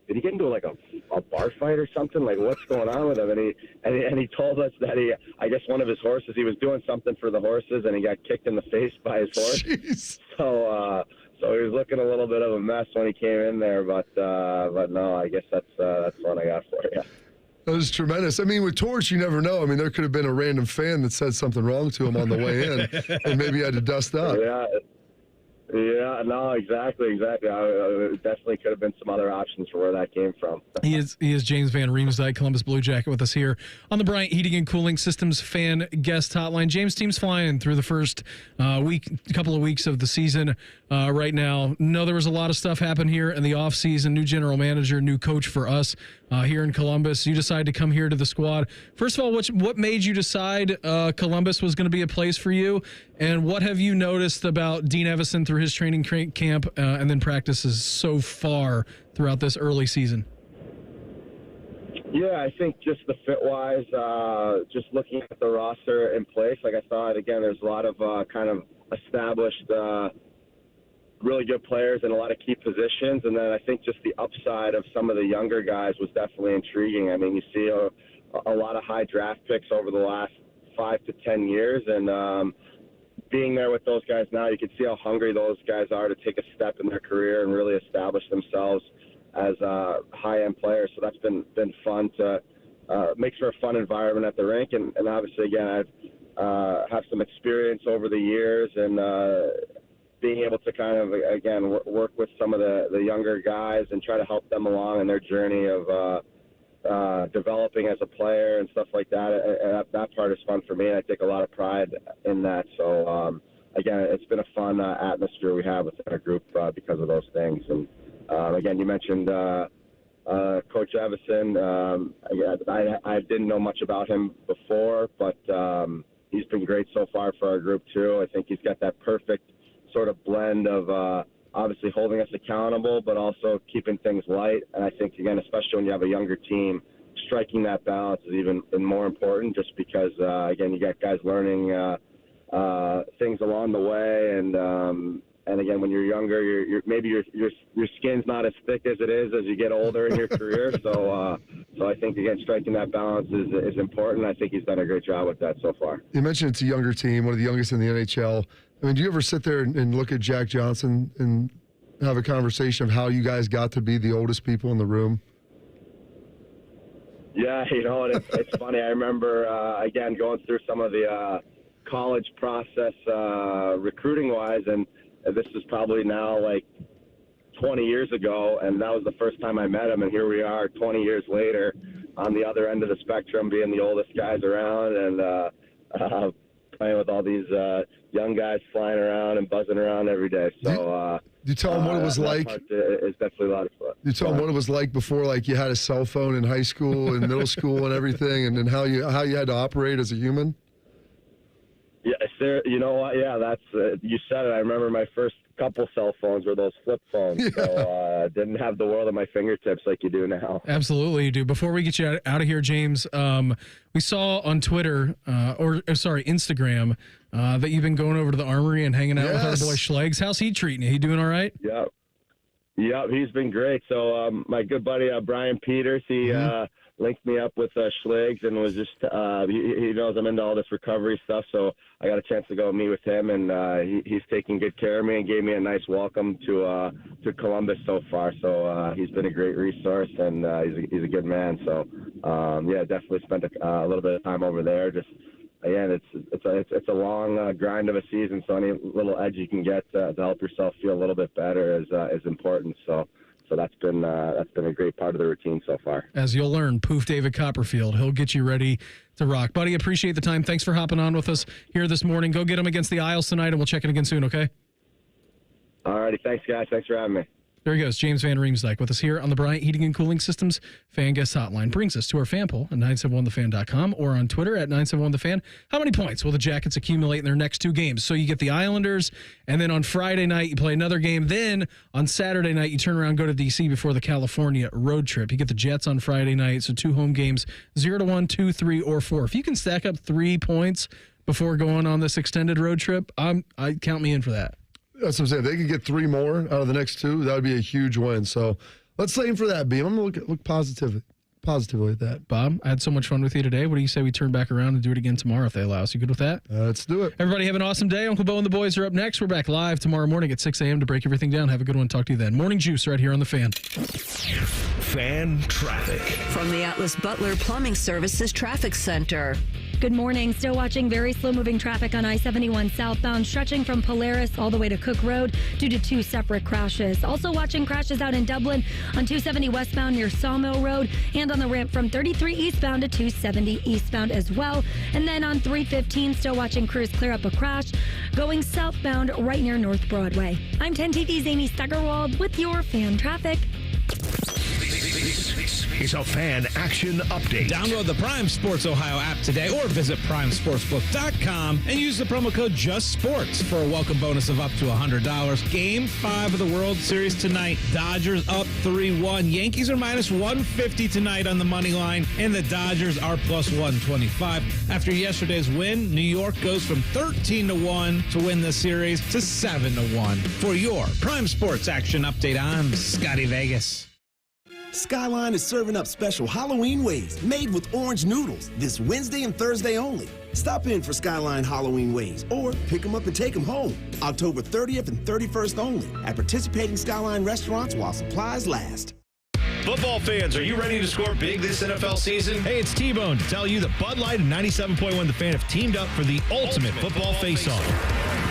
did he get into like a bar fight or something? Like, what's going on with him? And he told us that I guess one of his horses, he was doing something for the horses, and he got kicked in the face by his horse. Jeez. So he was looking a little bit of a mess when he came in there, but no, I guess that's what I got for you. That was tremendous. I mean, with Torch, you never know. I mean, there could have been a random fan that said something wrong to him on the way in, and maybe he had to dust up. Yeah, no, exactly. Definitely could have been some other options for where that came from. He is James Van Riemsdyk, Columbus Blue Jacket, with us here on the Bryant Heating and Cooling Systems fan guest hotline. James, team's flying through the first couple of weeks of the season right now. No, there was a lot of stuff happen here in the offseason. New general manager, new coach for us here in Columbus. You decided to come here to the squad. First of all, what made you decide Columbus was going to be a place for you? And what have you noticed about Dean Evison through his training camp and then practices so far throughout this early season? Yeah, I think just the fit-wise, just looking at the roster in place, like I thought, again, there's a lot of kind of established really good players in a lot of key positions. And then I think just the upside of some of the younger guys was definitely intriguing. I mean, you see a lot of high draft picks over the last 5 to 10 years. And being there with those guys now, you can see how hungry those guys are to take a step in their career and really establish themselves as high-end players. So that's been fun to makes for a fun environment at the rink. And obviously, again, I've have some experience over the years and being able to kind of, again, work with some of the younger guys and try to help them along in their journey of developing as a player and stuff like that. That part is fun for me, and I take a lot of pride in that. So, again, it's been a fun atmosphere we have within our group because of those things. And, again, you mentioned Coach Evison. I didn't know much about him before, but he's been great so far for our group, too. I think he's got that perfect sort of blend of obviously holding us accountable, but also keeping things light. And I think, again, especially when you have a younger team, striking that balance is even more important just because, again, you got guys learning things along the way. And again, when you're younger, maybe your skin's not as thick as it is as you get older in your career. So I think, again, striking that balance is important. I think he's done a great job with that so far. You mentioned it's a younger team, one of the youngest in the NHL. I mean, do you ever sit there and look at Jack Johnson and have a conversation of how you guys got to be the oldest people in the room? Yeah, it's funny. I remember, again, going through some of the college process recruiting-wise, and this is probably now like 20 years ago, and that was the first time I met him, and here we are 20 years later on the other end of the spectrum, being the oldest guys around and playing with all these young guys flying around and buzzing around every day. So you tell him what it was like? It's definitely a lot of fun. You tell him what it was like before, like you had a cell phone in high school and middle school and everything, and then how you had to operate as a human? Yeah, you know what? Yeah, that's you said it. I remember my first couple cell phones were those flip phones, so didn't have the world at my fingertips like you do now. Absolutely, you do. Before we get you out of here, James, we saw on Twitter, Instagram, that you've been going over to the Armory and hanging out with our boy Schlegs. How's he treating you? He doing all right? Yep, he's been great. So my good buddy Brian Peters, he linked me up with Schlegs and was just he knows I'm into all this recovery stuff, so I got a chance to go meet with him, and he's taking good care of me and gave me a nice welcome to Columbus so far. So he's been a great resource, and he's a good man. So definitely spent a little bit of time over there. Just again, it's a long grind of a season, so any little edge you can get to help yourself feel a little bit better is important. So that's been a great part of the routine so far. As you'll learn, Poof David Copperfield, he'll get you ready to rock. Buddy, appreciate the time. Thanks for hopping on with us here this morning. Go get him against the Isles tonight, and we'll check in again soon, okay? All righty. Thanks, guys. Thanks for having me. There he goes, James Van Riemsdyk with us here on the Bryant Heating and Cooling Systems Fan Guest Hotline. Brings us to our fan poll at 971thefan.com or on Twitter at 971thefan. How many points will the Jackets accumulate in their next two games? So you get the Islanders, and then on Friday night you play another game. Then on Saturday night you turn around and go to D.C. before the California road trip. You get the Jets on Friday night, so 2 home games, 0-1, 2, 3, or 4. If you can stack up 3 points before going on this extended road trip, I count me in for that. That's what I'm saying. If they could get 3 more out of the next 2, that would be a huge win. So let's aim for that, Beam. I'm going to look positively at that. Bob, I had so much fun with you today. What do you say we turn back around and do it again tomorrow if they allow us? You good with that? Let's do it. Everybody have an awesome day. Uncle Bo and the boys are up next. We're back live tomorrow morning at 6 a.m. to break everything down. Have a good one. Talk to you then. Morning Juice right here on The Fan. Fan traffic. From the Atlas Butler Plumbing Services Traffic Center. Good morning. Still watching very slow-moving traffic on I-71 southbound, stretching from Polaris all the way to Cook Road due to 2 separate crashes. Also watching crashes out in Dublin on 270 westbound near Sawmill Road and on the ramp from 33 eastbound to 270 eastbound as well. And then on 315, still watching crews clear up a crash going southbound right near North Broadway. I'm 10 TV's Amy Steigerwald with your fan traffic. This is a fan action update. Download the Prime Sports Ohio app today or visit primesportsbook.com and use the promo code JUSTSPORTS for a welcome bonus of up to $100. Game 5 of the World Series tonight. Dodgers up 3-1. Yankees are minus 150 tonight on the money line, and the Dodgers are plus 125. After yesterday's win, New York goes from 13-1 to win the series to 7-1. For your Prime Sports action update, I'm Scotty Vegas. Skyline is serving up special Halloween ways made with orange noodles this Wednesday and Thursday only. Stop in for Skyline Halloween ways or pick them up and take them home. October 30th and 31st only at participating Skyline restaurants while supplies last. Football fans, are you ready to score big this NFL season? Hey, it's T-Bone to tell you that Bud Light and 97.1 The Fan have teamed up for the ultimate football face-off.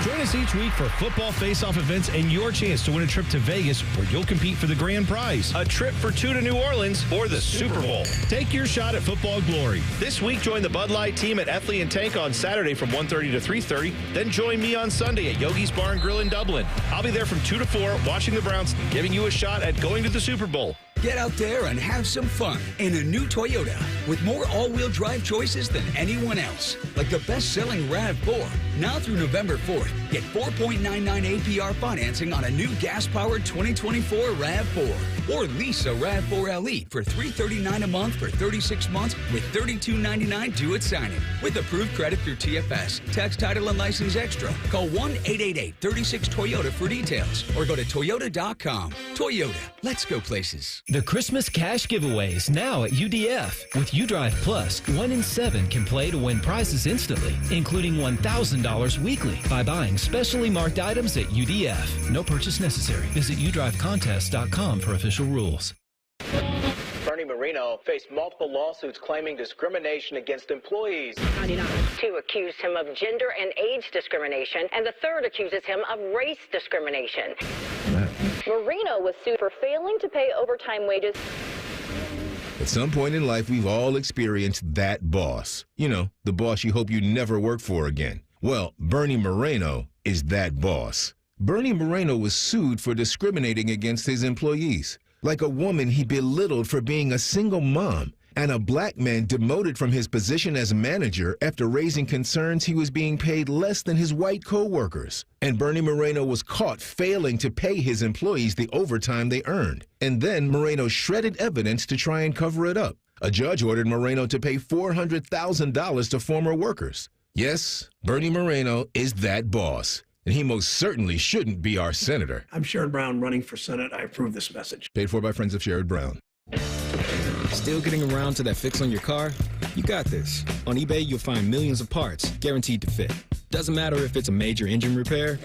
Join us each week for football face-off events and your chance to win a trip to Vegas where you'll compete for the grand prize, a trip for 2 to New Orleans, or the Super Bowl. Take your shot at football glory. This week, join the Bud Light team at Ethley and Tank on Saturday from 1:30 to 3:30. Then join me on Sunday at Yogi's Bar and Grill in Dublin. I'll be there from 2 to 4 watching the Browns, giving you a shot at going to the Super Bowl. Get out there and have some fun in a new Toyota with more all-wheel drive choices than anyone else. Like the best-selling RAV4. Now through November 4th, get 4.99 APR financing on a new gas-powered 2024 RAV4. Or lease a RAV4 LE for $339 a month for 36 months with $32.99 due at signing. With approved credit through TFS. Tax, title, and license extra. Call 1-888-36-TOYOTA for details. Or go to Toyota.com. Toyota. Let's go places. The Christmas cash giveaways now at UDF. With UDrive Plus, 1 in 7 can play to win prizes instantly, including $1,000 weekly by buying specially marked items at UDF. No purchase necessary. Visit udrivecontest.com for official rules. Bernie Marino faced multiple lawsuits claiming discrimination against employees. 2 accused him of gender and age discrimination, and the 3rd accuses him of race discrimination. Marino was sued for failing to pay overtime wages. At some point in life, we've all experienced that boss. You know, the boss you hope you never work for again. Well, Bernie Moreno is that boss. Bernie Moreno was sued for discriminating against his employees. Like a woman he belittled for being a single mom, and a black man demoted from his position as manager after raising concerns he was being paid less than his white co-workers. And Bernie Moreno was caught failing to pay his employees the overtime they earned. And then Moreno shredded evidence to try and cover it up. A judge ordered Moreno to pay $400,000 to former workers. Yes, Bernie Moreno is that boss. And he most certainly shouldn't be our senator. I'm Sherrod Brown running for Senate. I approve this message. Paid for by friends of Sherrod Brown. Still getting around to that fix on your car? You got this. On eBay, you'll find millions of parts guaranteed to fit. Doesn't matter if it's a major engine repair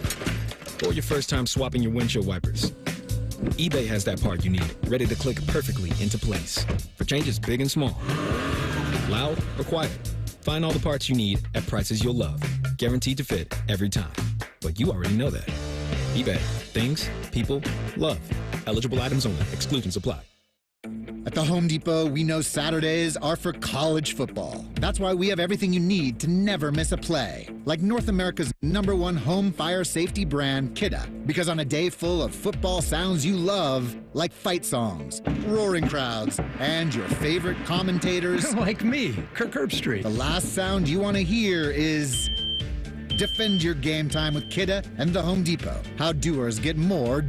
or your first time swapping your windshield wipers. eBay has that part you need, ready to click perfectly into place for changes big and small. Loud or quiet. Find all the parts you need at prices you'll love. Guaranteed to fit every time. But you already know that. eBay. Things, people, love. Eligible items only. Exclusions apply. At the Home Depot, we know Saturdays are for college football. That's why we have everything you need to never miss a play. Like North America's #1 home fire safety brand, Kidda. Because on a day full of football sounds you love, like fight songs, roaring crowds, and your favorite commentators. Like me, Kirk Herbstreit. The last sound you want to hear is... Defend your game time with Kidda and the Home Depot. How doers get more